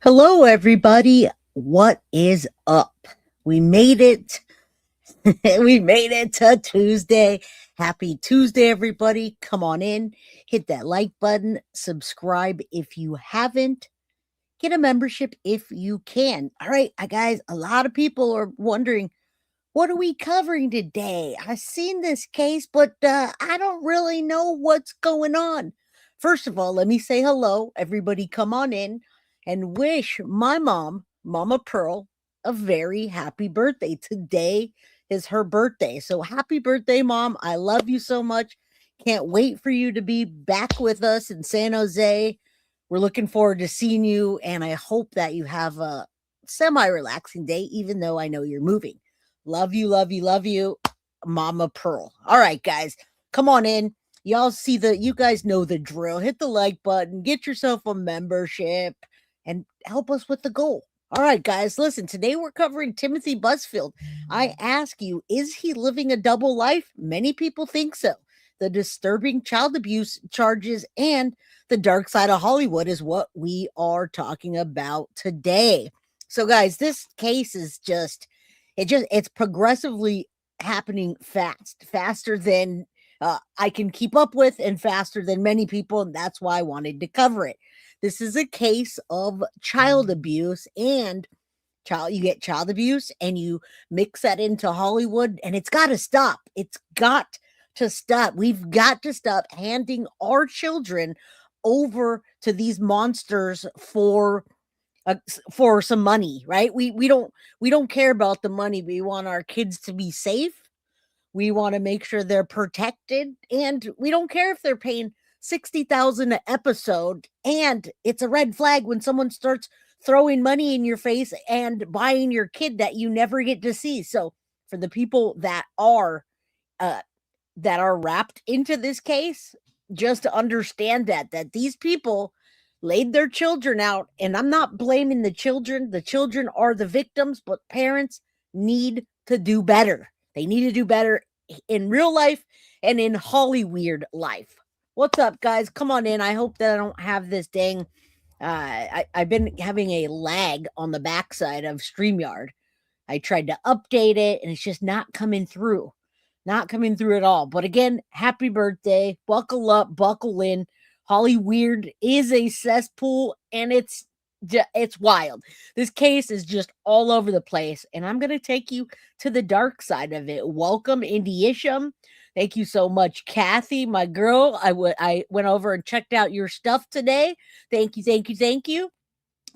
Hello, everybody. What is up? We made it. We made it to Tuesday. Happy Tuesday, everybody. Come on in, hit that like button, subscribe if you haven't, get a membership if you can. All right, guys, a lot of people are wondering, what are we covering today? I've seen this case, but I don't really know what's going on. First of all, let me say hello. Everybody, come on in and wish my mom, Mama Pearl, a very happy birthday. Today is her birthday. So happy birthday, Mom. I love you so much. Can't wait for you to be back with us in San Jose. We're looking forward to seeing you, and I hope that you have a semi relaxing day, even though I know you're moving. Love you, love you, love you, Mama Pearl. All right, guys, come on in. You guys know the drill. Hit the like button, get yourself a membership, and help us with the goal. All right, guys, listen, today we're covering Timothy Busfield. I ask you, is he living a double life? Many people think so. The disturbing child abuse charges and the dark side of Hollywood is what we are talking about today. So, guys, this case is it's progressively happening faster than I can keep up with and faster than many people, and that's why I wanted to cover it. This is a case of child abuse, and you get child abuse and you mix that into Hollywood, and it's got to stop. It's got to stop. We've got to stop handing our children over to these monsters for some money, right? We don't care about the money. We want our kids to be safe. We want to make sure they're protected, and we don't care if they're paying 60,000 an episode. And it's a red flag when someone starts throwing money in your face and buying your kid that you never get to see. So for the people uh that are wrapped into this case, just to understand that these people laid their children out, and I'm not blaming the children. The children are the victims, but parents need to do better. They need to do better in real life and in Hollyweird life. What's up, guys? Come on in. I hope that I don't have this dang I've been having a lag on the backside of StreamYard. I tried to update it and it's just not coming through. Not coming through at all. But again, happy birthday. Buckle up, buckle in. Hollyweird is a cesspool, and it's wild. This case is just all over the place, and I'm going to take you to the dark side of it. Welcome, Indie Isham. Thank you so much, Kathy, my girl. I went over and checked out your stuff today. Thank you, thank you, thank you.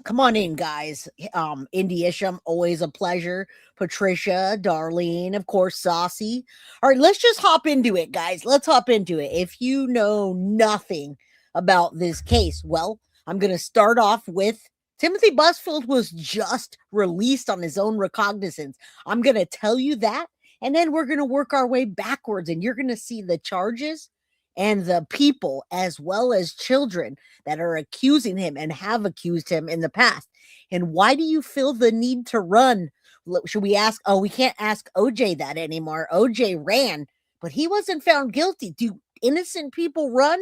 Come on in, guys. Indie Isham, always a pleasure. Patricia, Darlene, of course, Saucy. All right, let's just hop into it, guys. Let's hop into it. If you know nothing about this case, well, I'm going to start off with Timothy Busfield was just released on his own recognizance. I'm going to tell you that, and then we're going to work our way backwards, and you're going to see the charges and the people, as well as children, that are accusing him and have accused him in the past. And why do you feel the need to run? Should we ask? Oh, we can't ask OJ that anymore. OJ ran, but he wasn't found guilty. Do innocent people run?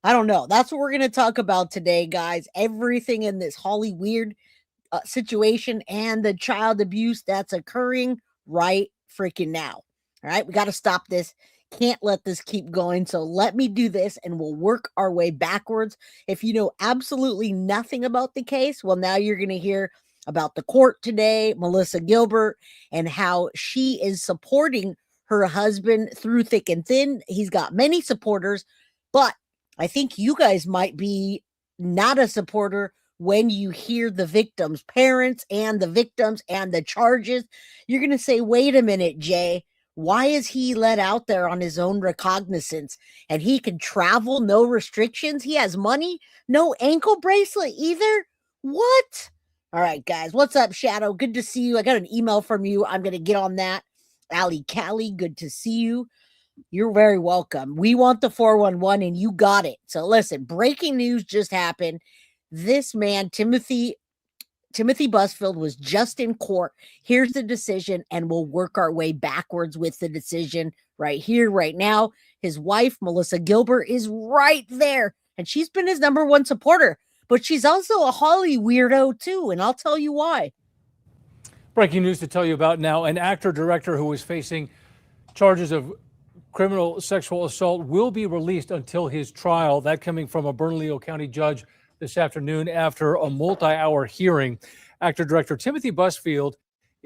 I don't know. That's what we're going to talk about today, guys. Everything in this Hollyweird situation and the child abuse that's occurring right freaking now. All right, we got to stop this. Can't let this keep going. So let me do this and we'll work our way backwards. If you know absolutely nothing about the case, well, now you're going to hear about the court today, Melissa Gilbert, and how she is supporting her husband through thick and thin. He's got many supporters, but I think you guys might be not a supporter when you hear the victims' parents and the victims and the charges. You're going to say, wait a minute, Jay. Why is he let out there on his own recognizance and he can travel, no restrictions? He has money, no ankle bracelet either. What? All right, guys. What's up, Shadow? Good to see you. I got an email from you. I'm going to get on that. Ali Callie, good to see you. You're very welcome. We want the 411 and you got it. So listen, breaking news just happened. This man, Timothy Busfield, was just in court. Here's the decision, and we'll work our way backwards with the decision right here, right now. His wife, Melissa Gilbert, is right there, and she's been his number one supporter. but she's also a Holly weirdo too, and I'll tell you why. Breaking news to tell you about now. An actor-director who is facing charges of criminal sexual assault will be released until his trial. That coming from a Bernalillo County judge this afternoon after a multi-hour hearing. Actor-director Timothy Busfield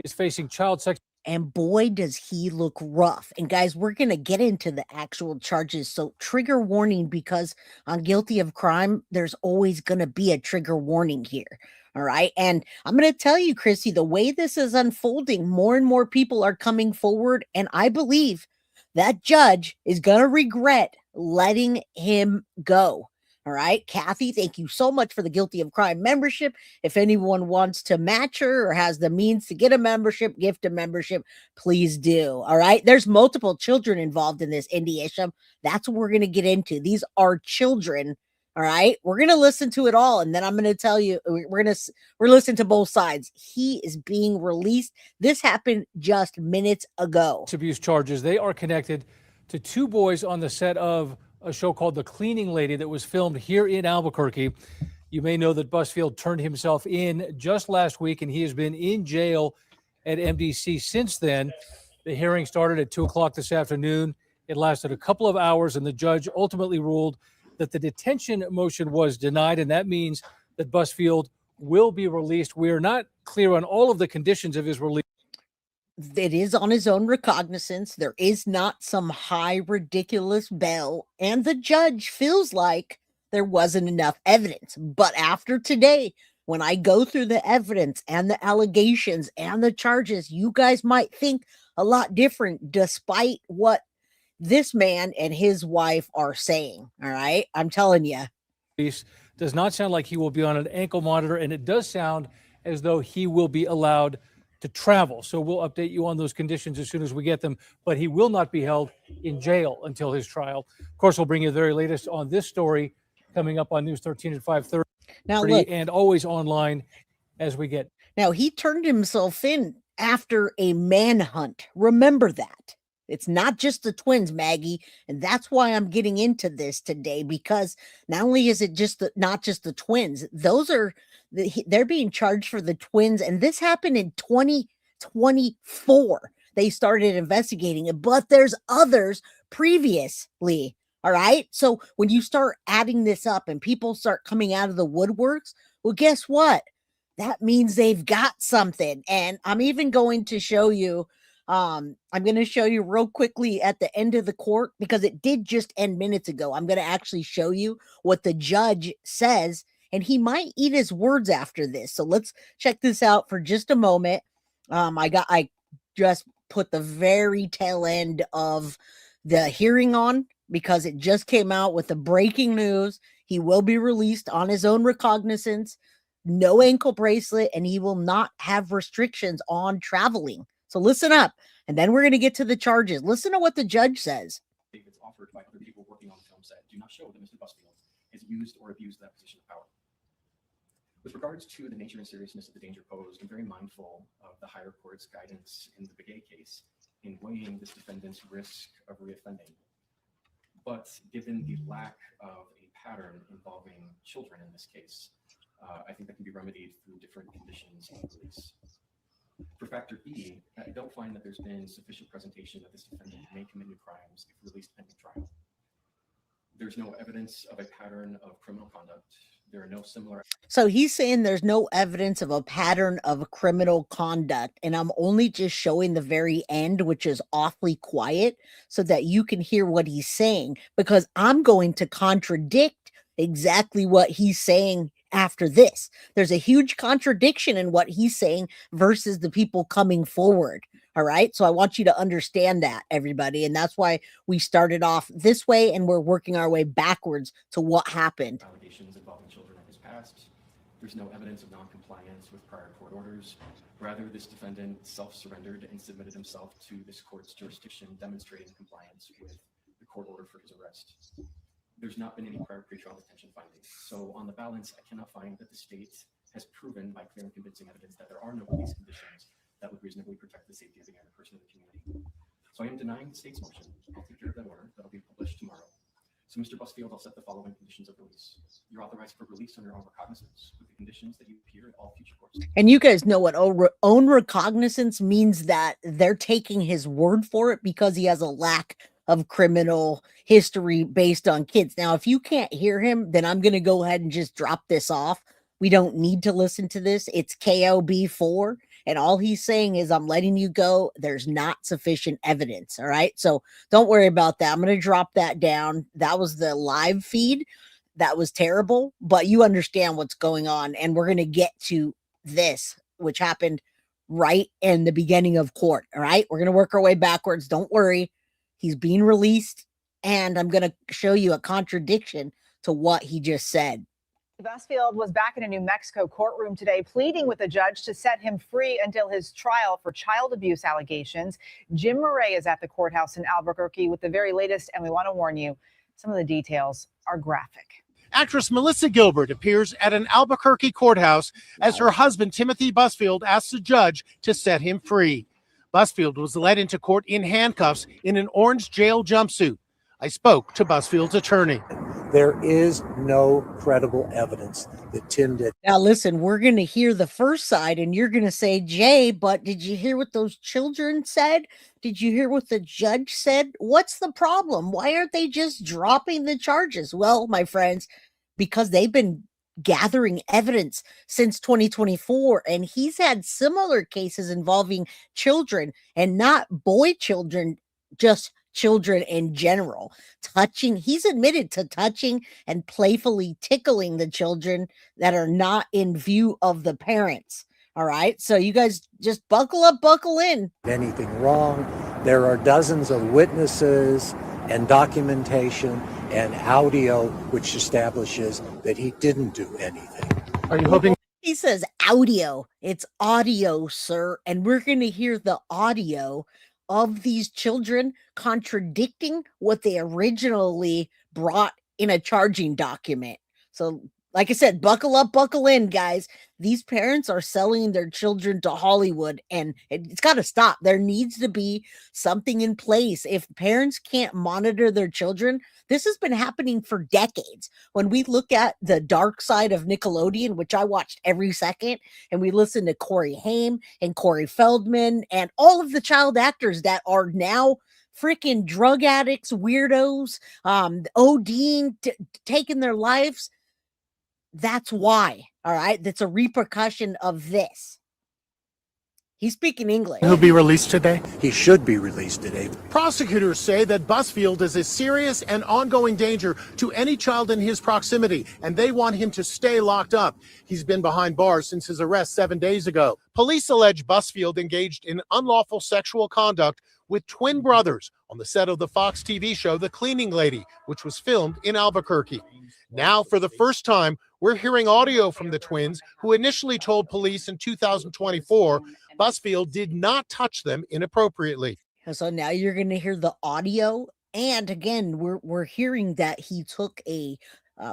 is facing child sex. And boy, does he look rough. And guys, we're going to get into the actual charges. So, trigger warning, because on Guilty of Crime, there's always going to be a trigger warning here. All right. And I'm going to tell you, Chrissy, the way this is unfolding, more and more people are coming forward. And I believe that judge is going to regret letting him go. All right. Kathy, thank you so much for the Guilty of Crime membership. If anyone wants to match her or has the means to get a membership, gift a membership, please do. All right. There's multiple children involved in this, Indy Isham. That's what we're going to get into. These are children. All right. We're going to listen to it all. And then I'm going to tell you, we're listening to both sides. He is being released. This happened just minutes ago. Abuse charges. They are connected to two boys on the set of a show called The Cleaning Lady that was filmed here in Albuquerque. You may know that Busfield turned himself in just last week, and he has been in jail at MDC since then. The hearing started at 2 o'clock this afternoon. It lasted a couple of hours, and the judge ultimately ruled that the detention motion was denied, and that means that Busfield will be released. We are not clear on all of the conditions of his release. It is on his own recognizance. There is not some high, ridiculous bail. And the judge feels like there wasn't enough evidence. But after today, when I go through the evidence and the allegations and the charges, you guys might think a lot different, despite what this man and his wife are saying. All right. I'm telling you. Does not sound like he will be on an ankle monitor, and it does sound as though he will be allowed to travel. So we'll update you on those conditions as soon as we get them, but he will not be held in jail until his trial. Of course, we'll bring you the very latest on this story coming up on News 13 at 5:30. Now, look, and always online as we get. Now, he turned himself in after a manhunt. Remember that. It's not just the twins, Maggie, and that's why I'm getting into this today, because not only is it not just the twins, they're being charged for the twins, and this happened in 2024. They started investigating it, but there's others previously. All right. So when you start adding this up and people start coming out of the woodworks, well, guess what? That means they've got something. And I'm even going to show you. I'm going to show you real quickly at the end of the court, because it did just end minutes ago. I'm going to actually show you what the judge says, and he might eat his words after this. So let's check this out for just a moment. I just put the very tail end of the hearing on, because it just came out with the breaking news. He will be released on his own recognizance, no ankle bracelet, and he will not have restrictions on traveling. So listen up, and then we're going to get to the charges. Listen to what the judge says. It's offered by other people working on the film set do not show that Mr. Busfield has used or abused that position of power. With regards to the nature and seriousness of the danger posed, I'm very mindful of the higher court's guidance in the Begay case in weighing this defendant's risk of reoffending. But given the lack of a pattern involving children in this case, I think that can be remedied through different conditions of release. For factor E, I don't find that there's been sufficient presentation that this defendant may commit new crimes if released pending trial. There's no evidence of a pattern of criminal conduct. There are no similar. So he's saying there's no evidence of a pattern of criminal conduct, and I'm only just showing the very end, which is awfully quiet, so that you can hear what he's saying, because I'm going to contradict exactly what he's saying after this. There's a huge contradiction in what he's saying versus the people coming forward. All right. So I want you to understand that, everybody. And that's why we started off this way and we're working our way backwards to what happened. Allegations involving children in his past. There's no evidence of non-compliance with prior court orders. Rather, this defendant self-surrendered and submitted himself to this court's jurisdiction, demonstrating compliance with the court order for his arrest. There's not been any prior pretrial detention findings. So on the balance, I cannot find that the state has proven by clear and convincing evidence that there are no police conditions that would reasonably protect the safety of the younger person in the community. So I am denying the state's motion. I'll take care of that order. That'll be published tomorrow. So, Mr. Busfield, I'll set the following conditions of release. You're authorized for release on your own recognizance with the conditions that you appear at all future courts. And you guys know what own recognizance means, that they're taking his word for it because he has a lack of criminal history based on kids. Now, if you can't hear him, then I'm going to go ahead and just drop this off. We don't need to listen to this. It's KOB4. And all he's saying is, I'm letting you go. There's not sufficient evidence. All right. So don't worry about that. I'm going to drop that down. That was the live feed. That was terrible, but you understand what's going on. And we're going to get to this, which happened right in the beginning of court. All right. We're going to work our way backwards. Don't worry. He's being released. And I'm going to show you a contradiction to what he just said. Busfield was back in a New Mexico courtroom today, pleading with the judge to set him free until his trial for child abuse allegations. Jim Murray is at the courthouse in Albuquerque with the very latest, and we want to warn you, some of the details are graphic. Actress Melissa Gilbert appears at an Albuquerque courthouse as her husband, Timothy Busfield, asks the judge to set him free. Busfield was led into court in handcuffs in an orange jail jumpsuit. I spoke to Busfield's attorney. There is no credible evidence that Tim did. Now, listen, we're going to hear the first side, and you're going to say, Jay, but did you hear what those children said? Did you hear what the judge said? What's the problem? Why aren't they just dropping the charges? Well, my friends, because they've been gathering evidence since 2024, and he's had similar cases involving children, and not boy children, just children in general. He's admitted to touching and playfully tickling the children that are not in view of the parents. All right. So you guys just buckle up, buckle in. Anything wrong? There are dozens of witnesses and documentation and audio which establishes that he didn't do anything. Are you hoping? He says audio. It's audio, sir. And we're going to hear the audio of these children contradicting what they originally brought in a charging document. So, like I said, buckle up, buckle in, guys. These parents are selling their children to Hollywood, and it's got to stop. There needs to be something in place. If parents can't monitor their children, this has been happening for decades. When we look at the Darkside of Nickelodeon, which I watched every second, and we listen to Corey Haim and Corey Feldman and all of the child actors that are now freaking drug addicts, weirdos, ODing, taking their lives. That's why, all right? That's a repercussion of this. He's speaking English. He'll be released today. He should be released today. Prosecutors say that Busfield is a serious and ongoing danger to any child in his proximity, and they want him to stay locked up. He's been behind bars since his arrest 7 days ago. Police allege Busfield engaged in unlawful sexual conduct with twin brothers on the set of the Fox TV show The Cleaning Lady, which was filmed in Albuquerque. Now, for the first time, we're hearing audio from the twins, who initially told police in 2024 Busfield did not touch them inappropriately. So now you're going to hear the audio. And again, we're hearing that he took a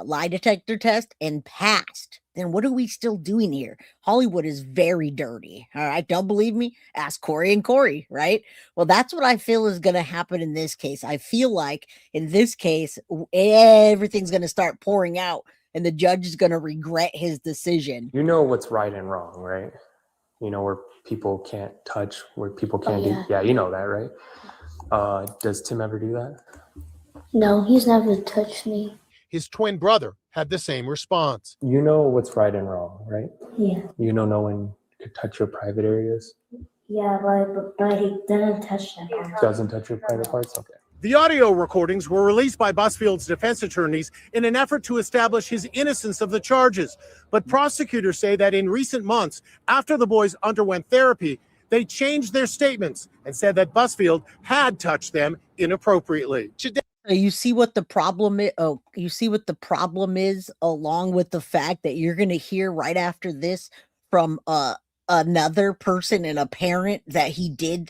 lie detector test and passed. Then what are we still doing here? Hollywood is very dirty. All right. Don't believe me? Ask Corey and Corey, right? Well, that's what I feel is going to happen in this case. I feel like in this case, everything's going to start pouring out, and the judge is going to regret his decision. You know what's right and wrong, right? You know where people can't touch, where people can't do. Yeah, you know that, right? Does Tim ever do that? No, he's never touched me. His twin brother had the same response. You know what's right and wrong, right? Yeah. You know no one could touch your private areas? Yeah, but he doesn't touch that part. Doesn't touch your private parts? Okay. The audio recordings were released by Busfield's defense attorneys in an effort to establish his innocence of the charges. But prosecutors say that in recent months, after the boys underwent therapy, they changed their statements and said that Busfield had touched them inappropriately. Today, You see what the problem is? Oh, you see what the problem is, along with the fact that you're going to hear right after this from another person and a parent that he did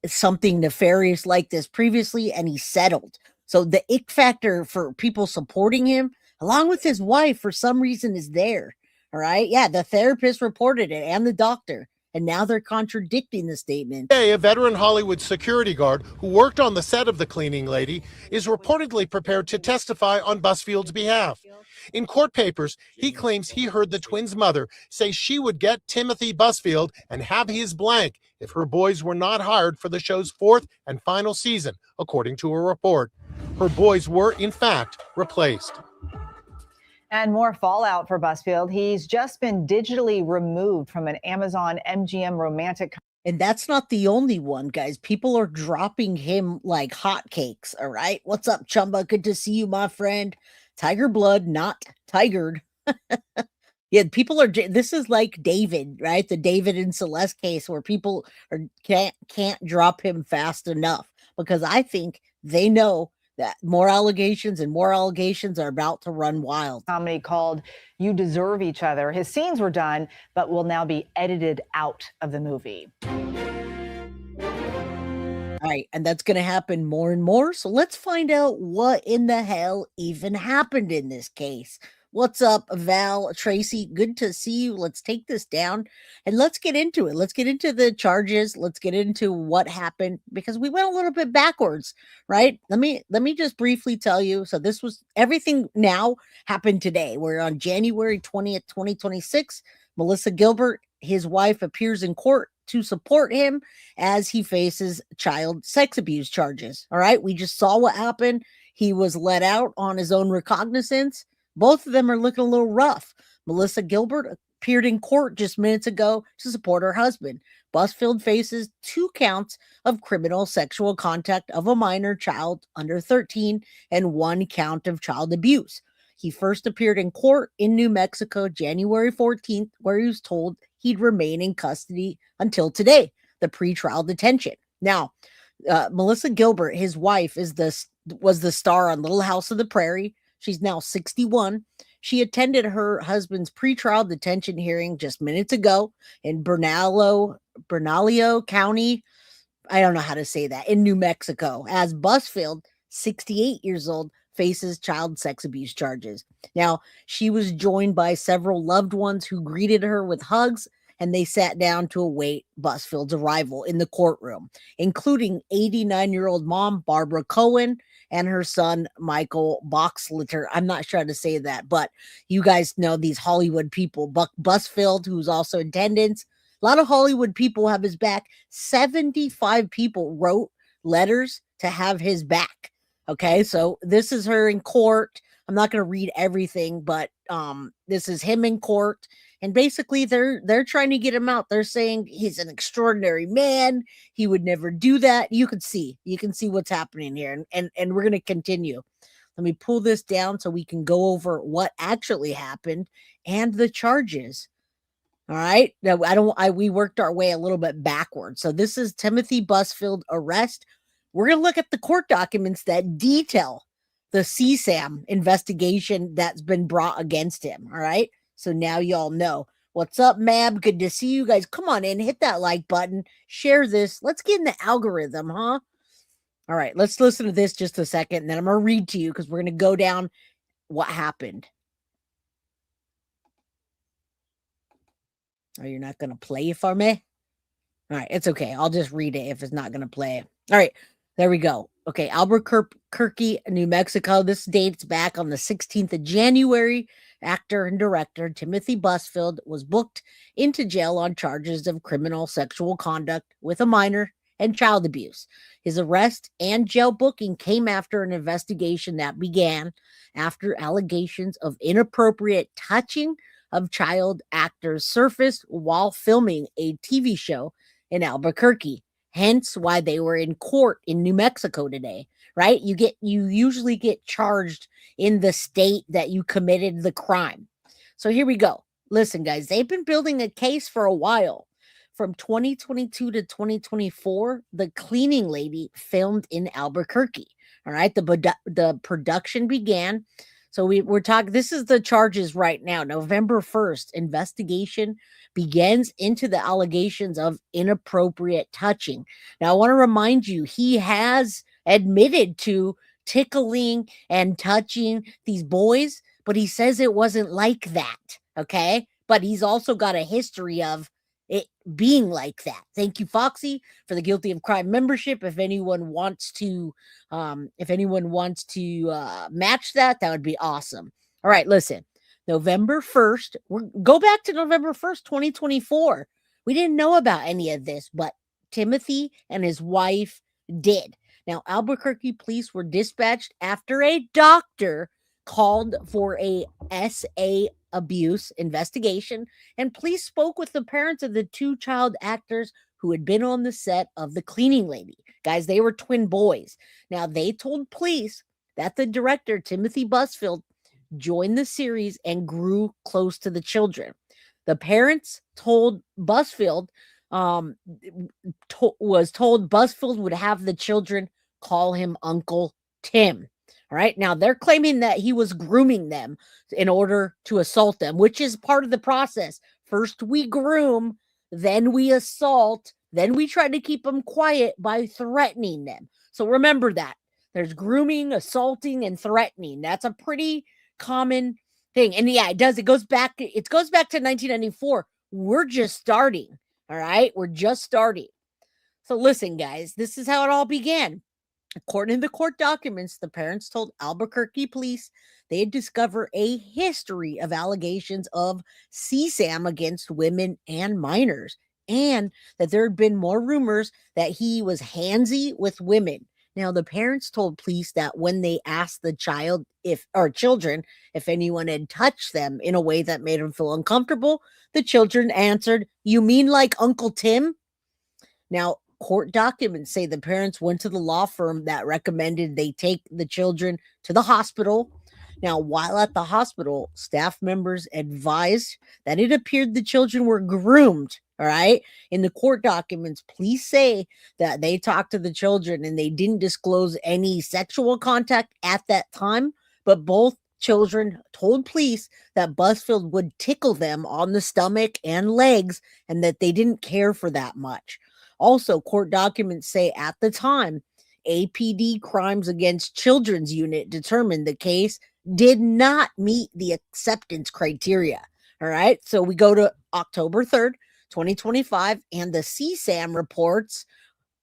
something nefarious like this previously, and he settled. So the ick factor for people supporting him, along with his wife, for some reason is there. All right. Yeah. The therapist reported it, and the doctor. And now they're contradicting the statement. Today, a veteran Hollywood security guard who worked on the set of The Cleaning Lady is reportedly prepared to testify on Busfield's behalf. In court papers, he claims he heard the twins' mother say she would get Timothy Busfield and have his blank if her boys were not hired for the show's fourth and final season, according to a report. Her boys were, in fact, replaced. And more fallout for Busfield. He's just been digitally removed from an Amazon MGM romantic. And that's not the only one, guys. People are dropping him like hotcakes. All right. What's up, Chumba? Good to see you, my friend. Tiger blood, not tigered. Yeah, people are. This is like David, right? The David and Celeste case where people can't drop him fast enough because I think they know that more allegations are about to run wild. Comedy called You Deserve Each Other. His scenes were done, but will now be edited out of the movie. All right, and that's going to happen more and more. So let's find out what in the hell even happened in this case. What's up, Val, Tracy? Good to see you. Let's take this down and let's get into it. Let's get into the charges. Let's get into what happened because we went a little bit backwards, right? Let me just briefly tell you. So this was everything now happened today. We're on January 20th, 2026. Melissa Gilbert, his wife, appears in court to support him as he faces child sex abuse charges. All right. We just saw what happened. He was let out on his own recognizance. Both of them are looking a little rough. Melissa Gilbert appeared in court just minutes ago to support her husband. Busfield faces 2 counts of criminal sexual contact of a minor child under 13 and 1 count of child abuse. He first appeared in court in New Mexico January 14th, where he was told he'd remain in custody until today, the pretrial detention. Now, Melissa Gilbert, his wife, was the star on Little House of the Prairie. She's now 61. She attended her husband's pretrial detention hearing just minutes ago in Bernalillo County. I don't know how to say that, in New Mexico, as Busfield, 68 years old, faces child sex abuse charges. Now, she was joined by several loved ones who greeted her with hugs, and they sat down to await Busfield's arrival in the courtroom, including 89-year-old mom Barbara Cohen and her son Michael Boxlitter. I'm not sure how to say that, but you guys know these Hollywood people. Busfield, who's also in attendance. A lot of Hollywood people have his back. 75 people wrote letters to have his back. Okay, so this is her in court. I'm not going to read everything, but this is him in court. And basically, they're trying to get him out. They're saying he's an extraordinary man. He would never do that. You can see what's happening here. And we're going to continue. Let me pull this down so we can go over what actually happened and the charges. All right. Now, we worked our way a little bit backwards. So this is Timothy Busfield arrest. We're going to look at the court documents that detail the CSAM investigation that's been brought against him. All right. So now y'all know. What's up, Mab? Good to see you guys. Come on in, hit that like button, share this. Let's get in the algorithm, huh? All right, let's listen to this just a second, and then I'm going to read to you because we're going to go down what happened. Oh, you're not going to play for me? All right, it's okay. I'll just read it if it's not going to play. All right, there we go. Okay, Albuquerque, New Mexico. This dates back on the 16th of January. Actor and director Timothy Busfield was booked into jail on charges of criminal sexual conduct with a minor and child abuse. His arrest and jail booking came after an investigation that began after allegations of inappropriate touching of child actors surfaced while filming a TV show in Albuquerque. Hence why they were in court in New Mexico today, right? You usually get charged in the state that you committed the crime. So here we go. Listen, guys, they've been building a case for a while. From 2022 to 2024, The Cleaning Lady filmed in Albuquerque. All right. The production began. So we're talking, this is the charges right now. November 1st, investigation begins into the allegations of inappropriate touching. Now, I want to remind you, he has admitted to tickling and touching these boys, but he says it wasn't like that. Okay. But he's also got a history of it being like that. Thank you, Foxy, for the Guilty of Crime membership. If anyone wants to match that, that would be awesome. All right, listen. November 1st, go back to November 1st, 2024. We didn't know about any of this, but Timothy and his wife did. Now, Albuquerque police were dispatched after a doctor called for a SA abuse investigation, and police spoke with the parents of the two child actors who had been on the set of The Cleaning Lady. Guys, they were twin boys. Now, they told police that the director, Timothy Busfield, joined the series and grew close to the children. The parents told Busfield, was told Busfield would have the children call him Uncle Tim. All right. Now they're claiming that he was grooming them in order to assault them, which is part of the process. First we groom, then we assault, then we try to keep them quiet by threatening them. So remember that. There's grooming, assaulting, and threatening. That's a pretty common thing. And yeah, it does. It goes back to 1994. We're just starting. All right. We're just starting. So listen, guys, this is how it all began. According to the court documents, the parents told Albuquerque police they had discovered a history of allegations of CSAM against women and minors, and that there had been more rumors that he was handsy with women. Now, the parents told police that when they asked the children if anyone had touched them in a way that made them feel uncomfortable, the children answered, "You mean like Uncle Tim?" Now, court documents say the parents went to the law firm that recommended they take the children to the hospital. Now, while at the hospital, staff members advised that it appeared the children were groomed. All right. In the court documents, police say that they talked to the children and they didn't disclose any sexual contact at that time, but both children told police that Busfield would tickle them on the stomach and legs and that they didn't care for that much. Also, court documents say at the time, APD Crimes Against Children's Unit determined the case did not meet the acceptance criteria. All right. So we go to October 3rd, 2025, and the CSAM reports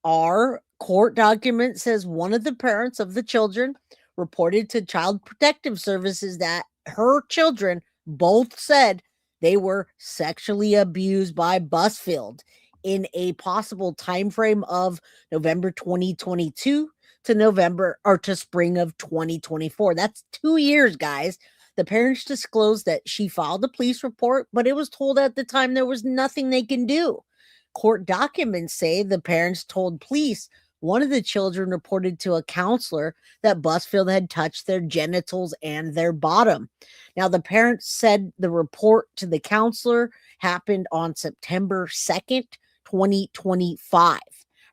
are court document says one of the parents of the children reported to Child Protective Services that her children both said they were sexually abused by Busfield in a possible time frame of November 2022 to spring of 2024. That's 2 years, guys. The parents disclosed that she filed a police report, but it was told at the time there was nothing they can do. Court documents say the parents told police one of the children reported to a counselor that Busfield had touched their genitals and their bottom. Now, the parents said the report to the counselor happened on September 2nd, 2025.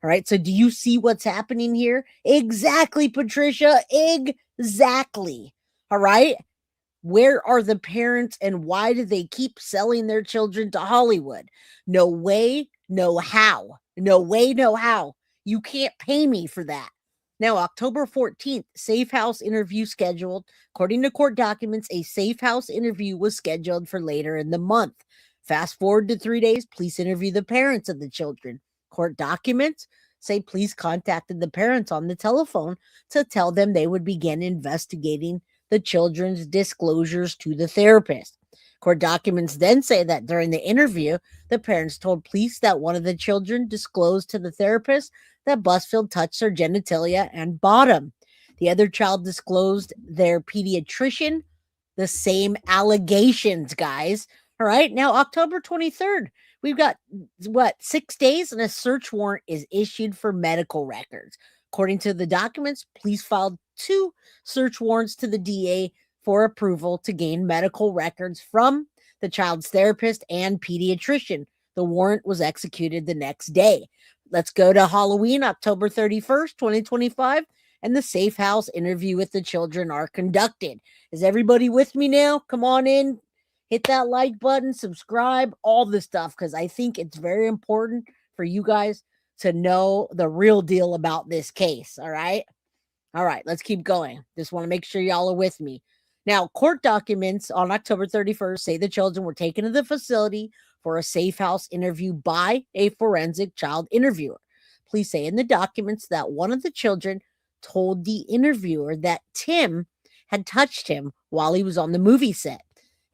All right. So do you see what's happening here? Exactly, Patricia. Exactly. All right. Where are the parents and why do they keep selling their children to Hollywood? No way, no how. No way, no how. You can't pay me for that. Now, October 14th, Safe House interview scheduled. According to court documents, a Safe House interview was scheduled for later in the month. Fast forward to 3 days, police interview the parents of the children. Court documents say police contacted the parents on the telephone to tell them they would begin investigating the children's disclosures to the therapist. Court documents then say that during the interview, the parents told police that one of the children disclosed to the therapist that Busfield touched her genitalia and bottom. The other child disclosed their pediatrician the same allegations, guys. All right. Now, October 23rd, we've got 6 days and a search warrant is issued for medical records. According to the documents, police filed 2 search warrants to the DA for approval to gain medical records from the child's therapist and pediatrician. The warrant was executed the next day. Let's go to Halloween, October 31st, 2025, and the Safe House interview with the children are conducted. Is everybody with me now? Come on in. Hit that like button, subscribe, all this stuff, because I think it's very important for you guys to know the real deal about this case. All right. All right. Let's keep going. Just want to make sure y'all are with me. Now, court documents on October 31st say the children were taken to the facility for a safe house interview by a forensic child interviewer. Police say in the documents that one of the children told the interviewer that Tim had touched him while he was on the movie set.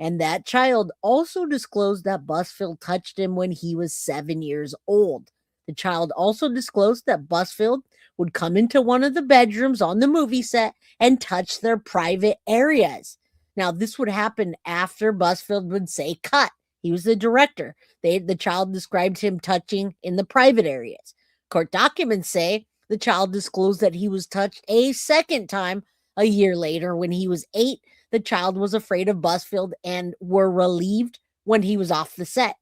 And that child also disclosed that Busfield touched him when he was 7 years old. The child also disclosed that Busfield would come into one of the bedrooms on the movie set and touch their private areas. Now, this would happen after Busfield would say cut. He was the director. The child described him touching in the private areas. Court documents say the child disclosed that he was touched a second time a year later when he was 8. The child was afraid of Busfield and were relieved when he was off the set.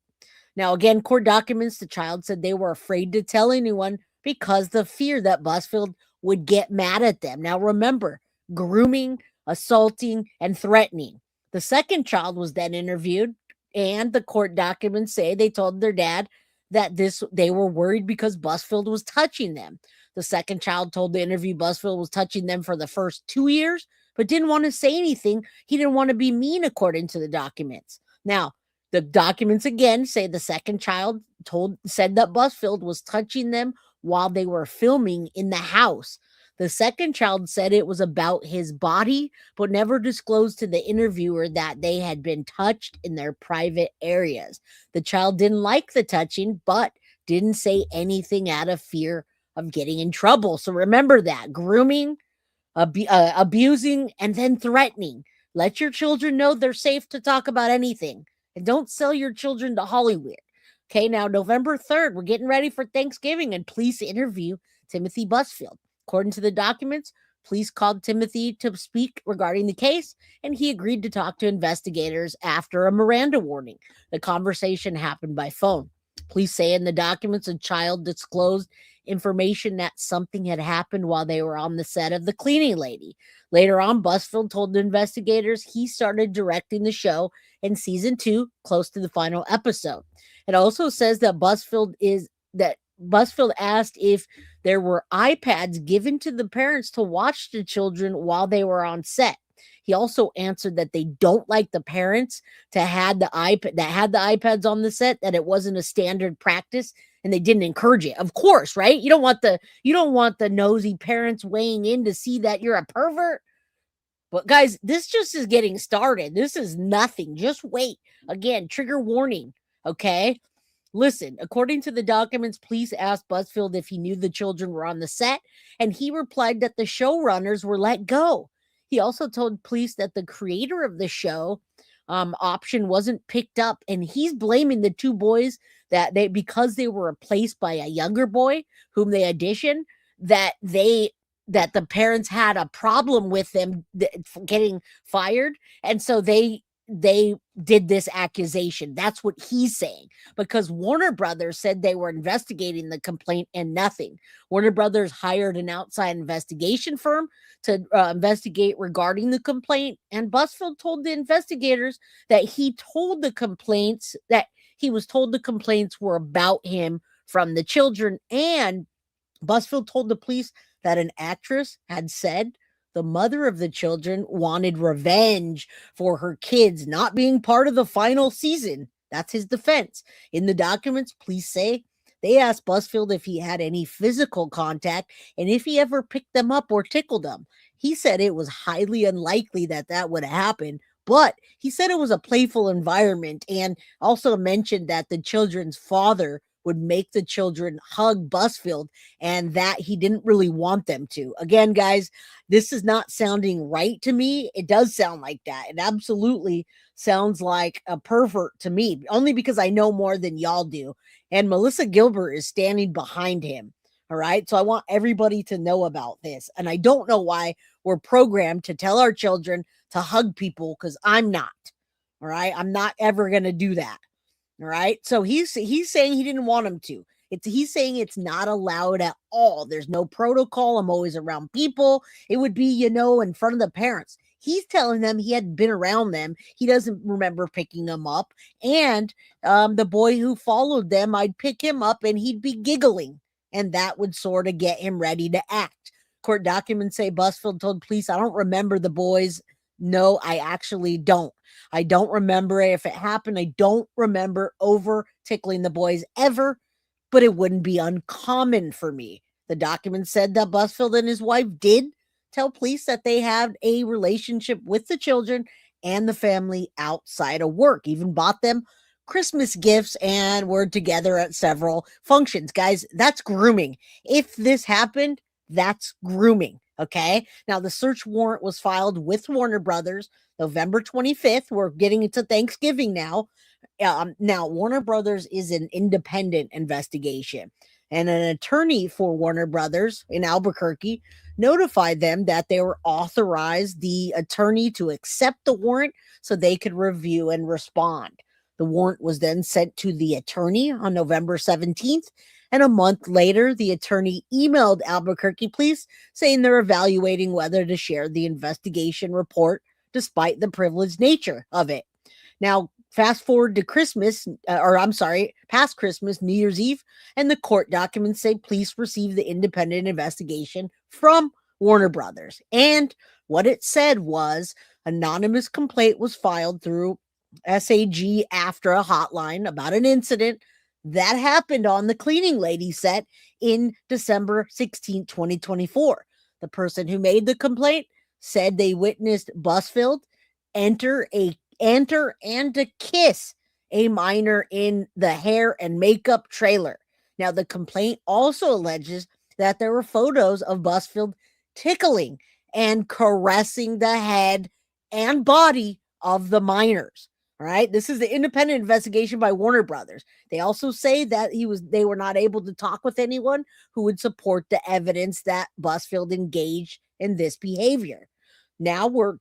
Now, again, court documents, the child said they were afraid to tell anyone because the fear that Busfield would get mad at them. Now, remember, grooming, assaulting, and threatening. The second child was then interviewed, and the court documents say they told their dad that they were worried because Busfield was touching them. The second child told the interview Busfield was touching them for the first 2 years, but didn't want to say anything. He didn't want to be mean, according to the documents. Now, the documents again say the second child said that Busfield was touching them while they were filming in the house. The second child said it was about his body, but never disclosed to the interviewer that they had been touched in their private areas. The child didn't like the touching, but didn't say anything out of fear of getting in trouble. So remember that: grooming, abusing, and then threatening. Let your children know they're safe to talk about anything, and don't sell your children to Hollywood. Okay, now November 3rd, we're getting ready for Thanksgiving, and police interview Timothy Busfield. According to the documents, police called Timothy to speak regarding the case, and he agreed to talk to investigators after a Miranda warning. The conversation happened by phone. Police say in the documents a child disclosed information that something had happened while they were on the set of The Cleaning Lady. Later on, Busfield told the investigators he started directing the show in season 2, close to the final episode. It also says that Busfield asked if there were iPads given to the parents to watch the children while they were on set. He also answered that they don't like the parents that had the iPads on the set, that it wasn't a standard practice, and they didn't encourage it. Of course, right? You don't want the nosy parents weighing in to see that you're a pervert. But guys, this just is getting started. This is nothing. Just wait. Again, trigger warning. Okay. Listen, according to the documents, police asked Busfield if he knew the children were on the set, and he replied that the showrunners were let go. He also told police that the creator of the show option wasn't picked up, and he's blaming the two boys because they were replaced by a younger boy whom they auditioned, that the parents had a problem with them getting fired, and so they did this accusation. That's what he's saying, because Warner Brothers said they were investigating the complaint and nothing. Warner Brothers hired an outside investigation firm to investigate regarding the complaint, and Busfield told the investigators that he was told the complaints were about him from the children, and Busfield told the police that an actress had said the mother of the children wanted revenge for her kids not being part of the final season. That's his defense. In the documents, police say they asked Busfield if he had any physical contact and if he ever picked them up or tickled them. He said it was highly unlikely that would happen, but he said it was a playful environment, and also mentioned that the children's father would make the children hug Busfield and that he didn't really want them to. Again, guys, this is not sounding right to me. It does sound like that. It absolutely sounds like a pervert to me, only because I know more than y'all do. And Melissa Gilbert is standing behind him. All right. So I want everybody to know about this. And I don't know why we're programmed to tell our children to hug people, because I'm not. All right. I'm not ever going to do that. All right. So he's saying he didn't want him to. He's saying it's not allowed at all. There's no protocol. I'm always around people. It would be, in front of the parents. He's telling them he hadn't been around them. He doesn't remember picking them up. And the boy who followed them, I'd pick him up and he'd be giggling. And that would sort of get him ready to act. Court documents say Busfield told police, I don't remember the boys No, I actually don't. I don't remember if it happened. I don't remember over tickling the boys ever, but it wouldn't be uncommon for me. The document said that Busfield and his wife did tell police that they had a relationship with the children and the family outside of work, even bought them Christmas gifts and were together at several functions. Guys, that's grooming. If this happened, that's grooming. Okay. Now, the search warrant was filed with Warner Brothers November 25th. We're getting into Thanksgiving now. Now, Warner Brothers is an independent investigation, and an attorney for Warner Brothers in Albuquerque notified them that they were authorized the attorney to accept the warrant so they could review and respond. The warrant was then sent to the attorney on November 17th, and a month later, the attorney emailed Albuquerque police saying they're evaluating whether to share the investigation report despite the privileged nature of it. Now, fast forward to Christmas, past Christmas, New Year's Eve, and the court documents say police received the independent investigation from Warner Brothers. And what it said was anonymous complaint was filed through SAG after a hotline about an incident that happened on the cleaning lady set in December 16, 2024. The person who made the complaint said they witnessed Busfield enter and to kiss a minor in the hair and makeup trailer. Now, the complaint also alleges that there were photos of Busfield tickling and caressing the head and body of the minors. All right. This is the independent investigation by Warner Brothers. They also say that they were not able to talk with anyone who would support the evidence that Busfield engaged in this behavior. Now we're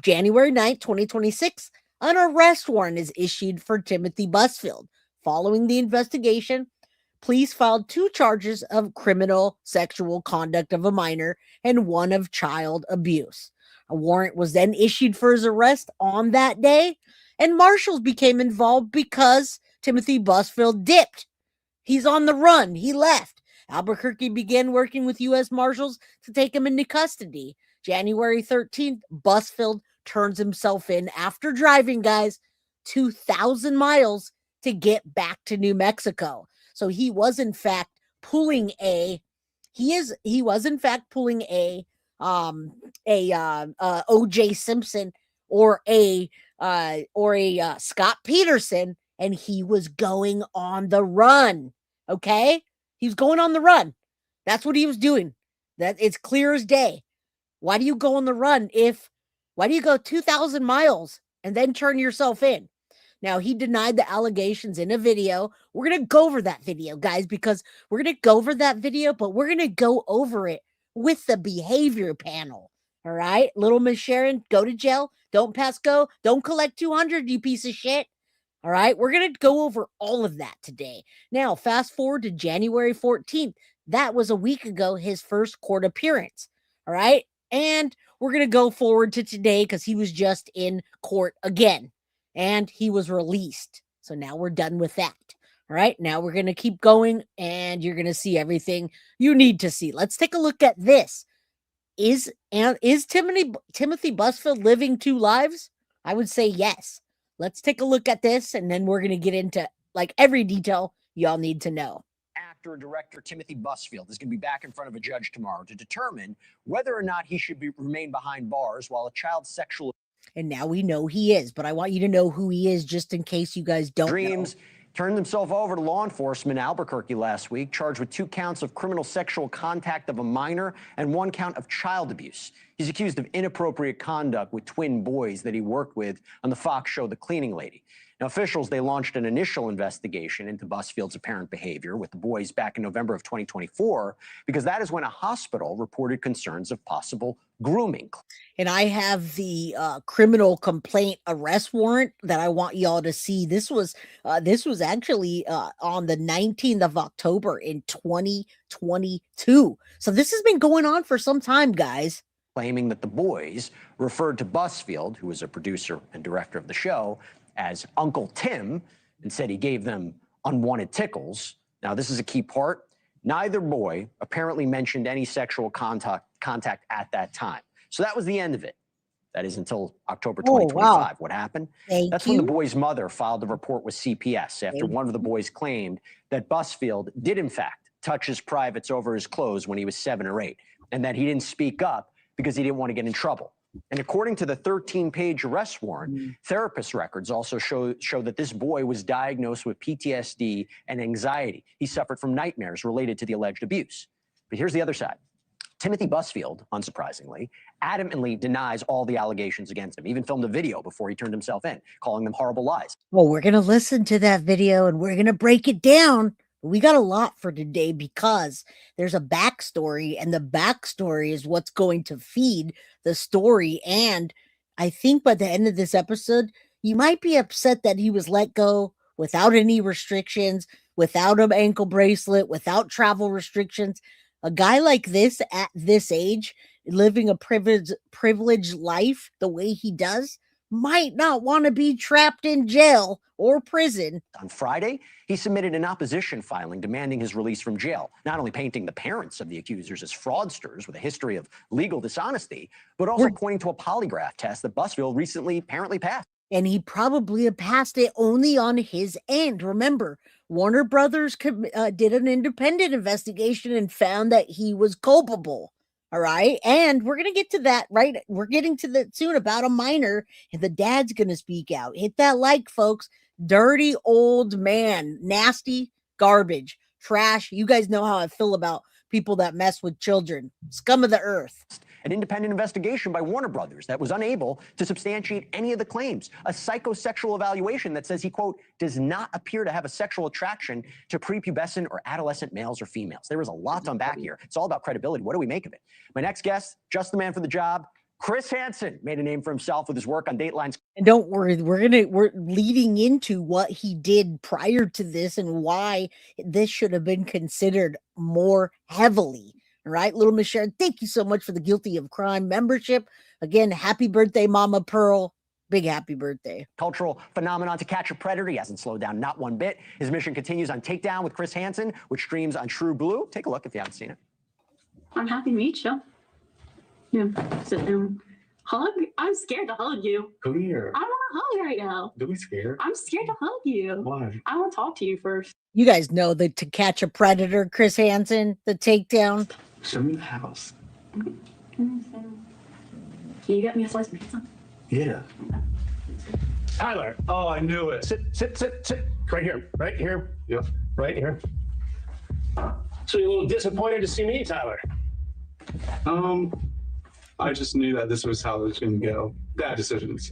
January 9th, 2026. An arrest warrant is issued for Timothy Busfield. Following the investigation, police filed 2 charges of criminal sexual conduct of a minor and 1 of child abuse. A warrant was then issued for his arrest on that day, and marshals became involved because Timothy Busfield dipped. He's on the run. He left. Albuquerque began working with U.S. Marshals to take him into custody. January 13th, Busfield turns himself in after driving, guys, 2,000 miles to get back to New Mexico. So he was in fact pulling a O.J. Simpson or a Scott Peterson, and he was going on the run. Okay, he was going on the run. That's what he was doing. That it's clear as day. Why do you go on the run why do you go 2,000 miles and then turn yourself in? Now, he denied the allegations in a video. We're going to go over that video, guys, because we're going to go over that video, but we're going to go over it with the behavior panel. All right? Little Miss Sharon, go to jail. Don't pass go. Don't collect 200, you piece of shit. All right? We're going to go over all of that today. Now, fast forward to January 14th. That was a week ago, his first court appearance. All right? And we're going to go forward to today because he was just in court again and he was released. So now we're done with that. All right. Now we're going to keep going and you're going to see everything you need to see. Let's take a look at this. Is Timothy Busfield living 2 lives? I would say yes. Let's take a look at this and then we're going to get into like every detail y'all need to know. Actor director Timothy Busfield is going to be back in front of a judge tomorrow to determine whether or not he should remain behind bars while a child sexual. And now we know he is, but I want you to know who he is just in case you guys don't know. Turned himself over to law enforcement in Albuquerque last week, charged with 2 counts of criminal sexual contact of a minor and 1 count of child abuse. He's accused of inappropriate conduct with twin boys that he worked with on the Fox show The Cleaning Lady. Now, officials, they launched an initial investigation into Busfield's apparent behavior with the boys back in November of 2024, because that is when a hospital reported concerns of possible grooming. And I have the criminal complaint arrest warrant that I want y'all to see. This was actually on the 19th of October in 2022. So this has been going on for some time, guys. Claiming that the boys referred to Busfield, who was a producer and director of the show, as Uncle Tim, and said he gave them unwanted tickles. Now, this is a key part. Neither boy apparently mentioned any sexual contact at that time. So that was the end of it. That is until October Oh, 2025. wow. What happened? Thank That's when the you. boy's mother filed a report with CPS after Thank one of the boys claimed that Busfield did, in fact, touch his privates over his clothes when he was 7 or 8, and that he didn't speak up because he didn't want to get in trouble. And according to the 13-page arrest warrant, therapist records also show that this boy was diagnosed with PTSD and anxiety. He suffered from nightmares related to the alleged abuse. But here's the other side. Timothy Busfield, unsurprisingly, adamantly denies all the allegations against him, even filmed a video before he turned himself in, calling them horrible lies. Well, we're going to listen to that video and we're going to break it down. We got a lot for today because there's a backstory, and the backstory is what's going to feed the story. And I think by the end of this episode, you might be upset that he was let go without any restrictions, without an ankle bracelet, without travel restrictions. A guy like this at this age, living a privileged life the way he does, might not want to be trapped in jail or prison. On Friday, he submitted an opposition filing demanding his release from jail, not only painting the parents of the accusers as fraudsters with a history of legal dishonesty, but also pointing to a polygraph test that Busfield recently apparently passed. And he probably passed it only on his end. Remember, Warner Brothers did an independent investigation and found that he was culpable. All right. And we're going to get to that, right? We're getting to that soon about a minor, and the dad's going to speak out. Hit that like, folks. Dirty old man, nasty, garbage, trash. You guys know how I feel about people that mess with children. Scum of the earth. An independent investigation by Warner Brothers that was unable to substantiate any of the claims. A psychosexual evaluation that says he, quote, does not appear to have a sexual attraction to prepubescent or adolescent males or females. There is a lot to unpack here. It's all about credibility. What do we make of it? My next guest, just the man for the job, Chris Hansen, made a name for himself with his work on Dateline's. And don't worry, we're leading into what he did prior to this and why this should have been considered more heavily. All right, little Miss Sharon, thank you so much for the Guilty of Crime membership. Again, happy birthday, Mama Pearl. Big happy birthday. Cultural phenomenon to catch a predator. He hasn't slowed down not one bit. His mission continues on Takedown with Chris Hansen, which streams on True Blue. Take a look if you haven't seen it. I'm happy to meet you. Yeah, sit down. Hug? I'm scared to hug you. Come here. I don't want to hug right now. Don't be scared. I'm scared to hug you. Why? I want to talk to you first. You guys know that To Catch a Predator, Chris Hansen, the Takedown. Show me the house. Can you get me a slice of pizza? Yeah. Tyler. Oh, I knew it. Sit. Right here. Right here. Yep. Right here. So you're a little disappointed to see me, Tyler? I just knew that this was how it was going to go. Bad decisions.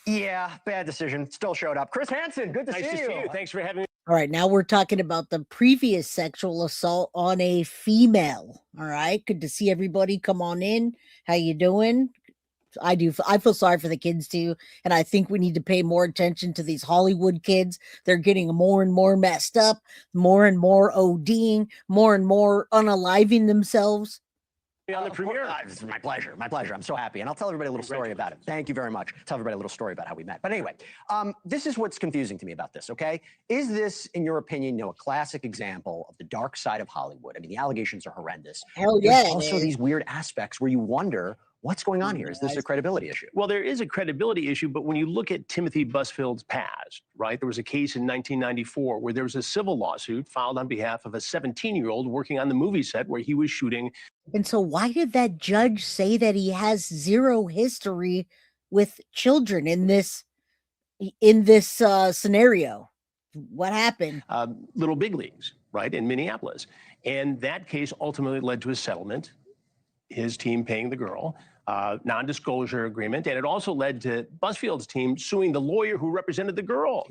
Yeah, bad decision. Still showed up. Chris Hansen, good to Nice see to you. see you. Thanks for having me. All right, now we're talking about the previous sexual assault on a female. All right, good to see everybody. Come on in. How you doing? I feel sorry for the kids too, and I think we need to pay more attention to these Hollywood kids. They're getting more and more messed up, more and more ODing, more and more unaliving themselves. On the premiere. This is my pleasure. My pleasure. I'm so happy. And I'll tell everybody a little story about it. Thank you very much. Tell everybody a little story about how we met. But anyway, this is what's confusing to me about this, okay? Is this, in your opinion, a classic example of the dark side of Hollywood? I mean, the allegations are horrendous. Hell yeah. There's also these weird aspects where you wonder, what's going on here? Is this a credibility issue? Well, there is a credibility issue, but when you look at Timothy Busfield's past, right, there was a case in 1994 where there was a civil lawsuit filed on behalf of a 17-year-old working on the movie set where he was shooting. And so why did that judge say that he has zero history with children in this scenario? What happened? Little Big Leagues, right, in Minneapolis. And that case ultimately led to a settlement, his team paying the girl. Non-disclosure agreement, and it also led to Busfield's team suing the lawyer who represented the girl.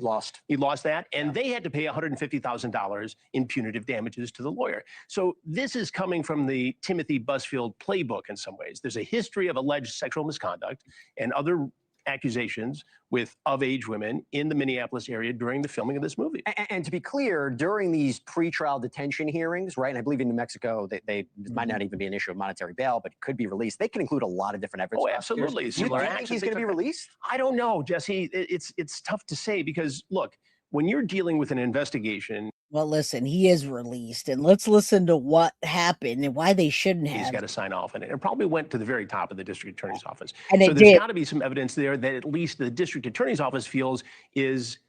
He lost that, and they had to pay $150,000 in punitive damages to the lawyer. So this is coming from the Timothy Busfield playbook in some ways. There's a history of alleged sexual misconduct and other accusations with of-age women in the Minneapolis area during the filming of this movie. And to be clear, during these pretrial detention hearings, right, and I believe in New Mexico, they might not even be an issue of monetary bail, but it could be released. They can include a lot of different evidence. Oh, absolutely. Do you think he's going to be released? I don't know, Jesse. It's tough to say because, look, when you're dealing with an investigation. Well, listen, he is released, and let's listen to what happened and why they shouldn't He's have. got to sign off, and it probably went to the very top of the district attorney's office. And So it there's did. got to be some evidence there that at least the district attorney's office feels is,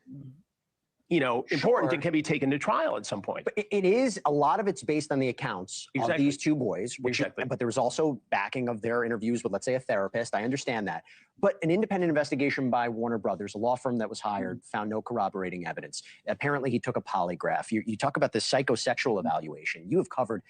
important and can be taken to trial at some point. But it is, a lot of it's based on the accounts of Exactly. these two boys, but there was also backing of their interviews with, let's say, a therapist. I understand that. But an independent investigation by Warner Brothers, a law firm that was hired, found no corroborating evidence. Apparently, he took a polygraph. You talk about the psychosexual evaluation. You have covered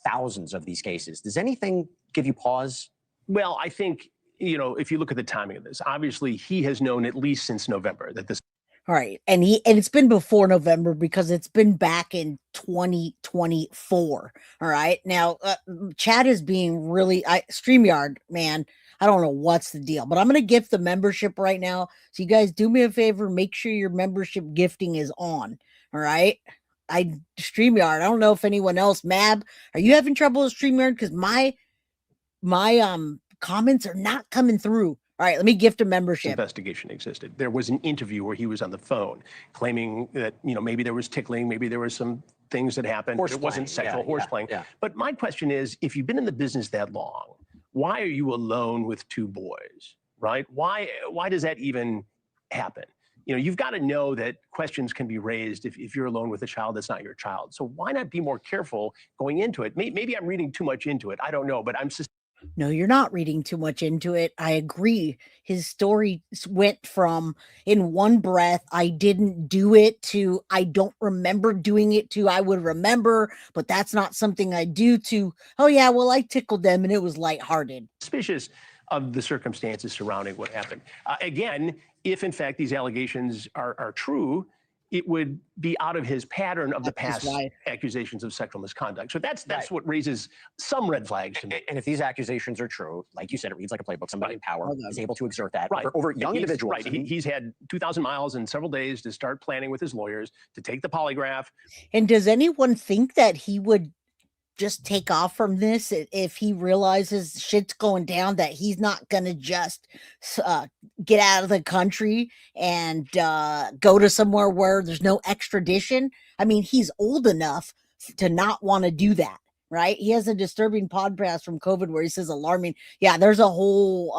thousands of these cases. Does anything give you pause? Well, I think, if you look at the timing of this, obviously he has known at least since November that this. All right. And it's been before November because it's been back in 2024. All right. Now, Chad is being really StreamYard, man. I don't know what's the deal, but I'm going to gift the membership right now. So you guys do me a favor, make sure your membership gifting is on. All right. StreamYard. I don't know if anyone else, Mab, are you having trouble with StreamYard? Because my comments are not coming through. All right, let me gift a membership. Investigation existed. There was an interview where he was on the phone claiming that, maybe there was tickling, maybe there were some things that happened. It wasn't sexual horseplaying. Yeah. But my question is, if you've been in the business that long, why are you alone with two boys, right? Why does that even happen? You've got to know that questions can be raised if you're alone with a child that's not your child. So why not be more careful going into it? Maybe I'm reading too much into it. I don't know, but I'm just. No, you're not reading too much into it. I agree. His story went from, in one breath, I didn't do it, to I don't remember doing it, to I would remember, but that's not something I do, to, oh yeah, well, I tickled them and it was lighthearted. Suspicious of the circumstances surrounding what happened. Again, if in fact these allegations are true, it would be out of his pattern of the past accusations of sexual misconduct. So that's what raises some red flags to me. And if these accusations are true, like you said, it reads like a playbook. Somebody in power is able to exert that over young individuals. Right. He's had 2,000 miles in several days to start planning with his lawyers to take the polygraph. And does anyone think that he would just take off from this if he realizes shit's going down, that he's not going to just get out of the country and go to somewhere where there's no extradition? I mean, he's old enough to not want to do that, right? He has a disturbing podcast from COVID where he says alarming. Yeah, there's a whole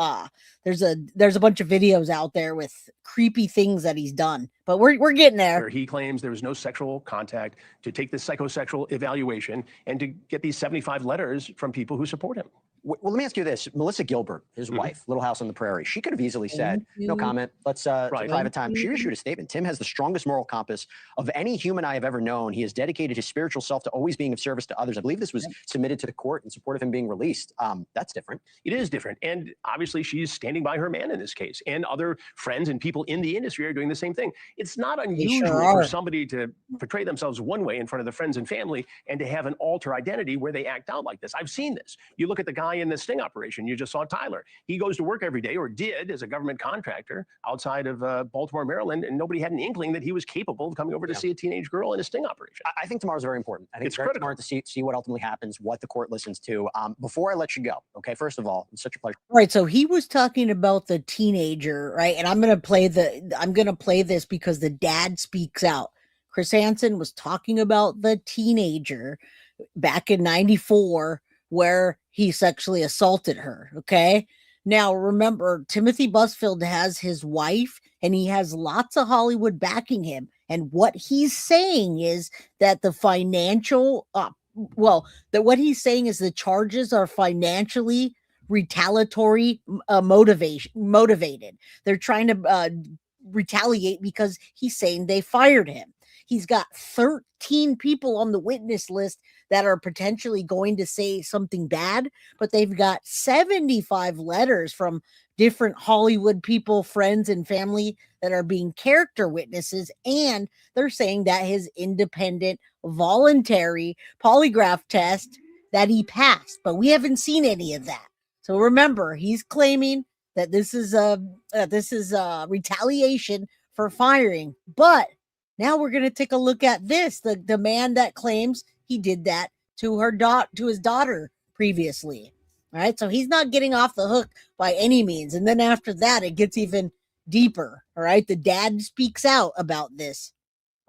there's a bunch of videos out there with creepy things that he's done, but we're getting there. Where he claims there was no sexual contact, to take the psychosexual evaluation and to get these 75 letters from people who support him. Well, let me ask you this. Melissa Gilbert, his wife, Little House on the Prairie, she could have easily said, no comment, let's private time. She issued a statement. Tim has the strongest moral compass of any human I have ever known. He has dedicated his spiritual self to always being of service to others. I believe this was submitted to the court in support of him being released. That's different. It is different. And obviously she's standing by her man in this case, and other friends and people in the industry are doing the same thing. It's not unusual for somebody to portray themselves one way in front of their friends and family and to have an alter identity where they act out like this. I've seen this. You look at the guy in the sting operation. You just saw Tyler. He goes to work every day, or did, as a government contractor outside of Baltimore, Maryland, and nobody had an inkling that he was capable of coming over to see a teenage girl in a sting operation. I think tomorrow's very important. I think it's very critical. smart to see what ultimately happens, what the court listens to. Before I let you go, okay, first of all, it's such a pleasure. All right, so he was talking about the teenager, right? And I'm gonna play this because the dad speaks out. Chris Hansen was talking about the teenager back in '94 where he sexually assaulted her. Okay. Now remember, Timothy Busfield has his wife and he has lots of Hollywood backing him. And what he's saying is that the financial, what he's saying is the charges are financially retaliatory, motivated. They're trying to retaliate because he's saying they fired him. He's got 13 people on the witness list that are potentially going to say something bad, but they've got 75 letters from different Hollywood people, friends, and family that are being character witnesses. And they're saying that his independent, voluntary polygraph test that he passed, but we haven't seen any of that. So remember, he's claiming that this is retaliation for firing. But now we're going to take a look at this. The man that claims he did that to his daughter previously. All right. So he's not getting off the hook by any means. And then after that, it gets even deeper. All right. The dad speaks out about this.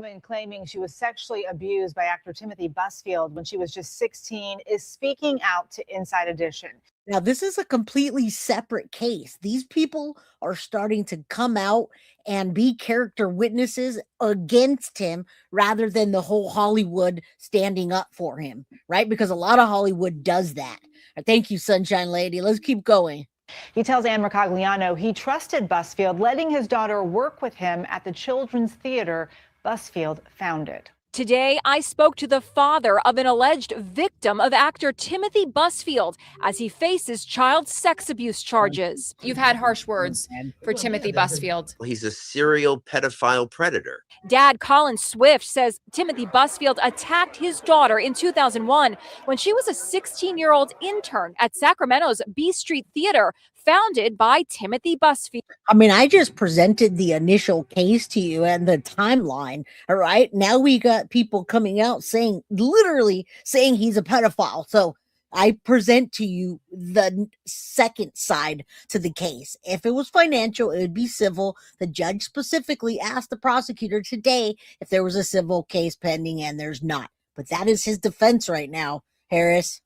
Woman claiming she was sexually abused by actor Timothy Busfield when she was just 16 is speaking out to Inside Edition. Now, this is a completely separate case. These people are starting to come out and be character witnesses against him rather than the whole Hollywood standing up for him, right? Because a lot of Hollywood does that. Thank you, Sunshine Lady. Let's keep going. He tells Ann Mercogliano he trusted Busfield, letting his daughter work with him at the children's theater Busfield founded. Today, I spoke to the father of an alleged victim of actor Timothy Busfield as he faces child sex abuse charges. You've had harsh words for Timothy Busfield. He's a serial pedophile predator. Dad Colin Swift says Timothy Busfield attacked his daughter in 2001 when she was a 16-year-old intern at Sacramento's B Street Theater, founded by Timothy Busfield. I mean, I just presented the initial case to you and the timeline. All right. Now we got people coming out saying, literally saying he's a pedophile. So I present to you the second side to the case. If it was financial, it would be civil. The judge specifically asked the prosecutor today if there was a civil case pending, and there's not. But that is his defense right now, Harris.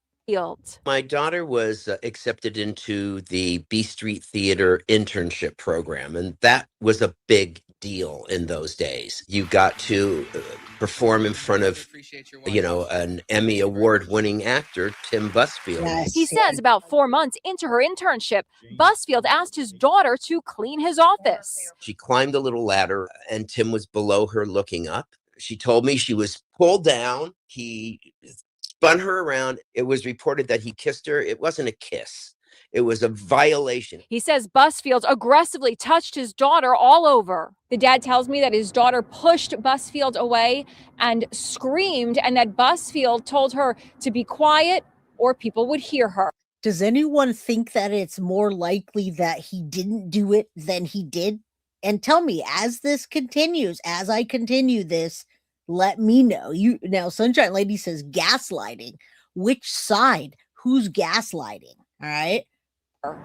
My daughter was accepted into the B Street Theater internship program, and that was a big deal in those days. You got to perform in front of, an Emmy award-winning actor, Tim Busfield. Yes. He says about 4 months into her internship, Busfield asked his daughter to clean his office. She climbed a little ladder, and Tim was below her looking up. She told me she was pulled down. He spun her around. It was reported that he kissed her. It wasn't a kiss. It was a violation. He says Busfield aggressively touched his daughter all over. The dad tells me that his daughter pushed Busfield away and screamed, and that Busfield told her to be quiet or people would hear her. Does anyone think that it's more likely that he didn't do it than he did? And tell me, as this continues, as I continue this, let me know. Now, Sunshine Lady says gaslighting. Which side? Who's gaslighting? All right.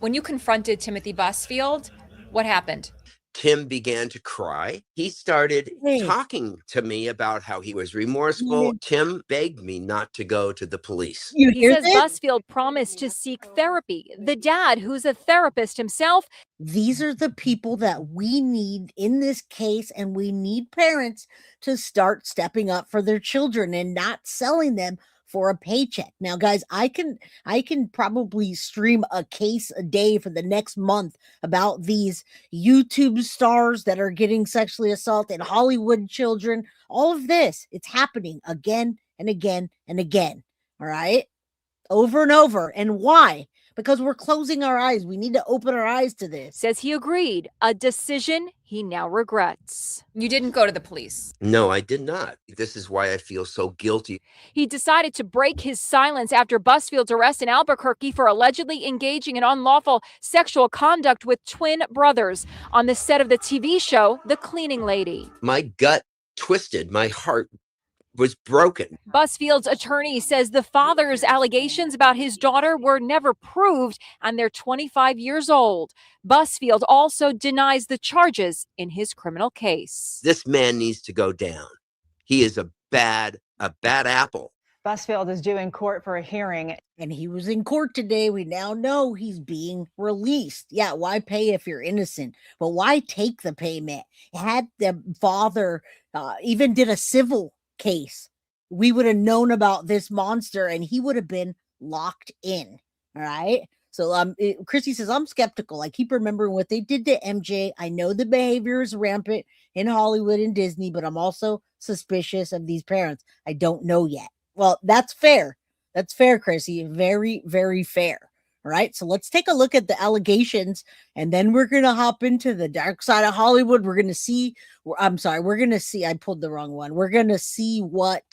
When you confronted Timothy Busfield, what happened? Tim began to cry. He started talking to me about how he was remorseful. Tim begged me not to go to the police. He says Busfield promised to seek therapy. The dad, who's a therapist himself. These are the people that we need in this case, and we need parents to start stepping up for their children and not selling them for a paycheck. Now, guys, I can probably stream a case a day for the next month about these YouTube stars that are getting sexually assaulted, Hollywood children, all of this. It's happening again and again and again. All right. Over and over. And why? Because we're closing our eyes. We need to open our eyes to this. Says he agreed, a decision he now regrets. You didn't go to the police. No, I did not. This is why I feel so guilty. He decided to break his silence after Busfield's arrest in Albuquerque for allegedly engaging in unlawful sexual conduct with twin brothers on the set of the TV show, The Cleaning Lady. My gut twisted. My heart was broken. Busfield's attorney says the father's allegations about his daughter were never proved, and they're 25 years old. Busfield also denies the charges in his criminal case. This man needs to go down. He is a bad apple. Busfield is due in court for a hearing. And he was in court today. We now know he's being released. Yeah, why pay if you're innocent? But why take the payment? Had the father even did a civil case, we would have known about this monster and he would have been locked in. All right. So Christy says, I'm skeptical. I keep remembering what they did to MJ. I know the behavior is rampant in Hollywood and Disney, but I'm also suspicious of these parents. I don't know yet. Well, that's fair. That's fair, Chrissy. Very, very fair. All right. So let's take a look at the allegations, and then we're going to hop into the dark side of Hollywood. We're going to see, I pulled the wrong one. We're going to see what,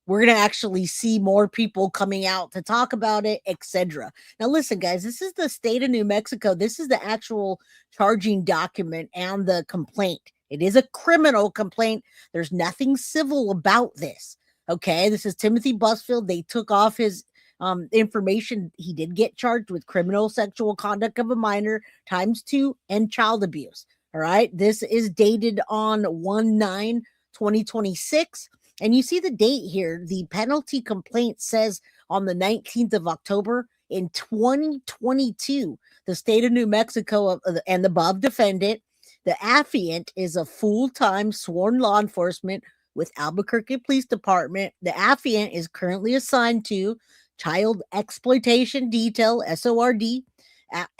we're going to actually see more people coming out to talk about it, etc. Now, listen, guys, this is the state of New Mexico. This is the actual charging document and the complaint. It is a criminal complaint. There's nothing civil about this. Okay. This is Timothy Busfield. They took off his information. He did get charged with criminal sexual conduct of a minor ×2 and child abuse. All right. This is dated on 1/9/2026. And you see the date here. The penalty complaint says on the 19th of October in 2022, the state of New Mexico and the above defendant, the affiant, is a full-time sworn law enforcement with Albuquerque Police Department. The affiant is currently assigned to Child Exploitation Detail, SORD.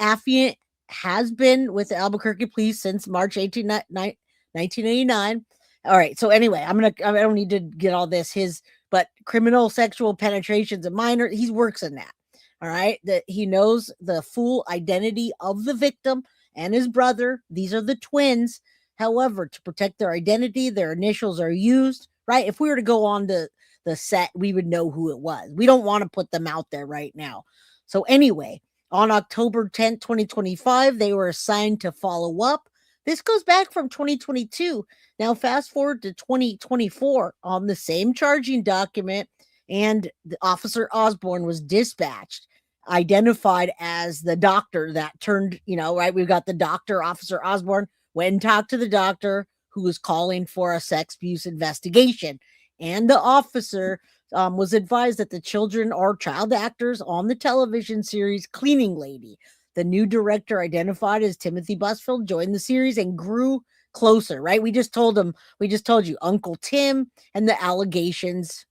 Affiant has been with the Albuquerque Police since March 1989. All right. So anyway, I don't need to get all this. But criminal sexual penetrations of minor, he works in that. All right. That he knows the full identity of the victim and his brother. These are the twins. However, to protect their identity, their initials are used, right? If we were to go on to the set, we would know who it was. We don't want to put them out there right now. So anyway, on October 10th, 2025, they were assigned to follow up. This goes back from 2022. Now, fast forward to 2024 on the same charging document, and the Officer Osborne was dispatched, identified as the doctor that turned, right? We've got the doctor, Officer Osborne, went and talked to the doctor who was calling for a sex abuse investigation. And the officer was advised that the children are child actors on the television series Cleaning Lady. The new director, identified as Timothy Busfield, joined the series and grew closer, right? We just told you Uncle Tim, and the allegations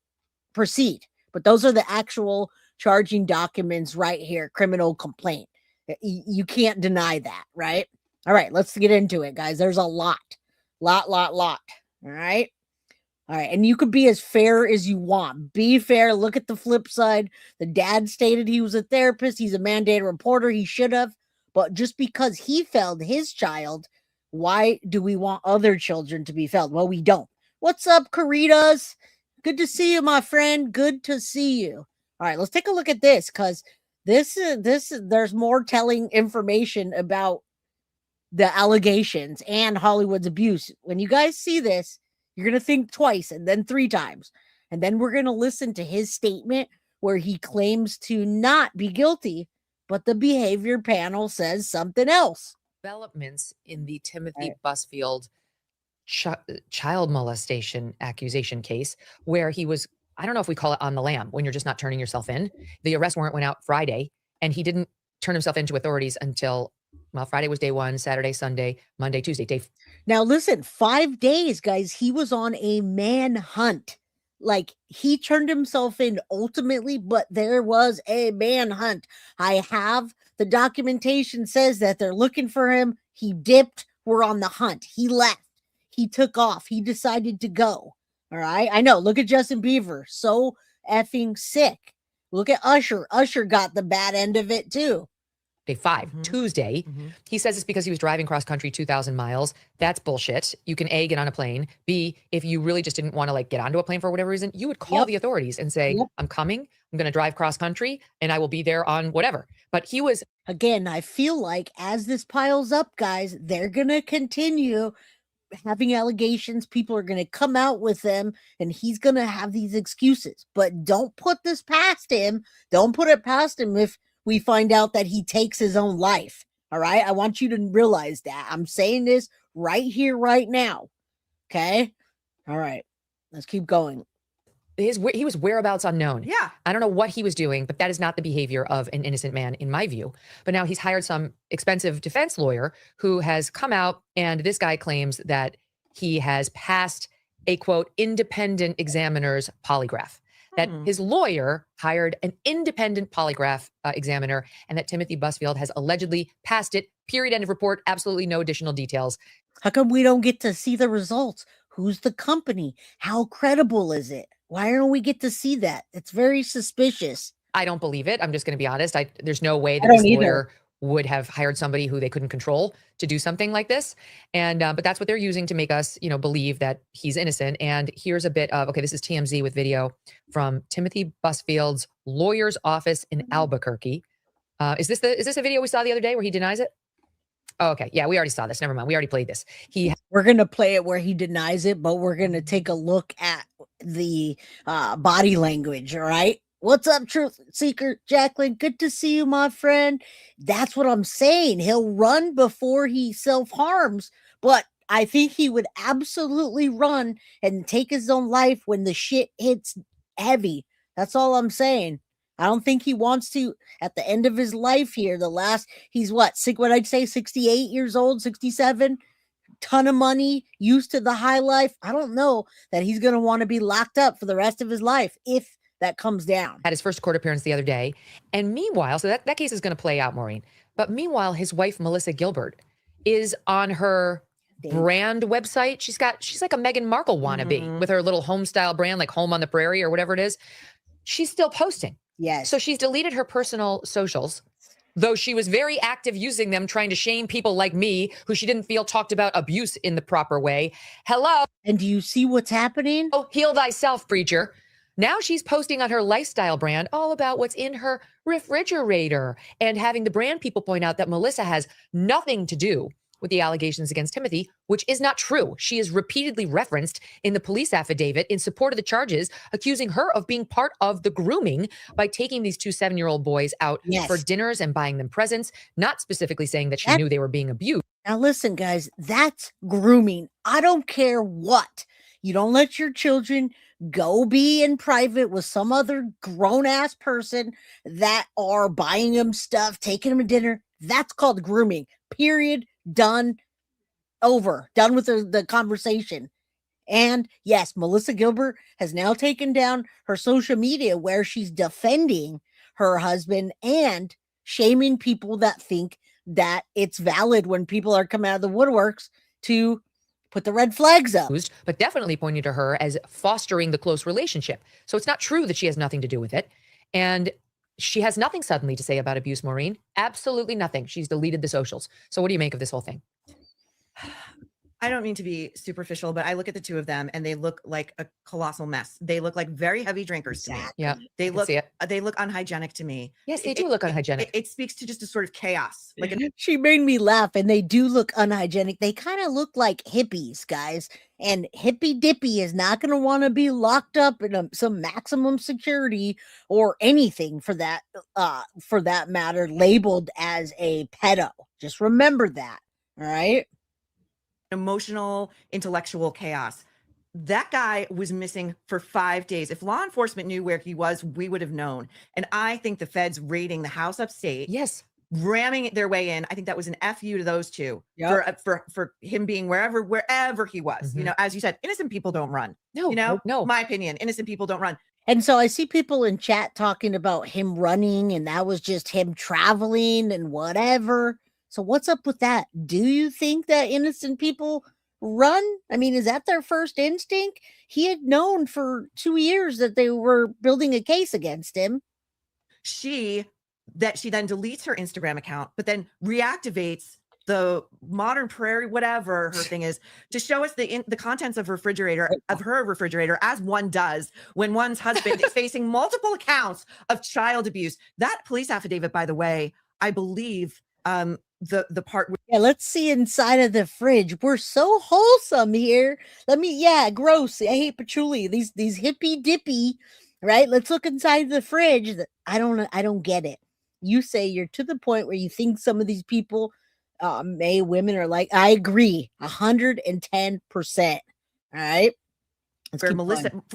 proceed. But those are the actual charging documents right here, criminal complaint. You can't deny that, right? All right, let's get into it, guys. There's a lot. All right. All right. And you could be as fair as you want. Be fair. Look at the flip side. The dad stated he was a therapist. He's a mandated reporter. He should have. But just because he failed his child, why do we want other children to be failed? Well, we don't. What's up, Caritas? Good to see you, my friend. Good to see you. All right, let's take a look at this, because there's more telling information about the allegations and Hollywood's abuse. When you guys see this, you're going to think twice and then three times. And then we're going to listen to his statement where he claims to not be guilty, but the behavior panel says something else. Developments in the Timothy Busfield child molestation accusation case, where he was, I don't know if we call it on the lam, when you're just not turning yourself in. The arrest warrant went out Friday, and he didn't turn himself into authorities until, well, Friday was day 1, Saturday, Sunday, Monday, Tuesday, Now listen, 5 days, guys, he was on a manhunt. Like, he turned himself in ultimately, but there was a manhunt. I have the documentation says that they're looking for him. He dipped. We're on the hunt. He left. He took off. He decided to go. All right. I know. Look at Justin Bieber. So effing sick. Look at Usher. Usher got the bad end of it too. Day 5, Tuesday. He says it's because he was driving cross country 2,000 miles. That's bullshit. You can A, get on a plane. B, if you really just didn't want to get onto a plane for whatever reason, you would call the authorities and say, I'm coming. I'm going to drive cross country and I will be there on whatever. But he was. Again, I feel like as this piles up, guys, they're going to continue having allegations. People are going to come out with them, and he's going to have these excuses. But don't put this past him. Don't put it past him if we find out that he takes his own life. All right. I want you to realize that. I'm saying this right here, right now. Okay. All right. Let's keep going. He was whereabouts unknown. Yeah. I don't know what he was doing, but that is not the behavior of an innocent man, in my view. But now he's hired some expensive defense lawyer who has come out, and this guy claims that he has passed a, quote, independent examiner's polygraph. That his lawyer hired an independent polygraph examiner, and that Timothy Busfield has allegedly passed it. Period. End of report. Absolutely no additional details. How come we don't get to see the results? Who's the company? How credible is it? Why don't we get to see that? It's very suspicious. I don't believe it. I'm just going to be honest. There's no way that this lawyer would have hired somebody who they couldn't control to do something like this. And, but that's what they're using to make us, believe that he's innocent. And here's a bit of, okay, this is TMZ with video from Timothy Busfield's lawyer's office in Albuquerque. Is this a video we saw the other day where he denies it? Oh, okay. Yeah, we already saw this. Never mind. We already played this. We're going to play it where he denies it, but we're going to take a look at the body language. All right. What's up, Truth Seeker Jacqueline? Good to see you, my friend. That's what I'm saying. He'll run before he self-harms, but I think he would absolutely run and take his own life when the shit hits heavy. That's all I'm saying. I don't think he wants to at the end of his life here. He's what I'd say 68 years old, 67, ton of money, used to the high life. I don't know that he's going to want to be locked up for the rest of his life if that comes down. Had his first court appearance the other day. And meanwhile, so that case is going to play out, Maureen. But meanwhile, his wife, Melissa Gilbert, is on her brand website. She's like a Meghan Markle wannabe with her little home style brand, like Home on the Prairie or whatever it is. She's still posting. Yes. So she's deleted her personal socials, though she was very active using them, trying to shame people like me who she didn't feel talked about abuse in the proper way. Hello. And do you see what's happening? Oh, heal thyself, preacher. Now she's posting on her lifestyle brand all about what's in her refrigerator and having the brand people point out that Melissa has nothing to do with the allegations against Timothy, which is not true. She is repeatedly referenced in the police affidavit in support of the charges, accusing her of being part of the grooming by taking these two 7-year-old boys out for dinners and buying them presents, not specifically saying that she knew they were being abused. Now listen, guys, that's grooming. I don't care what. You don't let your children go be in private with some other grown-ass person that are buying them stuff, taking them to dinner. That's called grooming. Period. Done. Over. Done with the conversation. And yes, Melissa Gilbert has now taken down her social media where she's defending her husband and shaming people that think that it's valid when people are coming out of the woodworks to put the red flags up. But definitely pointing to her as fostering the close relationship. So it's not true that she has nothing to do with it. And she has nothing suddenly to say about abuse, Maureen. Absolutely nothing. She's deleted the socials. So what do you make of this whole thing? I don't mean to be superficial, but I look at the two of them and they look like a colossal mess. They look like very heavy drinkers to me. Yeah, they look unhygienic to me. Yes, they do look unhygienic. It speaks to just a sort of chaos. Like she made me laugh, and they do look unhygienic. They kind of look like hippies, guys. And Hippy Dippy is not going to want to be locked up in some maximum security or anything for that matter, labeled as a pedo. Just remember that. All right. Emotional, intellectual chaos. That guy was missing for 5 days. If law enforcement knew where he was, we would have known. And I think the feds raiding the house upstate, ramming their way in, I think that was an FU to those two for him being wherever he was. You know, as you said, innocent people don't run. No. My opinion, innocent people don't run. And so I see people in chat talking about him running, and that was just him traveling and whatever. So what's up with that? Do you think that innocent people run? I mean, is that their first instinct? He had known for 2 years that they were building a case against him. She then deletes her Instagram account, but then reactivates the Modern Prairie, whatever her thing is, to show us the contents of her refrigerator, as one does when one's husband is facing multiple accounts of child abuse. That police affidavit, by the way, I believe, the part where let's see inside of the fridge. We're so wholesome here. Gross. I hate patchouli. These hippy dippy, right? Let's look inside the fridge. I don't get it. You say you're to the point where you think some of these people, women are like, I agree 110%. All right.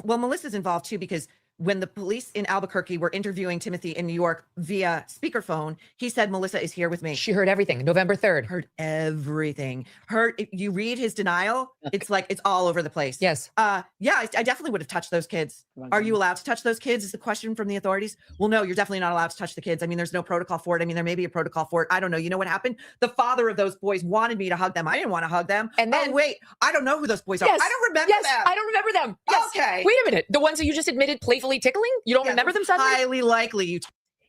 Melissa's involved too, because when the police in Albuquerque were interviewing Timothy in New York via speakerphone, he said, Melissa is here with me. She heard everything. November 3rd. Heard everything. You read his denial. It's like, it's all over the place. Yes. I definitely would have touched those kids. Are you allowed to touch those kids? Is the question from the authorities. Well, no, you're definitely not allowed to touch the kids. I mean, there's no protocol for it. I mean, there may be a protocol for it. I don't know. You know what happened? The father of those boys wanted me to hug them. I didn't want to hug them. And then, wait, I don't know who those boys are. I don't remember them. I don't remember them. Yes. Okay. Wait a minute. The ones that you just admitted playfully tickling? You don't remember them suddenly? Highly likely.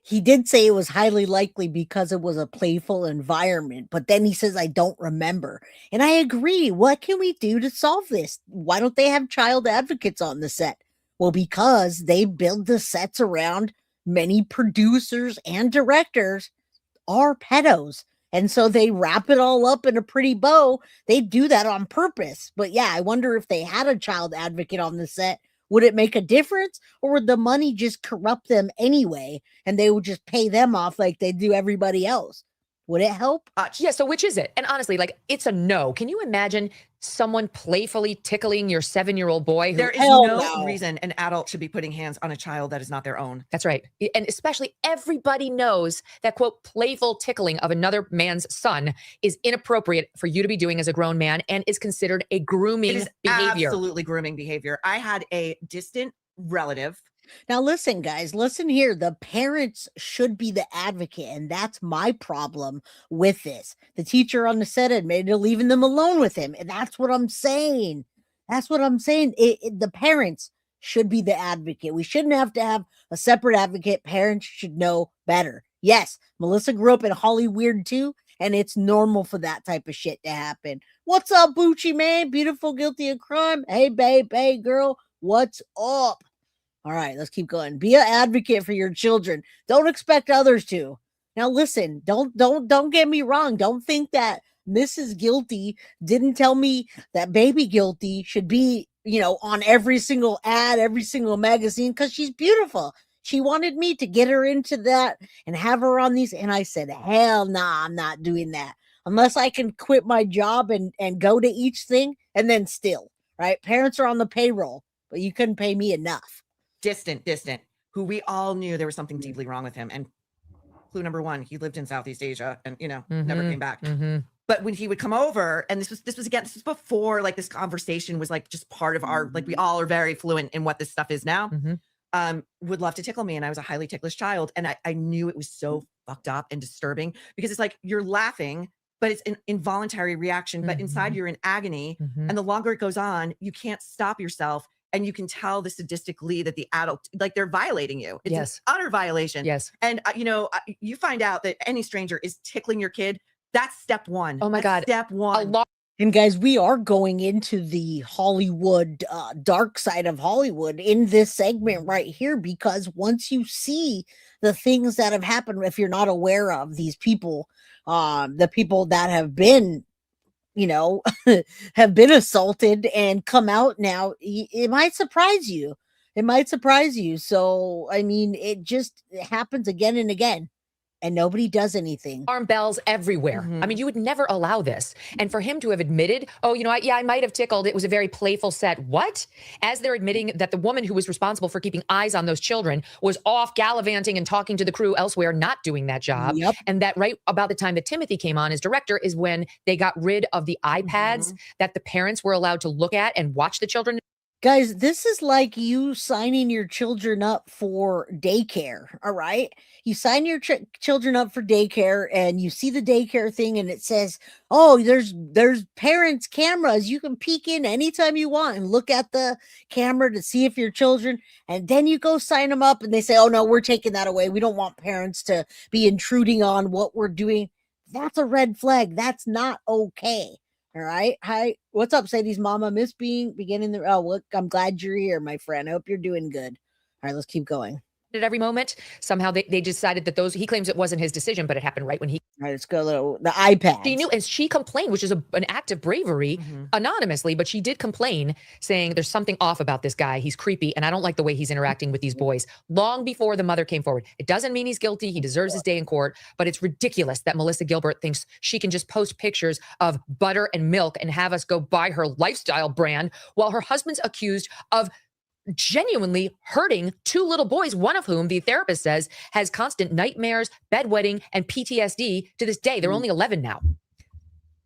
He did say it was highly likely because it was a playful environment, but then he says, I don't remember. And I agree. What can we do to solve this? Why don't they have child advocates on the set? Well, because they build the sets around many producers and directors are pedos. And so they wrap it all up in a pretty bow. They do that on purpose. But yeah, I wonder if they had a child advocate on the set, would it make a difference, or would the money just corrupt them anyway and they would just pay them off like they do everybody else? Would it help? Yeah, so which is it? And honestly, like, it's a no. Can you imagine someone playfully tickling your 7-year-old boy? There is Hell no no. reason an adult should be putting hands on a child that is not their own. That's right. And especially everybody knows that, quote, playful tickling of another man's son is inappropriate for you to be doing as a grown man and is considered a grooming It is behavior. absolutely grooming behavior. I had a distant relative. Now, listen, guys, listen here. The parents should be the advocate, and that's my problem with this. The teacher on the set admitted to leaving them alone with him, and that's what I'm saying. That's what I'm saying. The parents should be the advocate. We shouldn't have to have a separate advocate. Parents should know better. Yes, Melissa grew up in Hollywood too, and it's normal for that type of shit to happen. What's up, Bucci man? Beautiful, guilty of crime. Hey, babe. Hey, girl. What's up? All right, let's keep going. Be an advocate for your children. Don't expect others to. Now, listen. Don't get me wrong. Don't think that Mrs. Guilty didn't tell me that Baby Guilty should be, on every single ad, every single magazine, because she's beautiful. She wanted me to get her into that and have her on these, and I said, hell nah, I'm not doing that unless I can quit my job and go to each thing, and then still, right? Parents are on the payroll, but you couldn't pay me enough. Distant, who we all knew there was something deeply wrong with him. And clue number one, he lived in Southeast Asia and, never came back. But when he would come over, and this was before like this conversation was like just part of our, like we all are very fluent in what this stuff is now, would love to tickle me. And I was a highly ticklish child. And I knew it was so fucked up and disturbing because it's like, you're laughing, but it's an involuntary reaction, but inside you're in agony. And the longer it goes on, you can't stop yourself. And you can tell the sadistically that the adult, like they're violating you. It's an utter violation. Yes. And, you find out that any stranger is tickling your kid. That's step one. Oh my God. Step one. And guys, we are going into the Hollywood, dark side of Hollywood in this segment right here, because once you see the things that have happened, if you're not aware of these people, the people that have been, have been assaulted and come out now, it might surprise you. It might surprise you. So, I mean, it happens again and again. And nobody does anything. Alarm bells everywhere. I mean, you would never allow this. And for him to have admitted, oh, I might have tickled. It was a very playful set. What? As they're admitting that the woman who was responsible for keeping eyes on those children was off gallivanting and talking to the crew elsewhere, not doing that job. Yep. And that right about the time that Timothy came on as director is when they got rid of the iPads that the parents were allowed to look at and watch the children. Guys, this is like you signing your children up for daycare, all right? You sign your children up for daycare and you see the daycare thing and it says, oh, there's parents' cameras. You can peek in anytime you want and look at the camera to see if your children, and then you go sign them up and they say, oh, no, we're taking that away. We don't want parents to be intruding on what we're doing. That's a red flag. That's not okay. All right. Hi. What's up, Sadie's mama? Miss beginning the. Oh, look, I'm glad you're here, my friend. I hope you're doing good. All right, let's keep going. At every moment, somehow they decided that he claims it wasn't his decision, but it happened right when he. All right, let's go. The iPad. She knew, and she complained, which is an act of bravery, anonymously, but she did complain, saying there's something off about this guy. He's creepy, and I don't like the way he's interacting with these boys. Long before the mother came forward, it doesn't mean he's guilty. He deserves his day in court, but it's ridiculous that Melissa Gilbert thinks she can just post pictures of butter and milk and have us go buy her lifestyle brand while her husband's accused of genuinely hurting two little boys, one of whom the therapist says has constant nightmares, bedwetting, and PTSD to this day. They're only 11 now.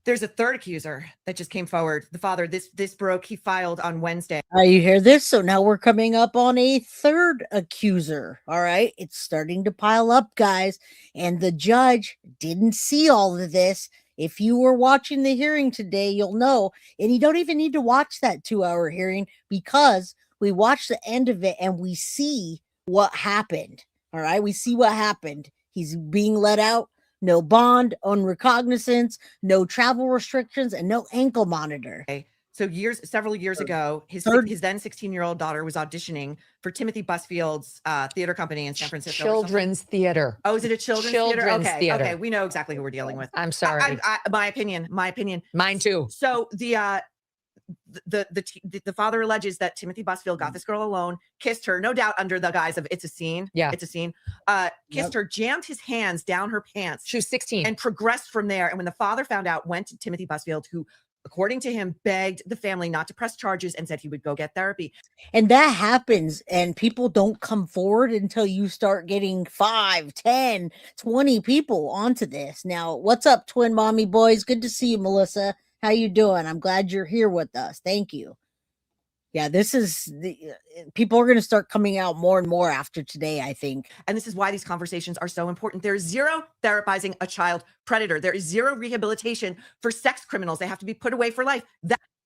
There's a third accuser that just came forward. The father, this broke. He filed on Wednesday. You hear this? So now we're coming up on a third accuser. All right. It's starting to pile up, guys. And the judge didn't see all of this. If you were watching the hearing today, you'll know. And you don't even need to watch that 2-hour hearing, because we watch the end of it and we see what happened. All right. We see what happened. He's being let out. No bond, unrecognizance, no travel restrictions, and no ankle monitor. Okay. So several years ago, his then 16-year-old daughter was auditioning for Timothy Busfield's theater company in San Francisco. Children's theater. Oh, is it a children's theater? Theater. Okay, we know exactly who we're dealing with. I'm sorry. My opinion. Mine too. So the father alleges that Timothy Busfield got this girl alone, kissed her, no doubt under the guise of it's a scene. Yeah. It's a scene. Kissed her, jammed his hands down her pants. She was 16. And progressed from there. And when the father found out, went to Timothy Busfield, who, according to him, begged the family not to press charges and said he would go get therapy. And that happens, and people don't come forward until you start getting 5, 10, 20 people onto this. Now, what's up, twin mommy boys? Good to see you, Melissa. How you doing? I'm glad you're here with us. Thank you. Yeah, this is people are going to start coming out more and more after today, I think. And this is why these conversations are so important. There is zero therapizing a child predator. There is zero rehabilitation for sex criminals. They have to be put away for life.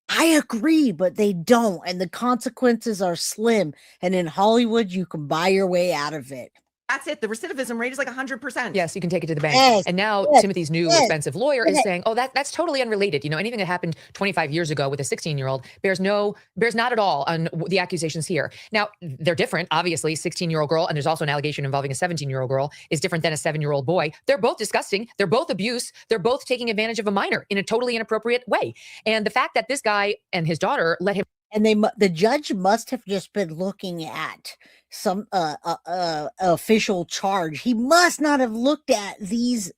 I agree, but they don't. And the consequences are slim. And in Hollywood, you can buy your way out of it. That's it. The recidivism rate is like 100%. Yes, you can take it to the bank. Yes, And now yes, Timothy's new yes, expensive lawyer is yes. saying, oh, that's totally unrelated. You know, anything that happened 25 years ago with a 16-year-old bears not at all on the accusations here. Now, they're different. Obviously, 16-year-old girl, and there's also an allegation involving a 17-year-old girl, is different than a 7-year-old boy. They're both disgusting. They're both abuse. They're both taking advantage of a minor in a totally inappropriate way. And the fact that this guy and his daughter let him. And the judge must have just been looking at some official charge. He must not have looked at these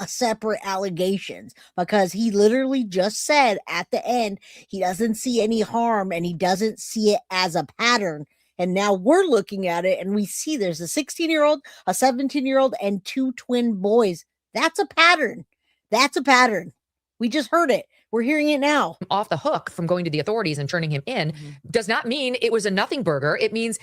separate allegations, because he literally just said at the end he doesn't see any harm and he doesn't see it as a pattern. And now we're looking at it and we see there's a 16-year-old, a 17-year-old, and 2 twin boys. That's a pattern. That's a pattern. We just heard it. We're hearing it now. Off the hook from going to the authorities and turning him in does not mean it was a nothing burger. It means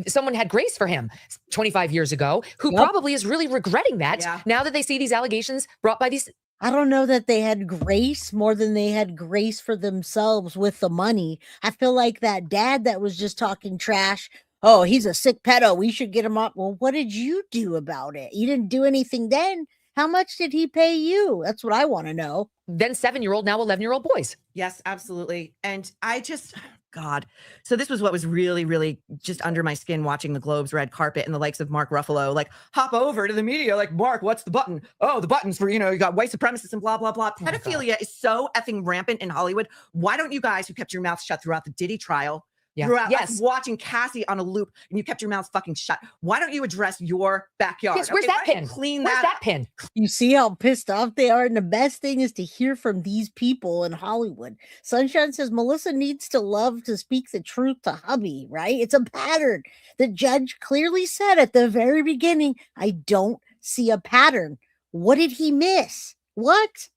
someone had grace for him 25 years ago, who probably is really regretting that now that they see these allegations brought by these. I don't know that they had grace more than they had grace for themselves with the money. I feel like that dad that was just talking trash. Oh, he's a sick pedo. We should get him up. Well, what did you do about it? You didn't do anything then. How much did he pay you? That's what I want to know. Then 7-year-old, now 11-year-old boys. Yes, absolutely. And I just, God. So this was what was really, really just under my skin watching the Globe's red carpet and the likes of Mark Ruffalo, like, hop over to the media. Like, Mark, what's the button? Oh, the button's for, you got white supremacists and blah, blah, blah. Pedophilia is so effing rampant in Hollywood. Why don't you guys who kept your mouth shut throughout the Diddy trial, throughout us watching Cassie on a loop, and you kept your mouth fucking shut? Why don't you address your backyard? Yes, where's that pin? Clean Where's that up. pin? You see how pissed off they are? And the best thing is to hear from these people in Hollywood. Sunshine says Melissa needs to love to speak the truth to hubby, right? It's a pattern. The judge clearly said at the very beginning, I don't see a pattern. What did he miss? What?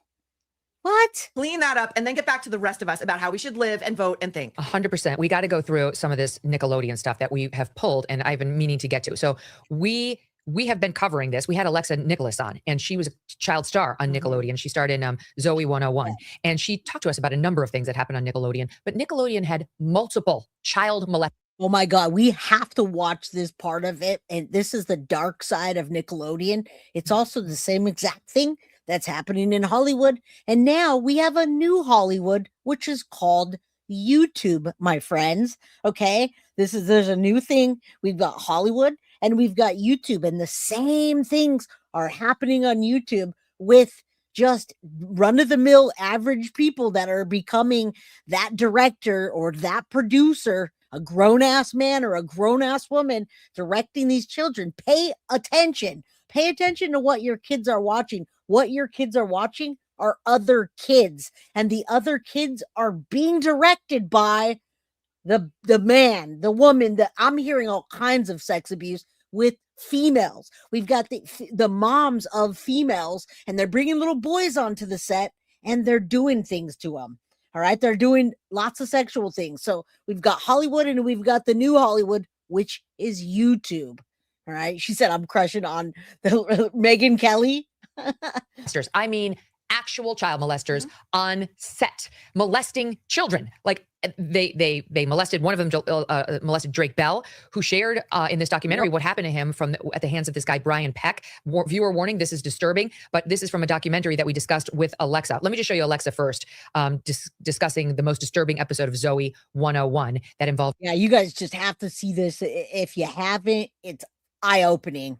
Clean that up and then get back to the rest of us about how we should live and vote and think. 100%. We got to go through some of this Nickelodeon stuff that we have pulled, and I've been meaning to get to. So we have been covering this. We had Alexa Nicholas on, and she was a child star on Nickelodeon. She starred in Zoe 101, and she talked to us about a number of things that happened on Nickelodeon. But Nickelodeon had multiple child molest. Oh my God, we have to watch this part of it. And this is the dark side of Nickelodeon. It's also the same exact thing that's happening in Hollywood. And now we have a new Hollywood, which is called YouTube, my friends. Okay. There's a new thing. We've got Hollywood and we've got YouTube, and the same things are happening on YouTube with just run-of-the-mill average people that are becoming that director or that producer, a grown-ass man or a grown-ass woman directing these children. Pay attention. Pay attention to what your kids are watching. What your kids are watching are other kids, and the other kids are being directed by the man, the woman. That I'm hearing all kinds of sex abuse with females. We've got the moms of females, and they're bringing little boys onto the set, and they're doing things to them. All right, they're doing lots of sexual things. So we've got Hollywood, and we've got the new Hollywood, which is YouTube. All right, she said I'm crushing on the Megyn Kelly. I mean, actual child molesters on set molesting children. Like they molested, one of them molested Drake Bell, who shared in this documentary what happened to him at the hands of this guy Brian Peck. Viewer warning: this is disturbing, but this is from a documentary that we discussed with Alexa. Let me just show you Alexa first, discussing the most disturbing episode of Zoe 101 that involved. Yeah, you guys just have to see this. If you haven't, it's eye-opening.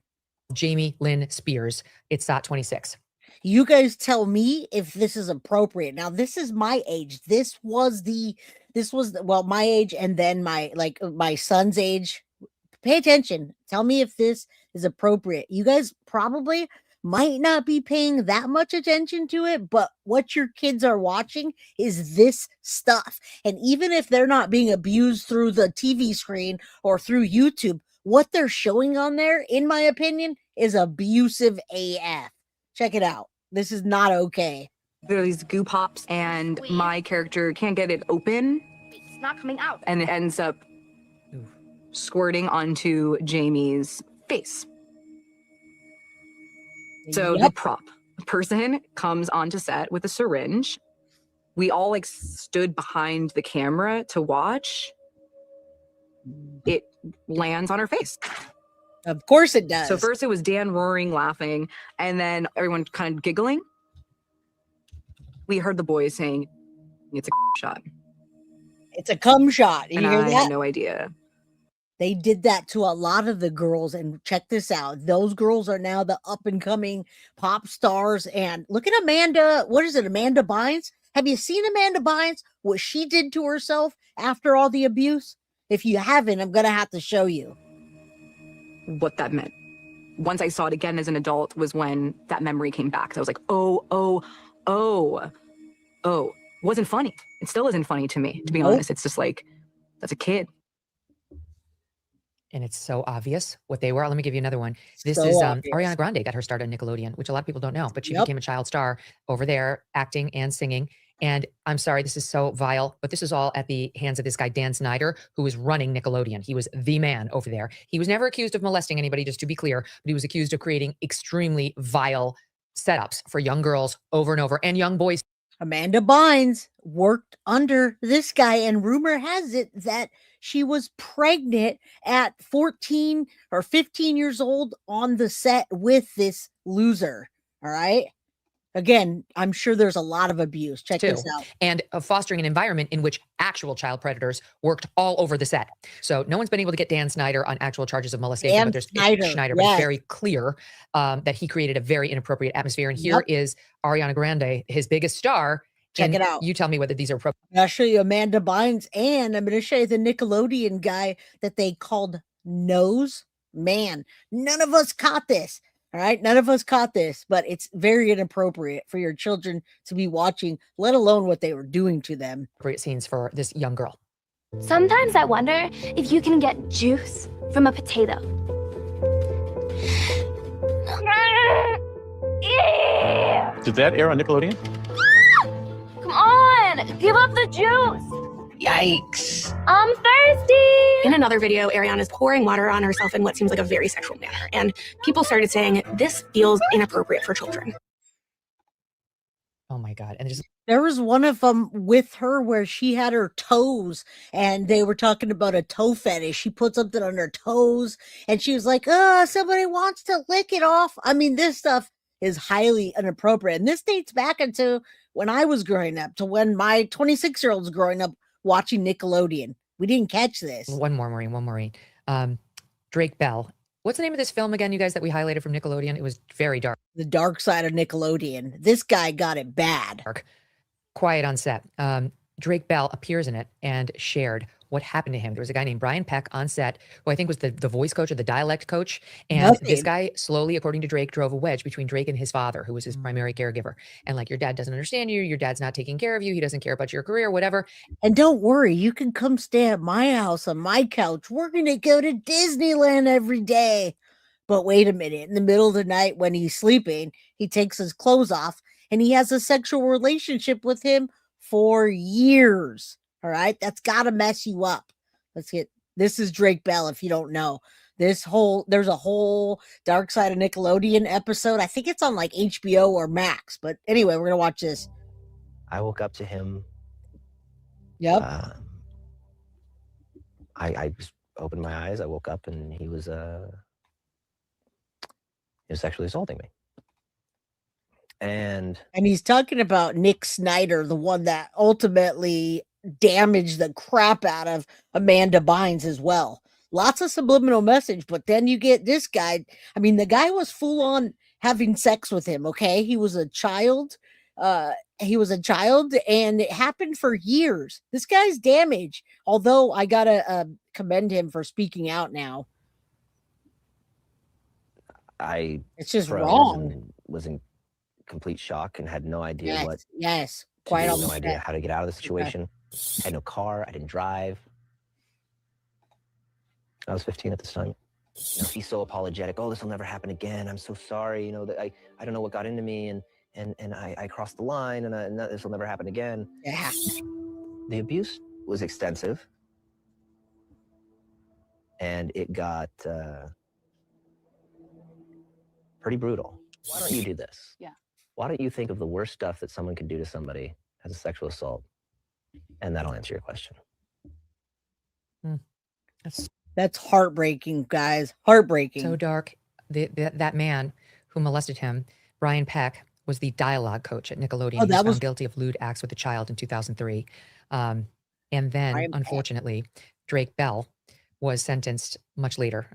Jamie Lynn Spears. It's SOT 26. You guys tell me if this is appropriate. Now, this is my age. This was well, my age, and then my son's age. Pay attention. Tell me if this is appropriate. You guys probably might not be paying that much attention to it, but what your kids are watching is this stuff. And even if they're not being abused through the TV screen or through YouTube, what they're showing on there, in my opinion, is abusive AF. Check it out. This is not okay. There are these goo pops, and my character can't get it open. It's not coming out. And it ends up squirting onto Jamie's face. So the prop person comes onto set with a syringe. We all stood behind the camera to watch. It lands on her face. Of course it does. So first it was Dan roaring, laughing, and then everyone kind of giggling. We heard the boys saying, "It's a shot." It's a cum shot. You and hear I that? had no idea. They did that to a lot of the girls, and check this out. Those girls are now the up and coming pop stars. And look at Amanda. What is it? Amanda Bynes? Have you seen Amanda Bynes? What she did to herself after all the abuse? If you haven't, I'm going to have to show you what that meant. Once I saw it again as an adult was when that memory came back. So I was like, oh. Wasn't funny. It still isn't funny to me, to be honest. It's just like, that's a kid. And it's so obvious what they were. Let me give you another one. This So is obvious. Ariana Grande got her start on Nickelodeon, which a lot of people don't know, but she became a child star over there, acting and singing. And I'm sorry, this is so vile, but this is all at the hands of this guy, Dan Snyder, who was running Nickelodeon. He was the man over there. He was never accused of molesting anybody, just to be clear, but he was accused of creating extremely vile setups for young girls over and over, and young boys. Amanda Bynes worked under this guy, and rumor has it that she was pregnant at 14 or 15 years old on the set with this loser. All right. Again, I'm sure there's a lot of abuse. Check this out. And of fostering an environment in which actual child predators worked all over the set. So no one's been able to get Dan Snyder on actual charges of molestation, Dan but there's Snyder, but it's very clear that he created a very inappropriate atmosphere. And here is Ariana Grande, his biggest star. Check it And out. You tell me whether these are appropriate. I'll show you Amanda Bynes, and I'm going to show you the Nickelodeon guy that they called Nose. Man, none of us caught this. All right. None of us caught this, but it's very inappropriate for your children to be watching, let alone what they were doing to them. Appropriate scenes for this young girl. Sometimes I wonder if you can get juice from a potato. Did that air on Nickelodeon? Come on, give up the juice. Yikes. I'm thirsty. In another video, Ariana's pouring water on herself in what seems like a very sexual manner. And people started saying, this feels inappropriate for children. Oh my God. And there was one of them with her where she had her toes, and they were talking about a toe fetish. She put something on her toes, and she was like, oh, somebody wants to lick it off. I mean, this stuff is highly inappropriate. And this dates back into when I was growing up, to when my 26-year-old was growing up watching Nickelodeon. We didn't catch this. One more, Maureen. Drake Bell. What's the name of this film again, you guys, that we highlighted from Nickelodeon? It was very dark. The dark side of Nickelodeon. This guy got it bad. Quiet on set. Drake Bell appears in it and shared what happened to him. There was a guy named Brian Peck on set, who I think was the voice coach or the dialect coach. And this guy slowly, according to Drake, drove a wedge between Drake and his father, who was his primary caregiver. And like, your dad doesn't understand you. Your dad's not taking care of you. He doesn't care about your career, whatever. And don't worry, you can come stay at my house on my couch. We're going to go to Disneyland every day. But wait a minute. In the middle of the night when he's sleeping, he takes his clothes off and he has a sexual relationship with him for years. All right. That's got to mess you up. This is Drake Bell. If you don't know, there's a whole Dark Side of Nickelodeon episode. I think it's on like HBO or Max, but anyway, we're going to watch this. I woke up to him. Yep. I just opened my eyes. I woke up and he was sexually assaulting me. And he's talking about Nick Snyder, the one that ultimately damaged the crap out of Amanda Bynes as well. Lots of subliminal message, but then you get this guy. I mean, the guy was full on having sex with him. Okay. He was a child. And it happened for years. This guy's damaged. Although I gotta commend him for speaking out now. It's just froze wrong. and was in complete shock and had no idea Yes, what yes. to Quite do, almost no idea dead. how to get out of the situation. I had no car. I didn't drive. I was 15 at this time. You know, he's so apologetic. Oh, this will never happen again. I'm so sorry. You know, that I don't know what got into me, and I crossed the line, and this will never happen again. Yeah. The abuse was extensive, and it got pretty brutal. Why don't you do this? Yeah. Why don't you think of the worst stuff that someone could do to somebody as a sexual assault, and that'll answer your question. That's heartbreaking, guys. Heartbreaking. So dark. That man who molested him, Brian Peck, was the dialogue coach at Nickelodeon. Oh, He that was was found guilty of lewd acts with a child in 2003. And then, Brian Peck. unfortunately, Drake Bell was sentenced much later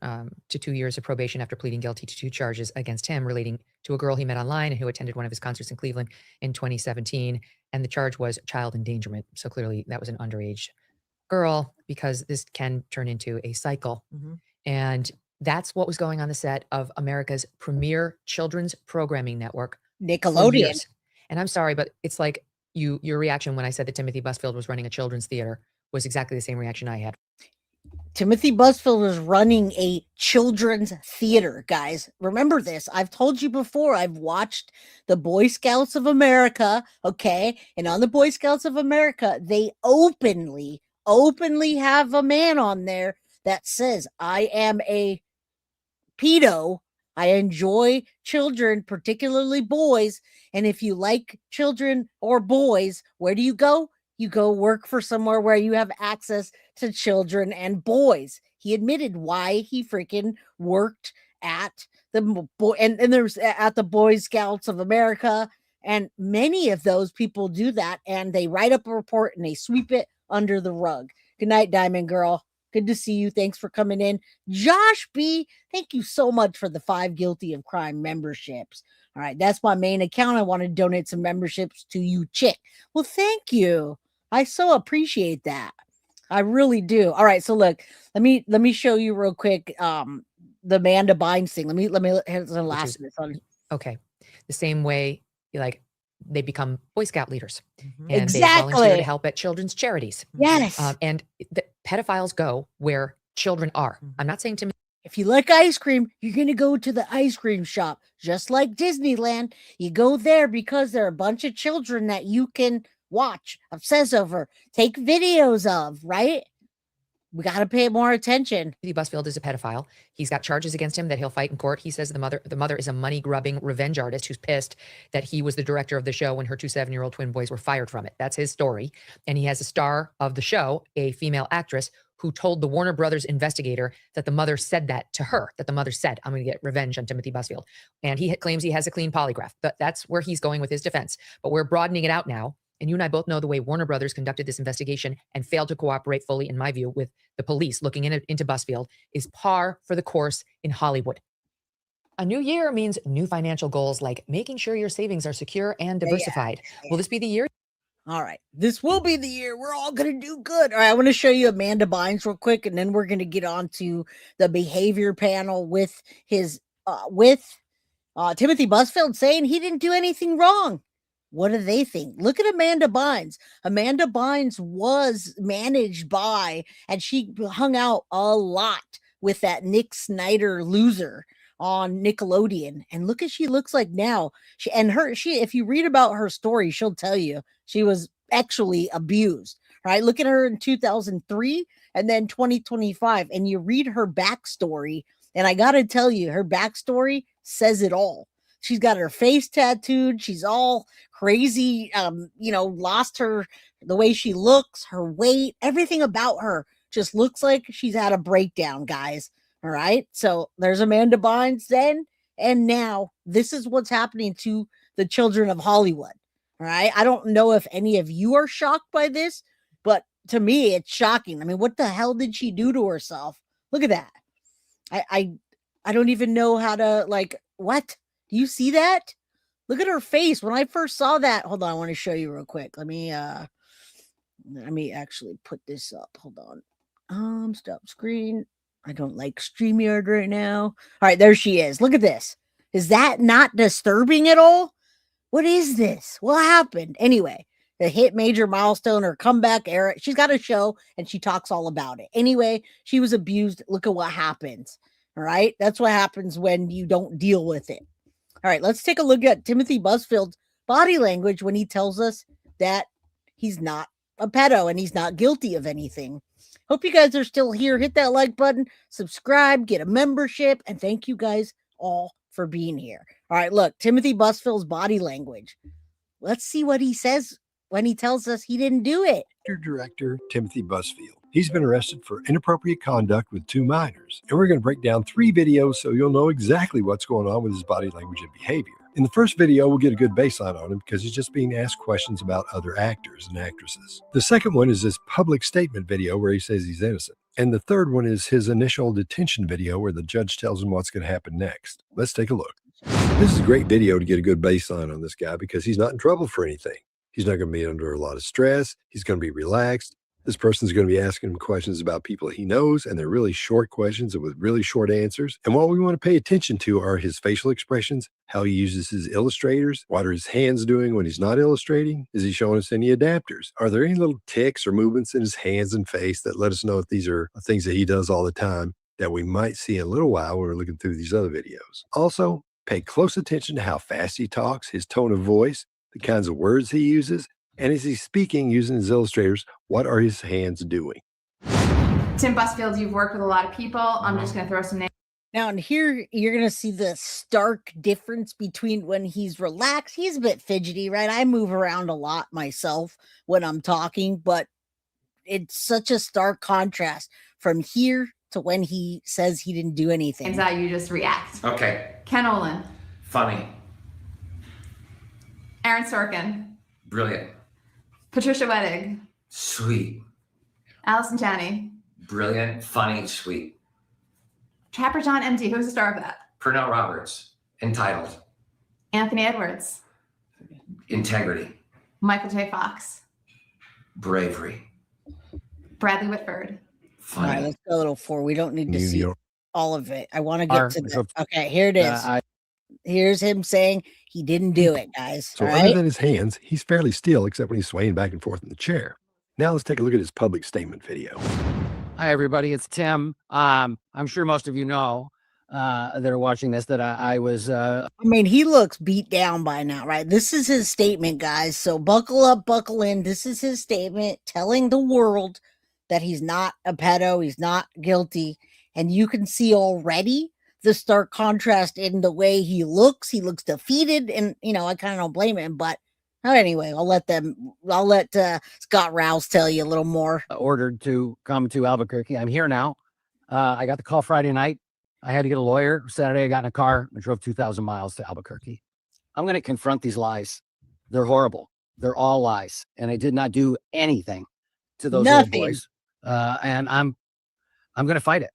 to 2 years of probation after pleading guilty to 2 charges against him relating to a girl he met online and who attended one of his concerts in Cleveland in 2017. And the charge was child endangerment. So clearly that was an underage girl, because this can turn into a cycle. And that's what was going on the set of America's premier children's programming network, for Nickelodeon. years. And I'm sorry, but it's like your reaction when I said that Timothy Busfield was running a children's theater was exactly the same reaction I had. Timothy Busfield was running a children's theater, guys. Remember this. I've told you before, I've watched the Boy Scouts of America, okay? And on the Boy Scouts of America, they openly have a man on there that says, I am a pedo. I enjoy children, particularly boys. And if you like children or boys, where do you go? You go work for somewhere where you have access to children and boys. He admitted why he freaking worked at the and there's at the Boy Scouts of America. And many of those people do that, and they write up a report and they sweep it under the rug. Good night, Diamond Girl. Good to see you. Thanks for coming in. Josh B, thank you so much for the 5 Guilty of Crime memberships. All right, that's my main account. I want to donate some memberships to you, chick. Well, thank you. I so appreciate that. I really do. All right, so look, let me show you real quick the Amanda Bynes thing. Let me here's the last of this on. Okay. The same way, like, they become Boy Scout leaders. And they Exactly. volunteer to help at children's charities. Yes. And the pedophiles go where children are. I'm not saying to If you like ice cream, you're going to go to the ice cream shop, just like Disneyland. You go there because there are a bunch of children that you can watch, obsess over, take videos of, right? We got to pay more attention. Busfield is a pedophile. He's got charges against him that he'll fight in court. He says the mother is a money-grubbing revenge artist who's pissed that he was the director of the show when her 2 7-year-old twin boys were fired from it. That's his story. And he has a star of the show, a female actress, who told the Warner Brothers investigator that the mother said that to her, that the mother said, I'm going to get revenge on Timothy Busfield. And he claims he has a clean polygraph. But that's where he's going with his defense. But we're broadening it out now. And you and I both know the way Warner Brothers conducted this investigation and failed to cooperate fully, in my view, with the police looking into Busfield is par for the course in Hollywood. A new year means new financial goals, like making sure your savings are secure and diversified. Will this be the year? All right. This will be the year. We're all going to do good. All right. I want to show you Amanda Bynes real quick, and then we're going to get on to the behavior panel with his, Timothy Busfield saying he didn't do anything wrong. What do they think? Look at Amanda Bynes. Amanda Bynes was managed by, and she hung out a lot with that Nick Snyder loser on Nickelodeon. And look at she looks like now. If you read about her story, she'll tell you she was actually abused. Right? Look at her in 2003 and then 2025, and you read her backstory. And I got to tell you, her backstory says it all. She's got her face tattooed. She's all crazy, lost the way she looks, her weight, everything about her just looks like she's had a breakdown, guys. All right. So there's Amanda Bynes then. And now this is what's happening to the children of Hollywood. All right. I don't know if any of you are shocked by this, but to me, it's shocking. I mean, what the hell did she do to herself? Look at that. I don't even know how to, what? Do you see that? Look at her face. When I first saw that, hold on, I want to show you real quick. Let me actually put this up. Hold on. Stop screen. I don't like StreamYard right now. All right, there she is. Look at this. Is that not disturbing at all? What is this? What happened? Anyway, the hit major milestone or comeback era. She's got a show and she talks all about it. Anyway, she was abused. Look at what happens. All right. That's what happens when you don't deal with it. All right. Let's take a look at Timothy Busfield's body language when he tells us that he's not a pedo and he's not guilty of anything. Hope you guys are still here. Hit that like button, subscribe, get a membership, and thank you guys all for being here. All right, look, Timothy Busfield's body language. Let's see what he says when he tells us he didn't do it. Director Timothy Busfield. He's been arrested for inappropriate conduct with 2 minors. And we're going to break down 3 videos so you'll know exactly what's going on with his body language and behavior. In the first video, we'll get a good baseline on him because he's just being asked questions about other actors and actresses. The second one is this public statement video where he says he's innocent. And the third one is his initial detention video where the judge tells him what's going to happen next. Let's take a look. This is a great video to get a good baseline on this guy because he's not in trouble for anything. He's not going to be under a lot of stress. He's going to be relaxed. This person's going to be asking him questions about people he knows, and they're really short questions with really short answers. And what we want to pay attention to are his facial expressions, how he uses his illustrators. What are his hands doing when he's not illustrating? Is he showing us any adapters? Are there any little tics or movements in his hands and face that let us know if these are things that he does all the time that we might see in a little while when we're looking through these other videos? Also, pay close attention to how fast he talks, his tone of voice, the kinds of words he uses, and as he's speaking using his illustrators, what are his hands doing? Tim Busfield, you've worked with a lot of people. I'm just going to throw some names. Now, and here you're going to see the stark difference between when he's relaxed. He's a bit fidgety, right? I move around a lot myself when I'm talking, but it's such a stark contrast from here to when he says he didn't do anything. Names that you just react. Okay. Ken Olin. Funny. Aaron Sorkin. Brilliant. Patricia Wettig. Sweet. Allison Janney. Brilliant. Funny. Sweet. Trapper John MD. Who's the star of that? Pernell Roberts. Entitled. Anthony Edwards. Integrity. Michael J. Fox. Bravery. Bradley Whitford. Funny. All right, let's go a little forward. We don't need to New see York. all of it. I want to get to the. Okay, here it is. Here's him saying he didn't do it, guys. So all other right? than his hands, he's fairly still except when he's swaying back and forth in the chair. Now let's take a look at his public statement video. Hi, everybody. It's Tim. I'm sure most of you know that are watching this that I was. I mean, he looks beat down by now, right? This is his statement, guys. So buckle up, buckle in. This is his statement telling the world that he's not a pedo, he's not guilty. And you can see already the stark contrast in the way he looks. He looks defeated, and I kind of don't blame him. But anyway, I'll let Scott Rouse tell you a little more. Ordered to come to Albuquerque. I'm here now. I got the call Friday night. I had to get a lawyer. Saturday, I got in a car and drove 2,000 miles to Albuquerque. I'm going to confront these lies. They're horrible. They're all lies, and I did not do anything to those little boys. And I'm going to fight it.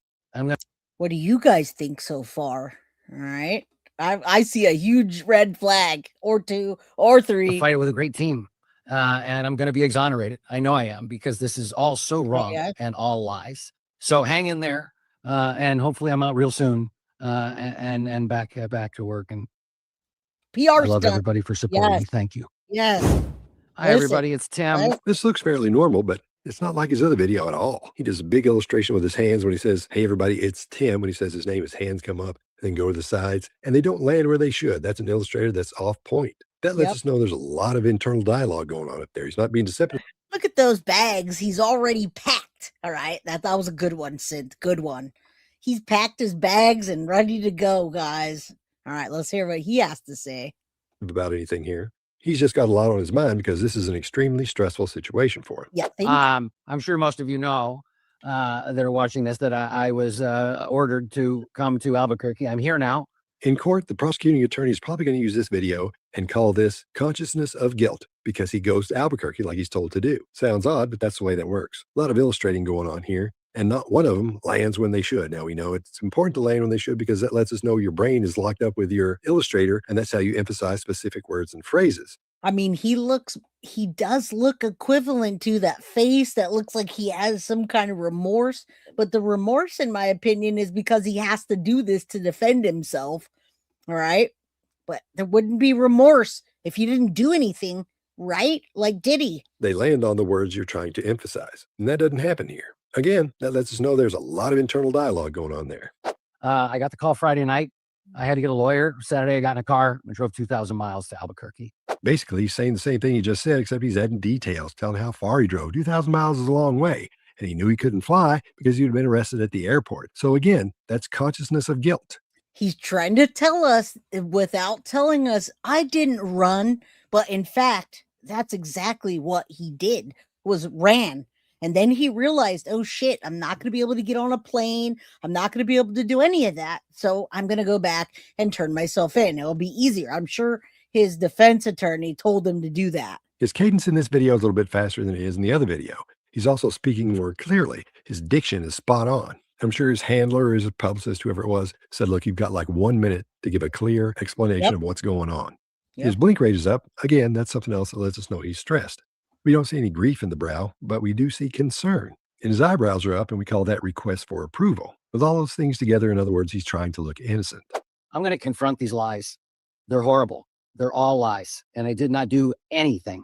What do you guys think so far? All right. I see a huge red flag or 2 or 3. Fight it with a great team. And I'm going to be exonerated. I know I am, because this is all so wrong and all lies. So hang in there. And hopefully I'm out real soon. And back to work. And PR I love stuff. everybody for supporting me. Yes. Thank you. Yes. Hi, everybody. It's Tim. This looks fairly normal, but it's not like his other video at all. He does a big illustration with his hands when he says, "Hey, everybody, it's Tim." When he says his name, his hands come up and then go to the sides, and they don't land where they should. That's an illustrator that's off point. That lets us know there's a lot of internal dialogue going on up there. He's not being deceptive. Look at those bags. He's already packed. All right. That was a good one, Sid. Good one. He's packed his bags and ready to go, guys. All right. Let's hear what he has to say about anything here. He's just got a lot on his mind because this is an extremely stressful situation for him. Yeah. I'm sure most of you know that are watching this that I was ordered to come to Albuquerque. I'm here now. In court, the prosecuting attorney is probably going to use this video and call this consciousness of guilt because he goes to Albuquerque like he's told to do. Sounds odd, but that's the way that works. A lot of illustrating going on here. and not one of them lands when they should. Now, we know it's important to land when they should because that lets us know your brain is locked up with your illustrator, and that's how you emphasize specific words and phrases. I mean, he does look equivalent to that face that looks like he has some kind of remorse, but the remorse, in my opinion, is because he has to do this to defend himself. All right. But there wouldn't be remorse if you didn't do anything, right? Like, did he? They land on the words you're trying to emphasize, and that doesn't happen here. Again, that lets us know there's a lot of internal dialogue going on there. I got the call Friday night. I had to get a lawyer. Saturday, I got in a car and drove 2,000 miles to Albuquerque. Basically, he's saying the same thing he just said, except he's adding details, telling how far he drove. 2,000 miles is a long way, and he knew he couldn't fly because he'd been arrested at the airport. So again, that's consciousness of guilt. He's trying to tell us without telling us, I didn't run, but in fact, that's exactly what he did, was ran. And then he realized, oh shit, I'm not going to be able to get on a plane. I'm not going to be able to do any of that. So I'm going to go back and turn myself in. It'll be easier. I'm sure his defense attorney told him to do that. His cadence in this video is a little bit faster than it is in the other video. He's also speaking more clearly. His diction is spot on. I'm sure his handler or his publicist, whoever it was, said, look, you've got like 1 minute to give a clear explanation of what's going on. His blink rate is up. Again, that's something else that lets us know he's stressed. We don't see any grief in the brow, but we do see concern. And his eyebrows are up, and we call that request for approval. With all those things together, in other words, he's trying to look innocent. I'm going to confront these lies. They're horrible. They're all lies. And I did not do anything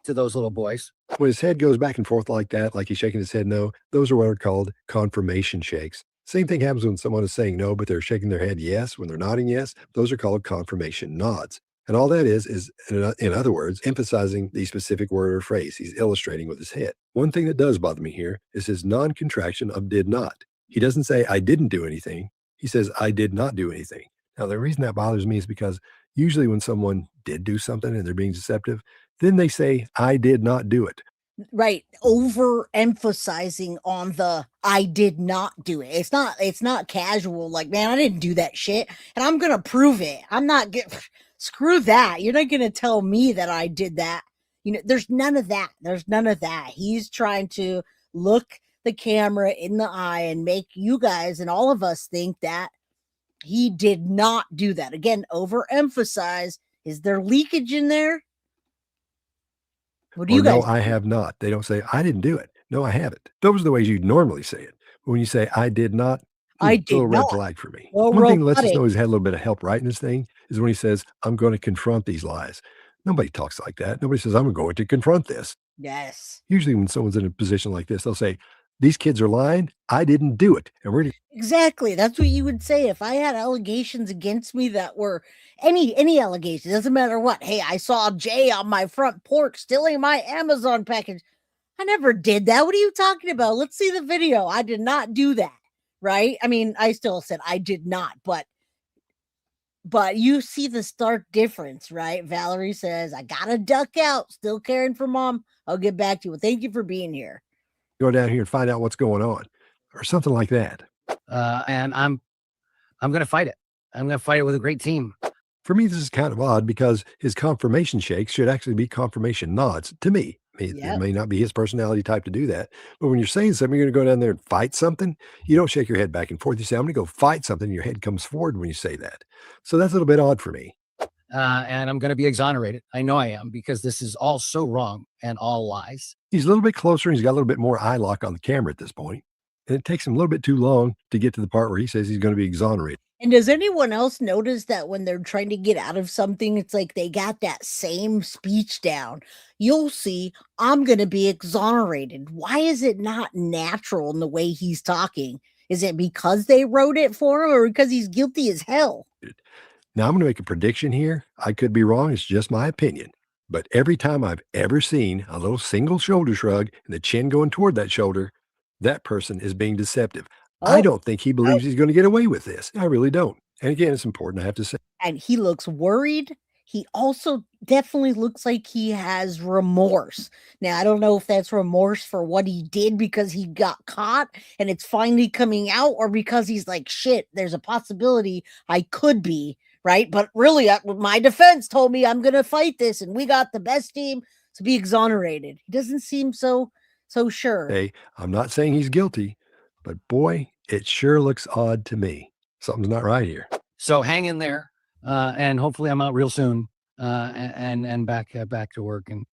to those little boys. When his head goes back and forth like that, like he's shaking his head no, those are what are called confirmation shakes. Same thing happens when someone is saying no, but they're shaking their head yes, when they're nodding yes. Those are called confirmation nods. And all that is in other words, emphasizing the specific word or phrase he's illustrating with his head. One thing that does bother me here is his non-contraction of did not. He doesn't say, I didn't do anything. He says, I did not do anything. Now, the reason that bothers me is because usually when someone did do something and they're being deceptive, then they say, I did not do it. Right. Overemphasizing on the I did not do it. It's not casual. Like, man, I didn't do that shit and I'm going to prove it. I'm not screw that. You're not going to tell me that I did that. You know, there's none of that. There's none of that. He's trying to look the camera in the eye and make you guys and all of us think that he did not do that. Again, overemphasize. Is there leakage in there? What do you guys? No, I have not. They don't say, I didn't do it. No, I haven't. Those are the ways you'd normally say it. But when you say, I did not, I it's a little did red not. flag for me. Well, One thing that lets us robotic. know he's had a little bit of help writing this thing is when he says, I'm going to confront these lies. Nobody talks like that. Nobody says, I'm going to confront this. Yes. Usually when someone's in a position like this, they'll say, these kids are lying. I didn't do it. And we're Exactly. That's what you would say if I had allegations against me that were any allegation. Doesn't matter what. Hey, I saw Jay on my front porch stealing my Amazon package. I never did that. What are you talking about? Let's see the video. I did not do that. Right? I mean, I still said I did not, but you see the stark difference, right? Valerie says, I gotta duck out, still caring for mom. I'll get back to you. Well, thank you for being here. go down here and find out what's going on or something like that. And I'm going to fight it. I'm going to fight it with a great team. For me, this is kind of odd because his confirmation shakes should actually be confirmation nods to me. It may not be his personality type to do that, but when you're saying something, you're going to go down there and fight something. You don't shake your head back and forth. You say, I'm going to go fight something. Your head comes forward when you say that. So that's a little bit odd for me. And I'm going to be exonerated. I know I am, because this is all so wrong and all lies. He's a little bit closer. And he's got a little bit more eye lock on the camera at this point. And it takes him a little bit too long to get to the part where he says he's going to be exonerated. And does anyone else notice that when they're trying to get out of something, it's like they got that same speech down? You'll see, I'm going to be exonerated. Why is it not natural in the way he's talking? Is it because they wrote it for him or because he's guilty as hell? Now, I'm going to make a prediction here. I could be wrong. It's just my opinion. But every time I've ever seen a little single shoulder shrug and the chin going toward that shoulder, that person is being deceptive. I don't think he believes he's going to get away with this. I really don't. And again, it's important, I have to say. And he looks worried. He also definitely looks like he has remorse. Now, I don't know if that's remorse for what he did because he got caught and it's finally coming out, or because he's like, shit, there's a possibility I could be, right? But really, my defense told me I'm going to fight this and we got the best team to be exonerated. He doesn't seem so sure. Hey, I'm not saying he's guilty, but boy, it sure looks odd to me. Something's not right here. So hang in there, and hopefully I'm out real soon, and back to work. And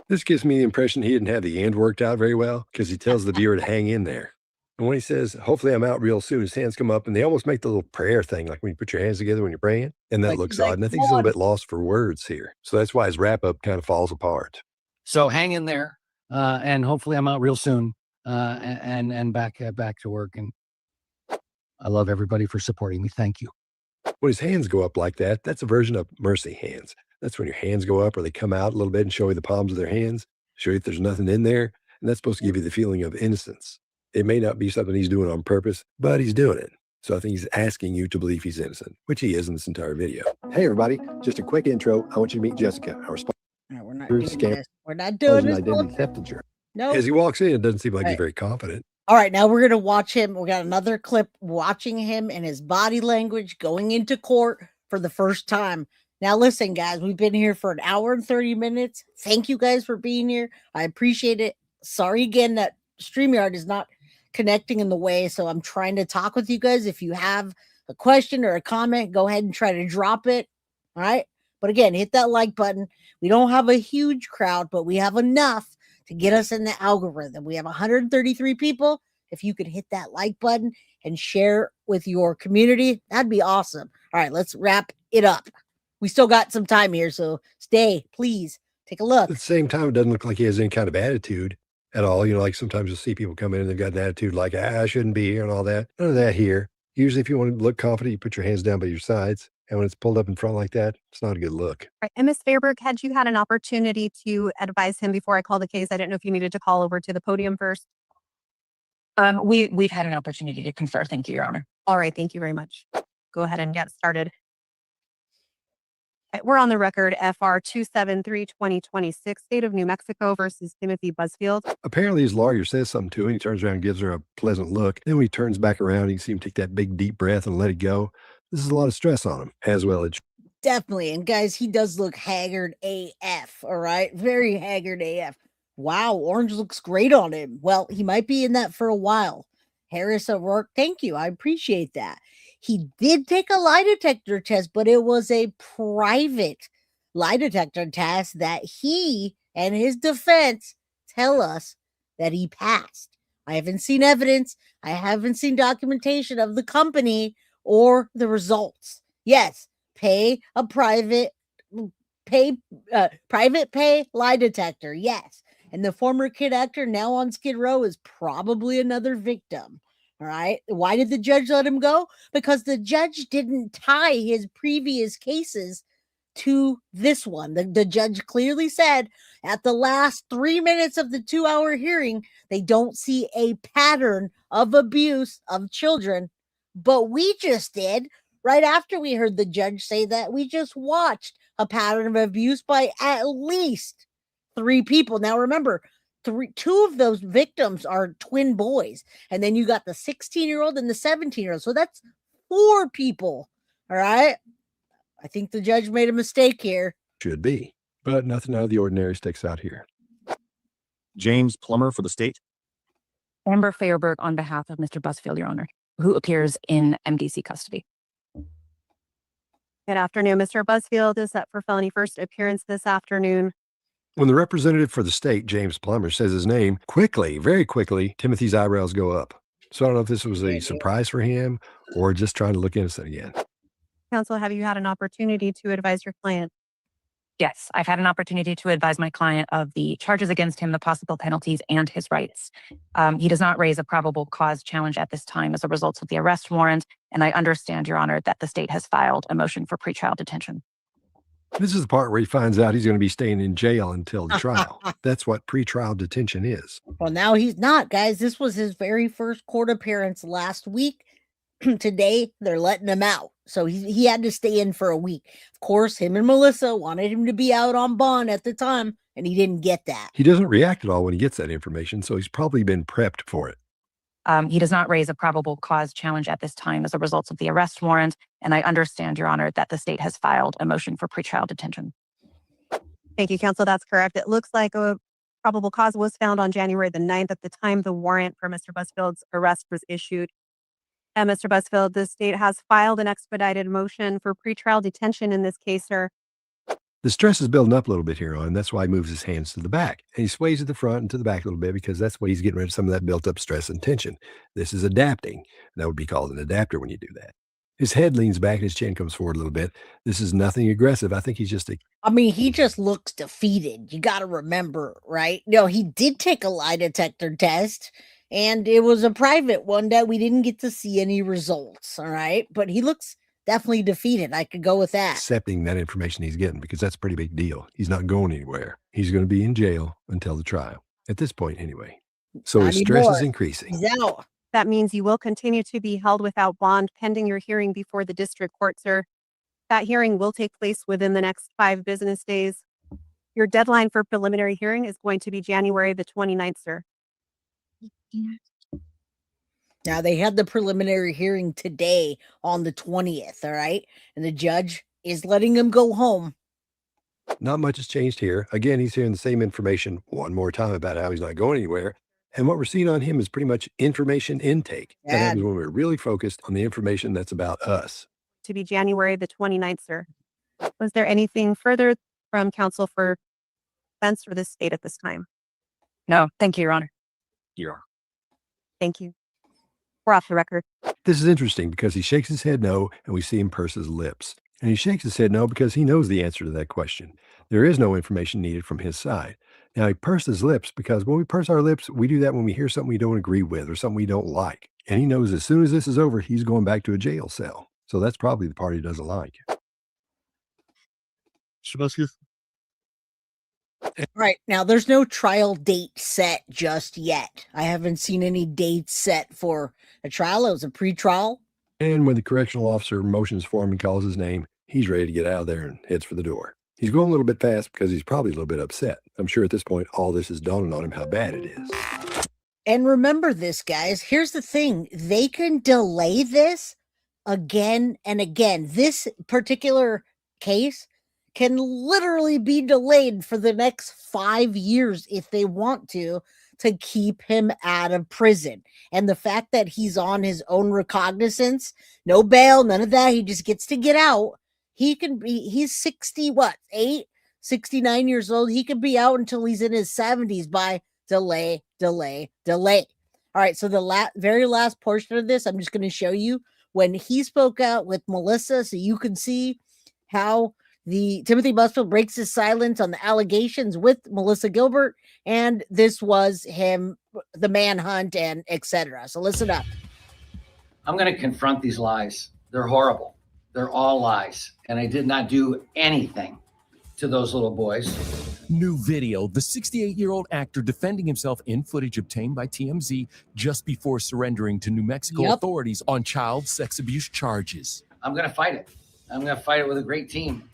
this gives me the impression he didn't have the end worked out very well, because he tells the viewer to hang in there. And when he says, hopefully I'm out real soon, his hands come up and they almost make the little prayer thing, like when you put your hands together when you're praying. And that Like, looks he's like, odd. And I think he's a little bit lost for words here. So that's why his wrap up kind of falls apart. So hang in there, and hopefully I'm out real soon, and back to work. And I love everybody for supporting me. Thank you. When his hands go up like that, that's a version of mercy hands. That's when your hands go up or they come out a little bit and show you the palms of their hands, show you if there's nothing in there. And that's supposed to give you the feeling of innocence. It may not be something he's doing on purpose, but he's doing it. So I think he's asking you to believe he's innocent, which he is in this entire video. Hey, everybody, just a quick intro. I want you to meet Jessica, our sponsor. We're not doing this. We're not doing this. Identity theft insurance. No. As he walks in, it doesn't seem like he's very confident. All right, now we're going to watch him. We got another clip watching him and his body language going into court for the first time. Now, listen, guys, we've been here for an hour and 30 minutes. Thank you guys for being here. I appreciate it. Sorry again that StreamYard is not connecting in the way, so I'm trying to talk with you guys. If you have a question or a comment, go ahead and try to drop it. All right, but again, hit that like button. We don't have a huge crowd, but we have enough to get us in the algorithm. We have 133 people. If you could hit that like button and share with your community, that'd be awesome. All right, let's wrap it up. We still got some time here, so stay, please. Take a look. At the same time, it doesn't look like he has any kind of attitude at all. You know, like sometimes you'll see people come in and they've got an attitude like, I shouldn't be here and all that. None of that here. Usually if you want to look confident, you put your hands down by your sides. And when it's pulled up in front like that, it's not a good look. Right. And Ms. Fairberg, had you had an opportunity to advise him before I call the case? I didn't know if you needed to call over to the podium first. We've had an opportunity to confer. Thank you, Your Honor. All right. Thank you very much. Go ahead and get started. We're on the record, FR 273-2026, State of New Mexico versus Timothy Busfield. Apparently his lawyer says something to him. He turns around and gives her a pleasant look. Then when he turns back around, you can see him take that big deep breath and let it go. This is a lot of stress on him as well. Definitely. And guys, he does look haggard AF. All right. Very haggard AF. Wow. Orange looks great on him. Well, he might be in that for a while. Harris O'Rourke, thank you. I appreciate that. He did take a lie detector test, but it was a private lie detector test that he and his defense tell us that he passed. I haven't seen evidence. I haven't seen documentation of the company or the results. Yes, private pay lie detector. Yes. And the former kid actor now on Skid Row is probably another victim. All right. Why did the judge let him go? Because the judge didn't tie his previous cases to this one. The judge clearly said at the last 3 minutes of the 2-hour hearing, they don't see a pattern of abuse of children. But we just did. Right after we heard the judge say that, we just watched a pattern of abuse by at least 3 people. Now, remember, 2 of those victims are twin boys. And then you got the 16-year-old and the 17-year-old. So that's 4 people. All right. I think the judge made a mistake here. Should be. But nothing out of the ordinary sticks out here. James Plummer for the state. Amber Fairberg on behalf of Mr. Busfield, Your Honor, who appears in MDC custody. Good afternoon. Mr. Busfield is set for felony first appearance this afternoon. When the representative for the state, James Plummer, says his name, quickly, very quickly, Timothy's eyebrows go up. So I don't know if this was a surprise for him or just trying to look innocent again. Counsel, have you had an opportunity to advise your client? Yes, I've had an opportunity to advise my client of the charges against him, the possible penalties, and his rights. He does not raise a probable cause challenge at this time as a result of the arrest warrant, and I understand, Your Honor, that the state has filed a motion for pretrial detention. This is the part where he finds out he's going to be staying in jail until the trial. That's what pretrial detention is. Well, now he's not, guys. This was his very first court appearance last week. Today, they're letting him out. So he had to stay in for a week. Of course, him and Melissa wanted him to be out on bond at the time, and he didn't get that. He doesn't react at all when he gets that information, so he's probably been prepped for it. He does not raise a probable cause challenge at this time as a result of the arrest warrant, and I understand, Your Honor, that the state has filed a motion for pretrial detention. Thank you, counsel. That's correct. It looks like Probable cause was found on January the 9th at the time the warrant for Mr. Busfield's arrest was issued. And Mr. Busfield, the state has filed an expedited motion for pretrial detention in this case, sir. The stress is building up a little bit here on him. That's why he moves his hands to the back. And he sways to the front and to the back a little bit because that's what he's getting rid of some of that built up stress and tension. This is adapting. That would be called an adapter when you do that. His head leans back and his chin comes forward a little bit. This is nothing aggressive. I think he's just I mean, he just looks defeated. You got to remember, right? No, he did take a lie detector test, and it was a private one that we didn't get to see any results. All right. But he looks definitely defeated. I could go with that. accepting that information he's getting because that's a pretty big deal. He's not going anywhere. He's going to be in jail until the trial, at this point anyway. So Not his stress is anymore. increasing. He's out. That means you will continue to be held without bond pending your hearing before the district court, sir. That hearing will take place within the next 5 business days. Your deadline for preliminary hearing is going to be January the 29th, sir. Now, they had the preliminary hearing today on the 20th, all right? And the judge is letting him go home. Not much has changed here. Again, he's hearing the same information one more time about how he's not going anywhere. And what we're seeing on him is pretty much information intake. That Yeah. happens when we're really focused on the information that's about us. To be January the 29th, sir. Was there anything further from counsel for defense for this state at this time? No, thank you, Your Honor. Thank you. We're off the record. This is interesting because he shakes his head no, and we see him purse his lips. And he shakes his head no because he knows the answer to that question. There is no information needed from his side. Now, he pursed his lips because when we purse our lips, we do that when we hear something we don't agree with or something we don't like. And he knows as soon as this is over, he's going back to a jail cell. So that's probably the part he doesn't like. Right. Now, there's no trial date set just yet. I haven't seen any dates set for a trial. It was a pretrial. And when the correctional officer motions for him and calls his name, he's ready to get out of there and heads for the door. He's going a little bit fast because he's probably a little bit upset. I'm sure at this point, all this is dawning on him how bad it is. And remember this, guys. Here's the thing. They can delay this again and again. This particular case can literally be delayed for the next 5 years if they want to keep him out of prison. And the fact that he's on his own recognizance, no bail, none of that, he just gets to get out. He's 69 years old. He could be out until he's in his 70s by delay. All right, so the very last portion of this, I'm just going to show you when he spoke out with Melissa so you can see how the Timothy Busfield breaks his silence on the allegations with Melissa Gilbert, and this was him, the manhunt, and etc. So listen up. I'm going to confront these lies. They're horrible. They're all lies. And I did not do anything to those little boys. New video, the 68-year-old actor defending himself in footage obtained by TMZ just before surrendering to New Mexico authorities on child sex abuse charges. I'm going to fight it. I'm going to fight it with a great team.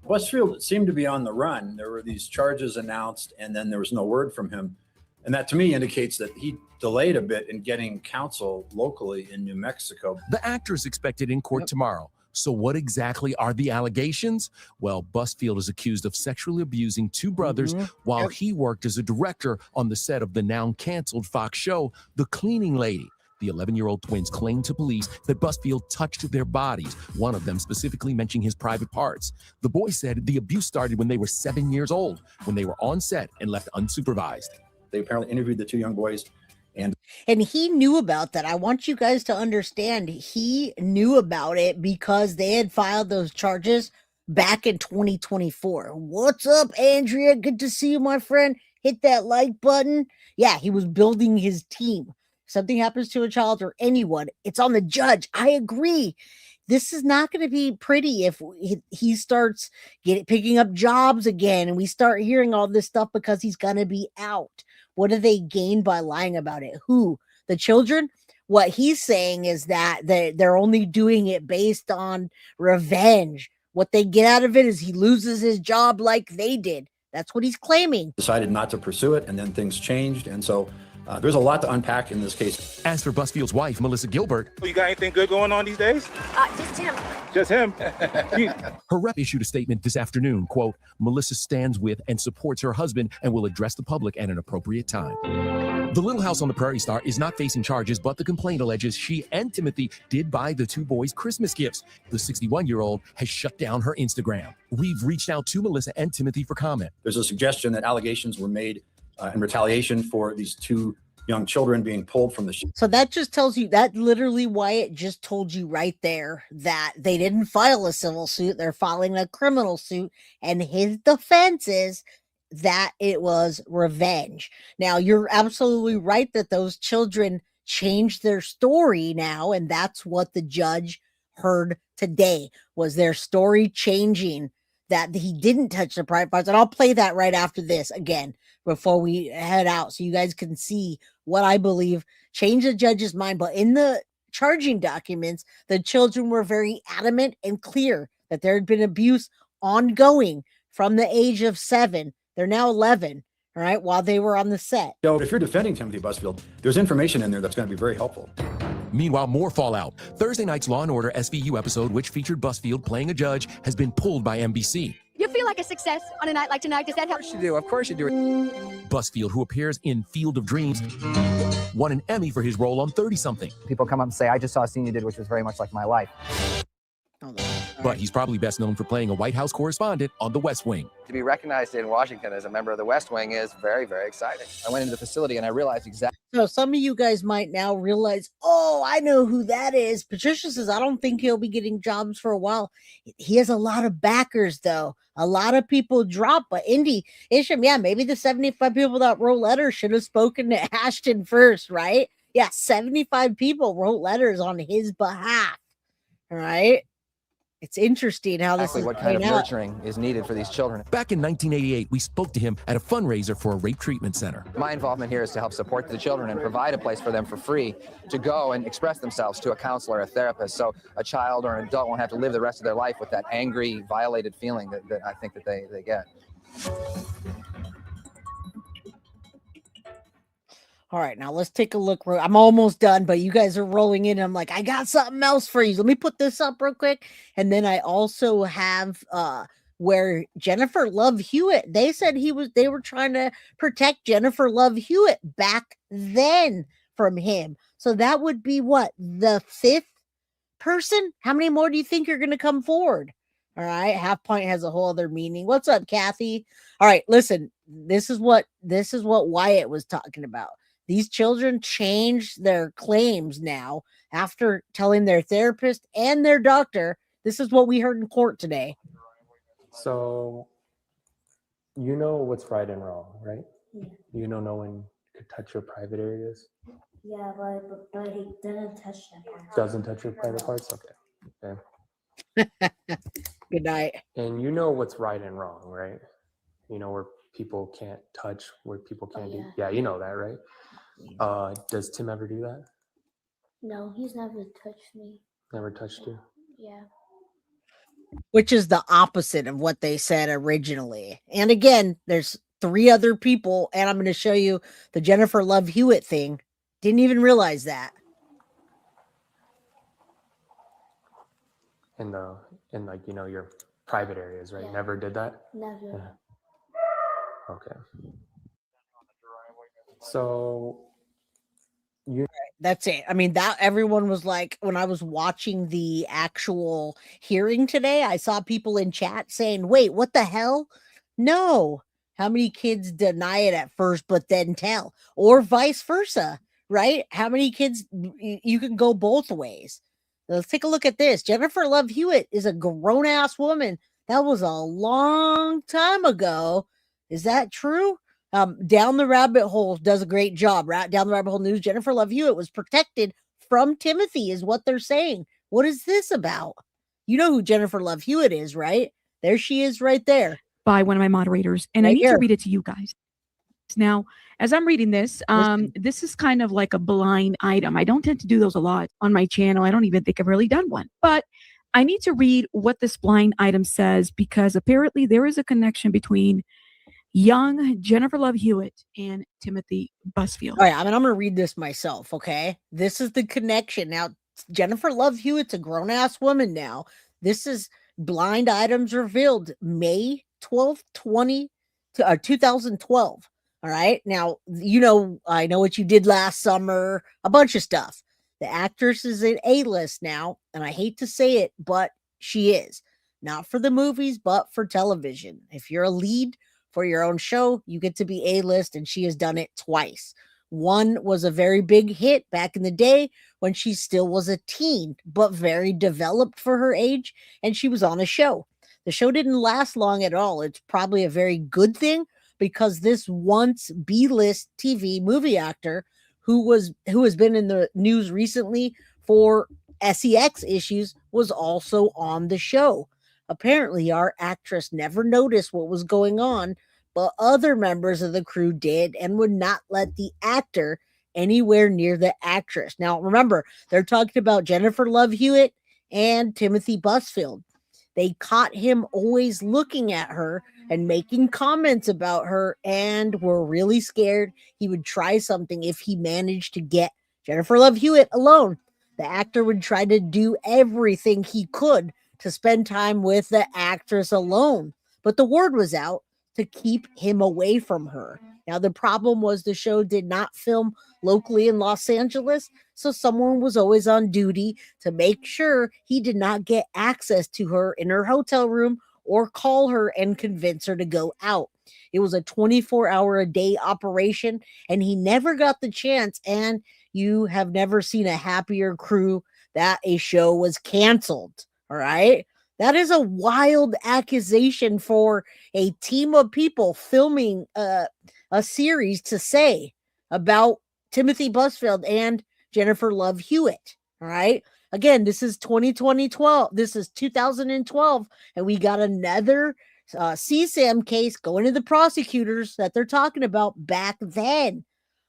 Busfield seemed to be on the run. There were these charges announced, and then there was no word from him. And that, to me, indicates that he delayed a bit in getting counsel locally in New Mexico. The actor is expected in court tomorrow. So what exactly are the allegations? Well, Busfield is accused of sexually abusing 2 brothers while he worked as a director on the set of the now canceled Fox show, The Cleaning Lady. The 11-year-old twins claimed to police that Busfield touched their bodies, one of them specifically mentioning his private parts. The boy said the abuse started when they were 7 years old, when they were on set and left unsupervised. They apparently interviewed the 2 young boys. And he knew about that. I want you guys to understand he knew about it because they had filed those charges back in 2024. What's up, Andrea? Good to see you, my friend. Hit that like button. Yeah, he was building his team. Something happens to a child or anyone, it's on the judge. I agree. This is not going to be pretty if he starts picking up jobs again and we start hearing all this stuff because he's going to be out. What do they gain by lying about it? Who? The children? What he's saying is that they're only doing it based on revenge. What they get out of it is he loses his job like they did. That's what he's claiming. decided not to pursue it, and then things changed. And so There's a lot to unpack in this case. As for Busfield's wife, Melissa Gilbert, You got anything good going on these days? Just him. Just him. her rep issued a statement this afternoon, quote, Melissa stands with and supports her husband and will address the public at an appropriate time. The Little House on the Prairie star is not facing charges, but the complaint alleges she and Timothy did buy the two boys Christmas gifts. The 61-year-old has shut down her Instagram. We've reached out to Melissa and Timothy for comment. There's a suggestion that allegations were made in retaliation for these two young children being pulled from the ship. So that just tells you, that literally Wyatt just told you right there that they didn't file a civil suit. They're filing a criminal suit. And his defense is that it was revenge. Now, you're absolutely right that those children changed their story now. And that's what the judge heard today, was their story changing, that he didn't touch the private parts. And I'll play that right after this again, before we head out, so you guys can see what I believe changed the judge's mind. But in the charging documents, the children were very adamant and clear that there had been abuse ongoing from the age of 7. They're now 11, all right, while they were on the set. So if you're defending Timothy Busfield, there's information in there that's going to be very helpful. Meanwhile, more fallout. Thursday night's Law & Order SVU episode, which featured Busfield playing a judge, has been pulled by NBC. You feel like a success on a night like tonight? Does that help? Of course you do. Busfield, who appears in Field of Dreams, won an Emmy for his role on 30-something. People come up and say, I just saw a scene you did, which was very much like my life. But he's probably best known for playing a White House correspondent on The West Wing. To be recognized in Washington as a member of the West Wing is very, very exciting. I went into the facility and I realized exactly. So some of you guys might now realize, oh, I know who that is. Patricia says, I don't think he'll be getting jobs for a while. He has a lot of backers, though. A lot of people drop, but Indy, Isham, yeah, maybe the 75 people that wrote letters should have spoken to Ashton first, right? Yeah, 75 people wrote letters on his behalf, all right? It's interesting how this is what kind of playing out. nurturing is needed for these children. Back in 1988, we spoke to him at a fundraiser for a rape treatment center. My involvement here is to help support the children and provide a place for them for free to go and express themselves to a counselor, a therapist, so a child or an adult won't have to live the rest of their life with that angry, violated feeling that I think that they get. All right, now let's take a look. I'm almost done, but you guys are rolling in. I'm like, I got something else for you. Let me put this up real quick. And then I also have where Jennifer Love Hewitt, they said they were trying to protect Jennifer Love Hewitt back then from him. So that would be what, the 5th person? How many more do you think are going to come forward? All right, half pint has a whole other meaning. What's up, Kathy? All right, listen, this is what Wyatt was talking about. These children changed their claims now after telling their therapist and their doctor. This is what we heard in court today. So, you know what's right and wrong, right? Yeah. You know no one could touch your private areas? Yeah, but he didn't touch that part. Doesn't touch your private parts? Okay. Good night. And you know what's right and wrong, right? You know where people can't touch, where people can't do. Yeah, you know that, right? Does Tim ever do that? No, he's never touched me. Never touched you? Yeah. Which is the opposite of what they said originally. And again, there's 3 other people, and I'm going to show you the Jennifer Love Hewitt thing. Didn't even realize that. In like, you know, your private areas, right? Yeah. Never did that? Never. Yeah. Okay. So That's it. I mean, that everyone was like, when I was watching the actual hearing today, I saw people in chat saying, wait, what the hell? No. How many kids deny it at first, but then tell? Or vice versa, right? How many kids, you can go both ways. Let's take a look at this. Jennifer Love Hewitt is a grown-ass woman. That was a long time ago. Is that true? Down the Rabbit Hole does a great job, right? Down the Rabbit Hole News. Jennifer Love Hewitt was protected from Timothy, is what they're saying. What is this about? You know who Jennifer Love Hewitt is, right? There she is right there. By one of my moderators, and Right I need here. to read it to you guys. Now, as I'm reading this, this is kind of like a blind item. I don't tend to do those a lot on my channel. I don't even think I've really done one, but I need to read what this blind item says because apparently there is a connection between young Jennifer Love Hewitt and Timothy Busfield. All right, I'm going to read this myself, okay? This is the connection. Now, Jennifer Love Hewitt's a grown-ass woman now. This is Blind Items Revealed, May 12th, 2012. All right? Now, I know what you did last summer, a bunch of stuff. The actress is an A-list now, and I hate to say it, but she is. Not for the movies, but for television. If you're a lead for your own show, you get to be A-list, and she has done it twice. One was a very big hit back in the day when she still was a teen, but very developed for her age, and she was on a show. The show didn't last long at all. It's probably a very good thing because this once B-list TV movie actor who has been in the news recently for sex issues was also on the show. Apparently, our actress never noticed what was going on, but other members of the crew did and would not let the actor anywhere near the actress. Now, remember, they're talking about Jennifer Love Hewitt and Timothy Busfield. They caught him always looking at her and making comments about her and were really scared he would try something if he managed to get Jennifer Love Hewitt alone. The actor would try to do everything he could to spend time with the actress alone, but the word was out to keep him away from her. Now, the problem was the show did not film locally in Los Angeles, so someone was always on duty to make sure he did not get access to her in her hotel room or call her and convince her to go out. It was a 24-hour-a-day operation, and he never got the chance, and you have never seen a happier crew that a show was canceled, all right? That is a wild accusation for a team of people filming a series to say about Timothy Busfield and Jennifer Love Hewitt. All right. Again, this is 2012. This is 2012. And we got another CSAM case going to the prosecutors that they're talking about back then.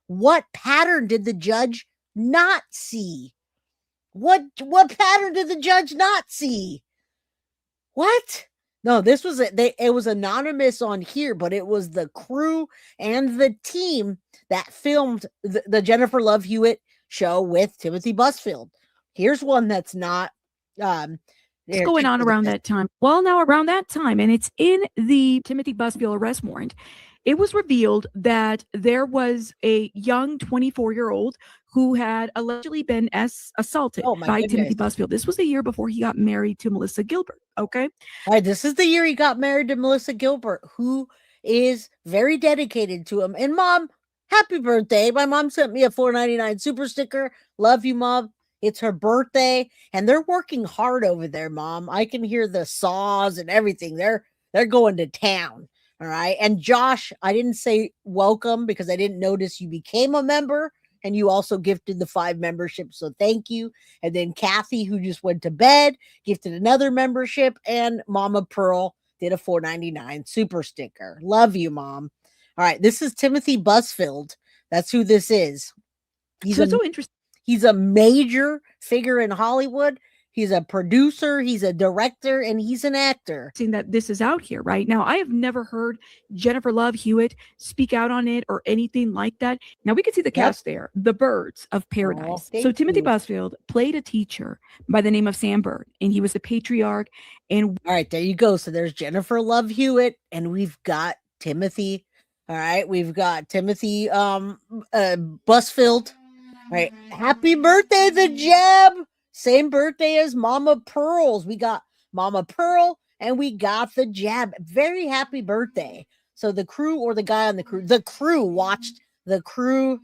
What pattern did the judge not see? What pattern did the judge not see? What? No, this was it was anonymous on here, but it was the crew and the team that filmed the Jennifer Love Hewitt show with Timothy Busfield. Here's one that's not What's going on around that time? Well, now around that time, and it's in the Timothy Busfield arrest warrant, it was revealed that there was a young 24-year-old who had allegedly been assaulted by Timothy Busfield. This was the year before he got married to Melissa Gilbert, okay? All right, this is the year he got married to Melissa Gilbert, who is very dedicated to him. And Mom, happy birthday. My mom sent me a $4.99 super sticker. Love you, Mom. It's her birthday, and they're working hard over there, Mom. I can hear the saws and everything. They're going to town. All right. And Josh, I didn't say welcome because I didn't notice you became a member, and you also gifted the 5 memberships. So thank you. And then Kathy, who just went to bed, gifted another membership, and Mama Pearl did a $4.99 super sticker. Love you, Mom. All right. This is Timothy Busfield. That's who this is. He's so interesting. He's a major figure in Hollywood. He's a producer, he's a director, and he's an actor. Seeing that this is out here right now, I have never heard Jennifer Love Hewitt speak out on it or anything like that. Now we can see the cast there, the Birds of Paradise. So Timothy Busfield played a teacher by the name of Sam Bird, and he was the patriarch. And all right, there you go. So there's Jennifer Love Hewitt, and we've got Timothy. All right, we've got Timothy Busfield. All right, happy birthday, the Jeb. Same birthday as Mama Pearl's. We got Mama Pearl and we got the Jab. Very happy birthday. So the crew or the guy on the crew watched the crew.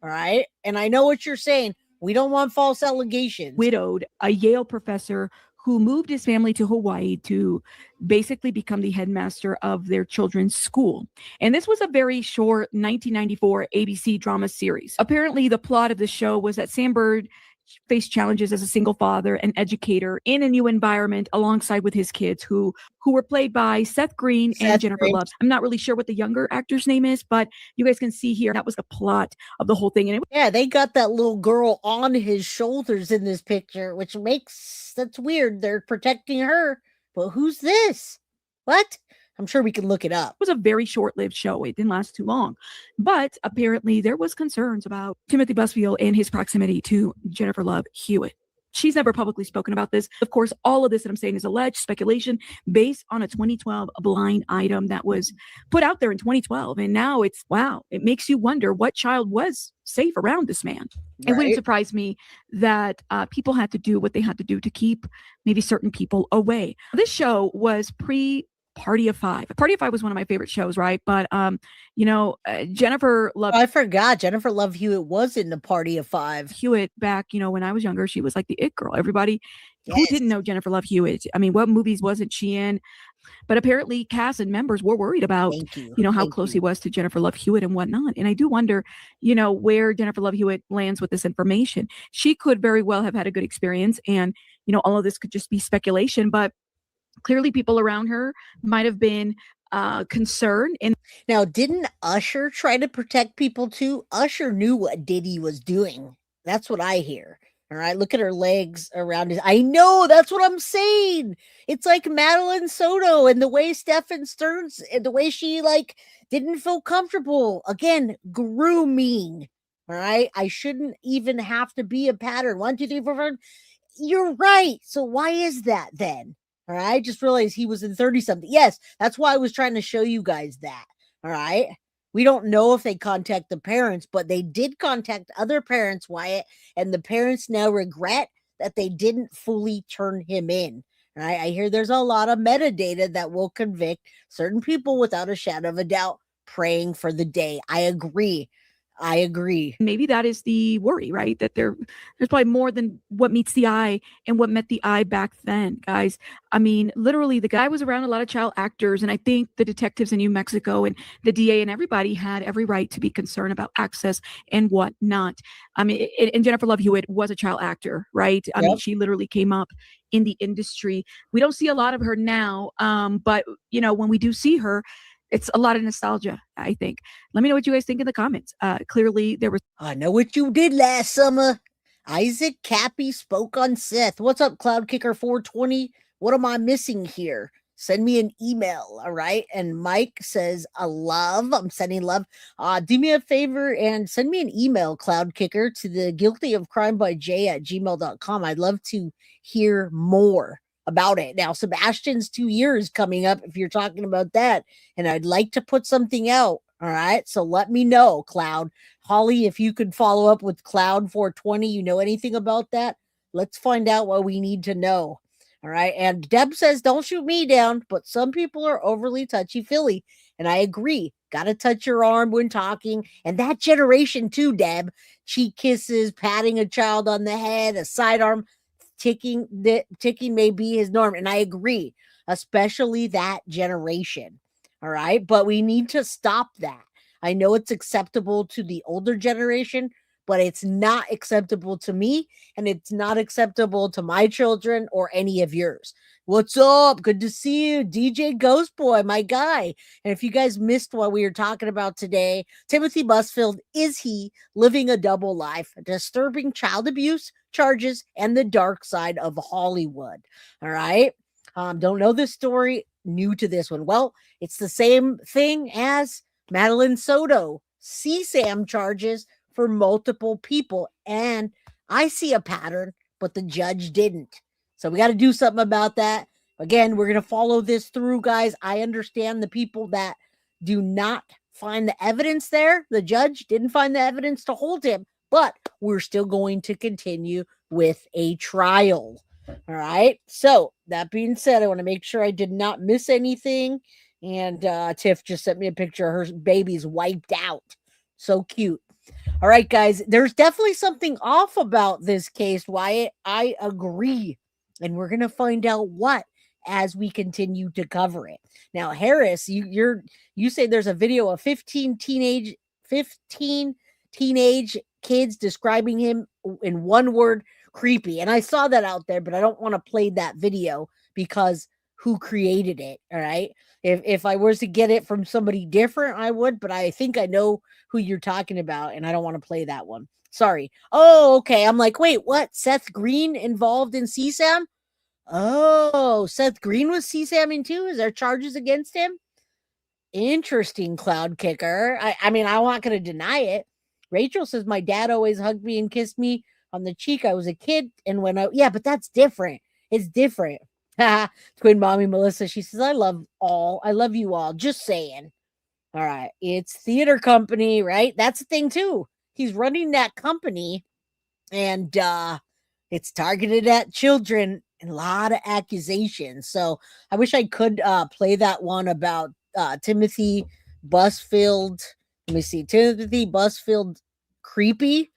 All right. And I know what you're saying. We don't want false allegations. Widowed a Yale professor who moved his family to Hawaii to basically become the headmaster of their children's school. And this was a very short 1994 ABC drama series. Apparently, the plot of the show was that Sam Bird faced challenges as a single father and educator in a new environment alongside with his kids who were played by Seth Green and Jennifer Love. I'm not really sure what the younger actor's name is, but you guys can see here that was the plot of the whole thing. And yeah, they got that little girl on his shoulders in this picture, which that's weird. They're protecting her, but who's this? What? I'm sure we can look it up. It was a very short-lived show. It didn't last too long. But apparently there was concerns about Timothy Busfield and his proximity to Jennifer Love Hewitt. She's never publicly spoken about this. Of course, all of this that I'm saying is alleged speculation based on a 2012 blind item that was put out there in 2012. And now it's, wow, it makes you wonder what child was safe around this man. It wouldn't surprise me that people had to do what they had to do to keep maybe certain people away. This show was Party of Five. Party of Five was one of my favorite shows, right? But Jennifer Love. I forgot Jennifer Love Hewitt was in the Party of Five. Hewitt back, when I was younger, she was like the it girl. Everybody who didn't know Jennifer Love Hewitt. I mean, what movies wasn't she in? But apparently, cast and members were worried about, how close he was to Jennifer Love Hewitt and whatnot. And I do wonder, where Jennifer Love Hewitt lands with this information. She could very well have had a good experience, and all of this could just be speculation, but clearly people around her might have been concerned. And now, didn't Usher try to protect people too? Usher knew what Diddy was doing. That's what I hear. All right, look at her legs around his. I know, that's what I'm saying. It's like Madeline Soto and the way Stephen Stearns and the way she didn't feel comfortable. Again, grooming. All right, I shouldn't even have to be a pattern. 1, 2, 3, 4, 5. You're right. So why is that then? All right, I just realized he was in 30-something. Yes, that's why I was trying to show you guys that. All right. We don't know if they contact the parents, but they did contact other parents, Wyatt, and the parents now regret that they didn't fully turn him in. All right. I hear there's a lot of metadata that will convict certain people without a shadow of a doubt, praying for the day. I agree. Maybe that is the worry, right? That there's probably more than what meets the eye and what met the eye back then, guys. I mean, literally, the guy was around a lot of child actors, and I think the detectives in New Mexico and the DA and everybody had every right to be concerned about access and whatnot. I mean, and Jennifer Love Hewitt was a child actor, right? I mean, she literally came up in the industry. We don't see a lot of her now, but when we do see her, it's a lot of nostalgia, I think. Let me know what you guys think in the comments. Clearly, there was. I know what you did last summer. Isaac Cappy spoke on Seth. What's up, Cloud Kicker 420? What am I missing here? Send me an email, all right? And Mike says, love. I'm sending love. Do me a favor and send me an email, Cloud Kicker, to the guiltyofcrimebyj@gmail.com. I'd love to hear more about it. Now, Sebastian's 2 years coming up, if you're talking about that, and I'd like to put something out. All right, so let me know, Cloud. Holly, if you could follow up with Cloud 420, you know anything about that? Let's find out what we need to know. All right, and Deb says, don't shoot me down, but some people are overly touchy-feely, and I agree. Gotta touch your arm when talking, and that generation too, Deb. Cheek kisses, patting a child on the head, a sidearm, ticking may be his norm, and I agree, especially that generation. All right, but we need to stop that. I know it's acceptable to the older generation, but it's not acceptable to me, and it's not acceptable to my children or any of yours. What's up? Good to see you, DJ Ghost Boy, my guy. And if you guys missed what we were talking about today, Timothy Busfield, is he living a double life, disturbing child abuse charges, and the dark side of Hollywood? All right. Don't know this story, new to this one. Well, it's the same thing as Madeline Soto, CSAM charges for multiple people. And I see a pattern, but the judge didn't. So we got to do something about that. Again, we're going to follow this through, guys. I understand the people that do not find the evidence there. The judge didn't find the evidence to hold him, but we're still going to continue with a trial. All right. So that being said, I want to make sure I did not miss anything. And Tiff just sent me a picture of her baby's wiped out. So cute. All right, guys, there's definitely something off about this case, Wyatt. I agree. And we're going to find out what as we continue to cover it. Now, Harris, you say there's a video of 15 teenage kids describing him in one word, creepy. And I saw that out there, but I don't want to play that video because who created it? All right. If I was to get it from somebody different, I would, but I think I know who you're talking about, and I don't want to play that one. Sorry. Oh, okay. I'm like, wait, what? Seth Green involved in CSAM? Oh, Seth Green was CSAMing too? Is there charges against him? Interesting, Cloud Kicker. I mean, I'm not going to deny it. Rachel says my dad always hugged me and kissed me on the cheek. I was a kid, and yeah, but that's different. It's different. Twin mommy Melissa. She says I love you all. Just saying. All right, it's theater company, right? That's the thing too. He's running that company, and it's targeted at children. And a lot of accusations. So I wish I could play that one about Timothy Busfield. Let me see. Timothy Busfield creepy.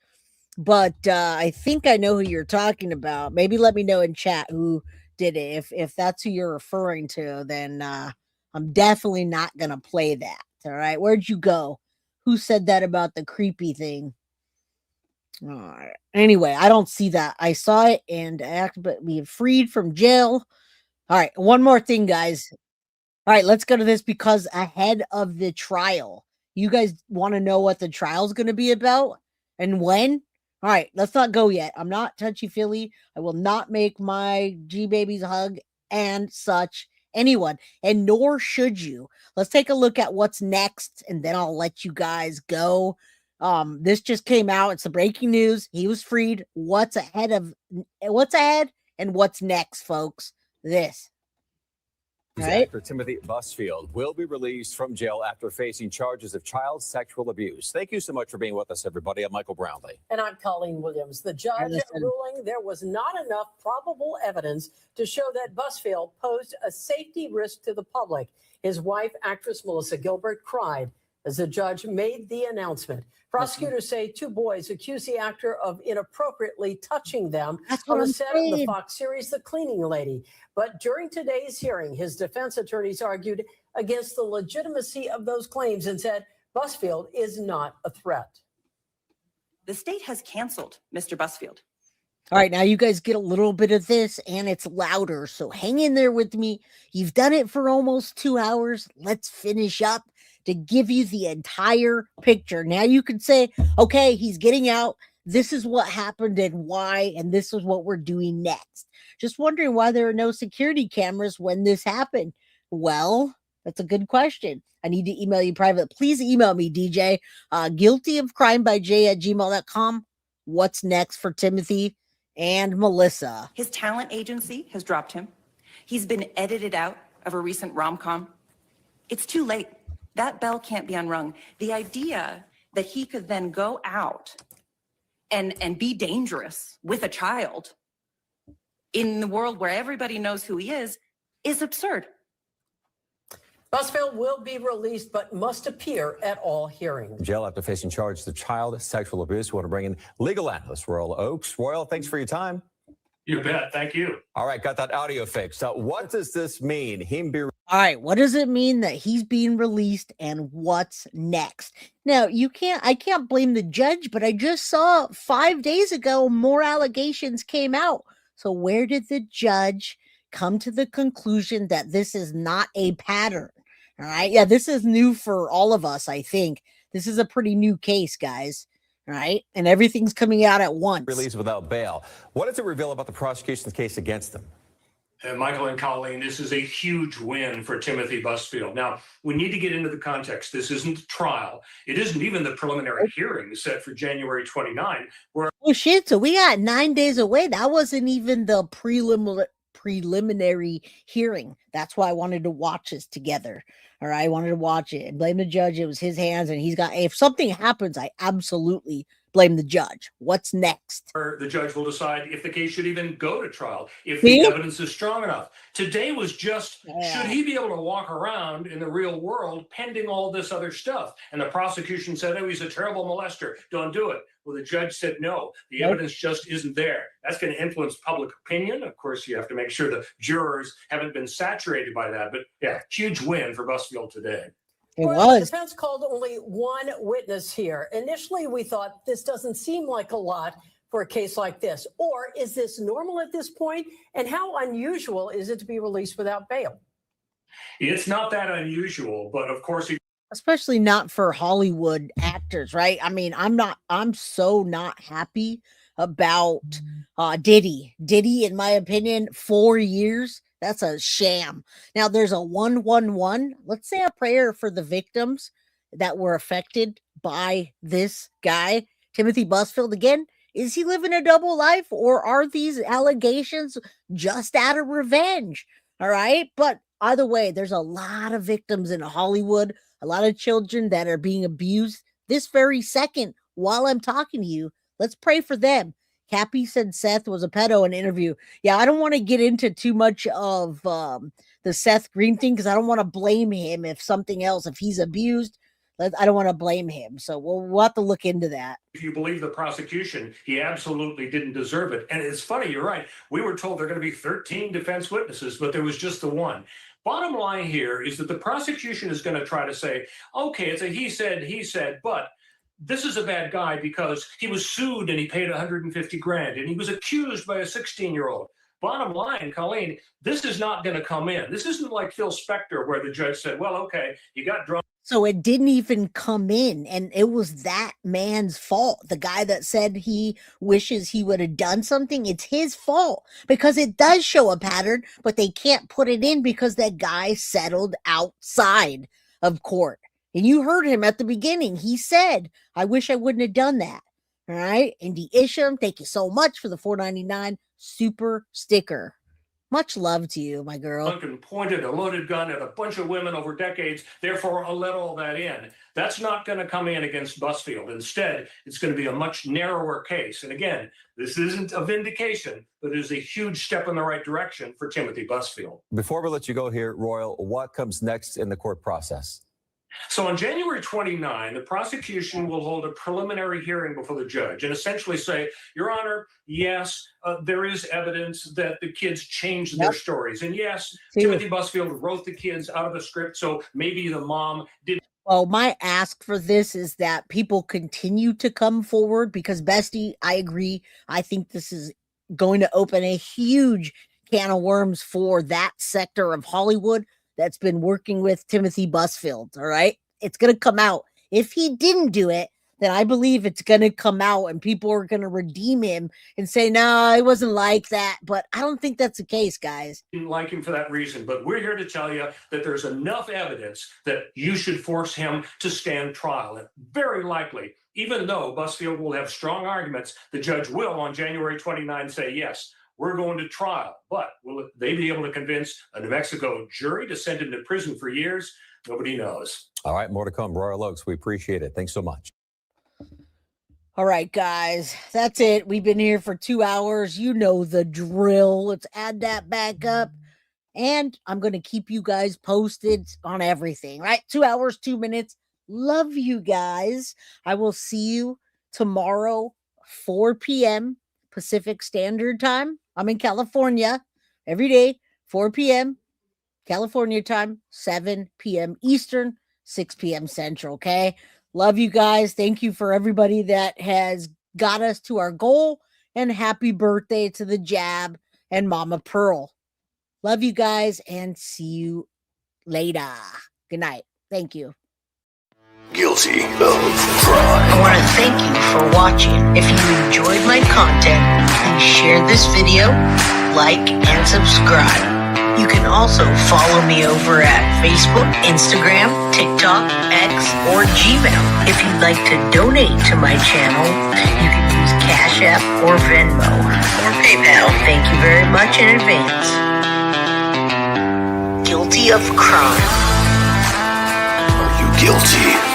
But I think I know who you're talking about. Maybe let me know in chat who did it. If that's who you're referring to, then I'm definitely not going to play that. All right. Where'd you go? Who said that about the creepy thing? All right. Anyway, I don't see that. I saw it and but we freed from jail. All right. One more thing, guys. All right. Let's go to this because ahead of the trial, you guys want to know what the trial is going to be about and when? All right. Let's not go yet. I'm not touchy feely. I will not make my G babies hug and such anyone, and nor should you. Let's take a look at what's next, and then I'll let you guys go. This just came out. It's the breaking news. He was freed. What's ahead and what's next, folks? This. Right? Actor Timothy Busfield will be released from jail after facing charges of child sexual abuse. Thank you so much for being with us, everybody. I'm Michael Brownlee. And I'm Colleen Williams. The judge ruling there was not enough probable evidence to show that Busfield posed a safety risk to the public. His wife, actress Melissa Gilbert, cried as the judge made the announcement. Prosecutors say two boys accused the actor of inappropriately touching them on the set of the Fox series The Cleaning Lady. But during today's hearing, his defense attorneys argued against the legitimacy of those claims and said Busfield is not a threat. The state has canceled Mr. Busfield. All right, now you guys get a little bit of this, and it's louder, so hang in there with me. You've done it for almost 2 hours. Let's finish up to give you the entire picture. Now you can say, okay, he's getting out. This is what happened and why, and this is what we're doing next. Just wondering why there are no security cameras when this happened. Well, that's a good question. I need to email you private. Please email me, DJ. guiltyofcrimeby@gmail.com. What's next for Timothy and Melissa? His talent agency has dropped him. He's been edited out of a recent rom-com. It's too late. That bell can't be unrung. The idea that he could then go out and be dangerous with a child in the world where everybody knows who he is absurd. Busfield will be released but must appear at all hearings. Jail after facing charges of child sexual abuse. We want to bring in legal analyst Royal Oakes. Royal, thanks for your time. You bet. Thank you. All right, got that audio fixed. So what does this mean? All right, what does it mean that he's being released and what's next? Now, I can't blame the judge, but I just saw 5 days ago more allegations came out. So where did the judge come to the conclusion that this is not a pattern? All right. Yeah, this is new for all of us, I think. This is a pretty new case, guys. All right. And everything's coming out at once. Released without bail. What does it reveal about the prosecution's case against him? Michael and Colleen, this is a huge win for Timothy Busfield. Now, we need to get into the context. This isn't the trial. It isn't even the preliminary hearing set for January 29. Oh, shit. So we got 9 days away. That wasn't even the preliminary hearing. That's why I wanted to watch this together. All right. I wanted to watch it and blame the judge. It was his hands, and if something happens, I absolutely blame the judge. What's next? The judge will decide if the case should even go to trial, if the evidence is strong enough. Today was just, should he be able to walk around in the real world pending all this other stuff? And the prosecution said, oh, he's a terrible molester. Don't do it. Well, the judge said, no, the evidence just isn't there. That's going to influence public opinion. Of course, you have to make sure the jurors haven't been saturated by that. But yeah, huge win for Busfield today. The defense called only one witness here. Initially, we thought this doesn't seem like a lot for a case like this. Or is this normal at this point? And how unusual is it to be released without bail? It's not that unusual, but of course, especially not for Hollywood actors, right? I mean, I'm so not happy about Diddy. Diddy, in my opinion, 4 years. That's a sham. Now there's a 111. Let's say a prayer for the victims that were affected by this guy, Timothy Busfield. Again, is he living a double life, or are these allegations just out of revenge? All right. But either way, there's a lot of victims in Hollywood, a lot of children that are being abused this very second while I'm talking to you. Let's pray for them. Cappy said Seth was a pedo in an interview. Yeah, I don't want to get into too much of the Seth Green thing because I don't want to blame him if he's abused. I don't want to blame him. So we'll have to look into that. If you believe the prosecution, he absolutely didn't deserve it. And it's funny, you're right. We were told there are going to be 13 defense witnesses, but there was just the one. Bottom line here is that the prosecution is going to try to say, okay, it's a he said, but this is a bad guy because he was sued and he paid 150 grand and he was accused by a 16-year-old. Bottom line, Colleen, this is not going to come in. This isn't like Phil Spector where the judge said, well, okay, you got drunk. So it didn't even come in, and it was that man's fault. The guy that said he wishes he would have done something, it's his fault because it does show a pattern, but they can't put it in because that guy settled outside of court. And you heard him at the beginning. He said, I wish I wouldn't have done that. All right. Indy Isham, thank you so much for the $4.99 super sticker. Much love to you, my girl. And pointed a loaded gun at a bunch of women over decades. Therefore, I'll let all that in. That's not going to come in against Busfield. Instead, it's going to be a much narrower case. And again, this isn't a vindication, but it is a huge step in the right direction for Timothy Busfield. Before we let you go here, Royal, what comes next in the court process? So on January 29, the prosecution will hold a preliminary hearing before the judge and essentially say, Your Honor, yes, there is evidence that the kids changed their stories. And yes, Timothy Busfield wrote the kids out of the script, so maybe the mom didn't. Well, my ask for this is that people continue to come forward because, Bestie, I agree. I think this is going to open a huge can of worms for that sector of Hollywood that's been working with Timothy Busfield, all right? It's going to come out. If he didn't do it, then I believe it's going to come out and people are going to redeem him and say, no, it wasn't like that. But I don't think that's the case, guys. Didn't like him for that reason, but we're here to tell you that there's enough evidence that you should force him to stand trial. And very likely, even though Busfield will have strong arguments, the judge will on January 29 say, yes, we're going to trial. But will they be able to convince a New Mexico jury to send him to prison for years? Nobody knows. All right, more to come. Royal Oaks, we appreciate it. Thanks so much. All right, guys, that's it. We've been here for 2 hours. You know the drill. Let's add that back up. And I'm going to keep you guys posted on everything, right? 2 hours, 2 minutes. Love you guys. I will see you tomorrow, 4 p.m. Pacific Standard Time. I'm in California every day, 4 p.m. California time, 7 p.m. Eastern, 6 p.m. Central, okay? Love you guys. Thank you for everybody that has got us to our goal, and happy birthday to the Jab and Mama Pearl. Love you guys and see you later. Good night. Thank you. Guilty of crime. I want to thank you for watching. If you enjoyed my content, please share this video, like, and subscribe. You can also follow me over at Facebook, Instagram, TikTok, X, or Gmail. If you'd like to donate to my channel, you can use Cash App or Venmo or PayPal. Thank you very much in advance. Guilty of crime. Are you guilty?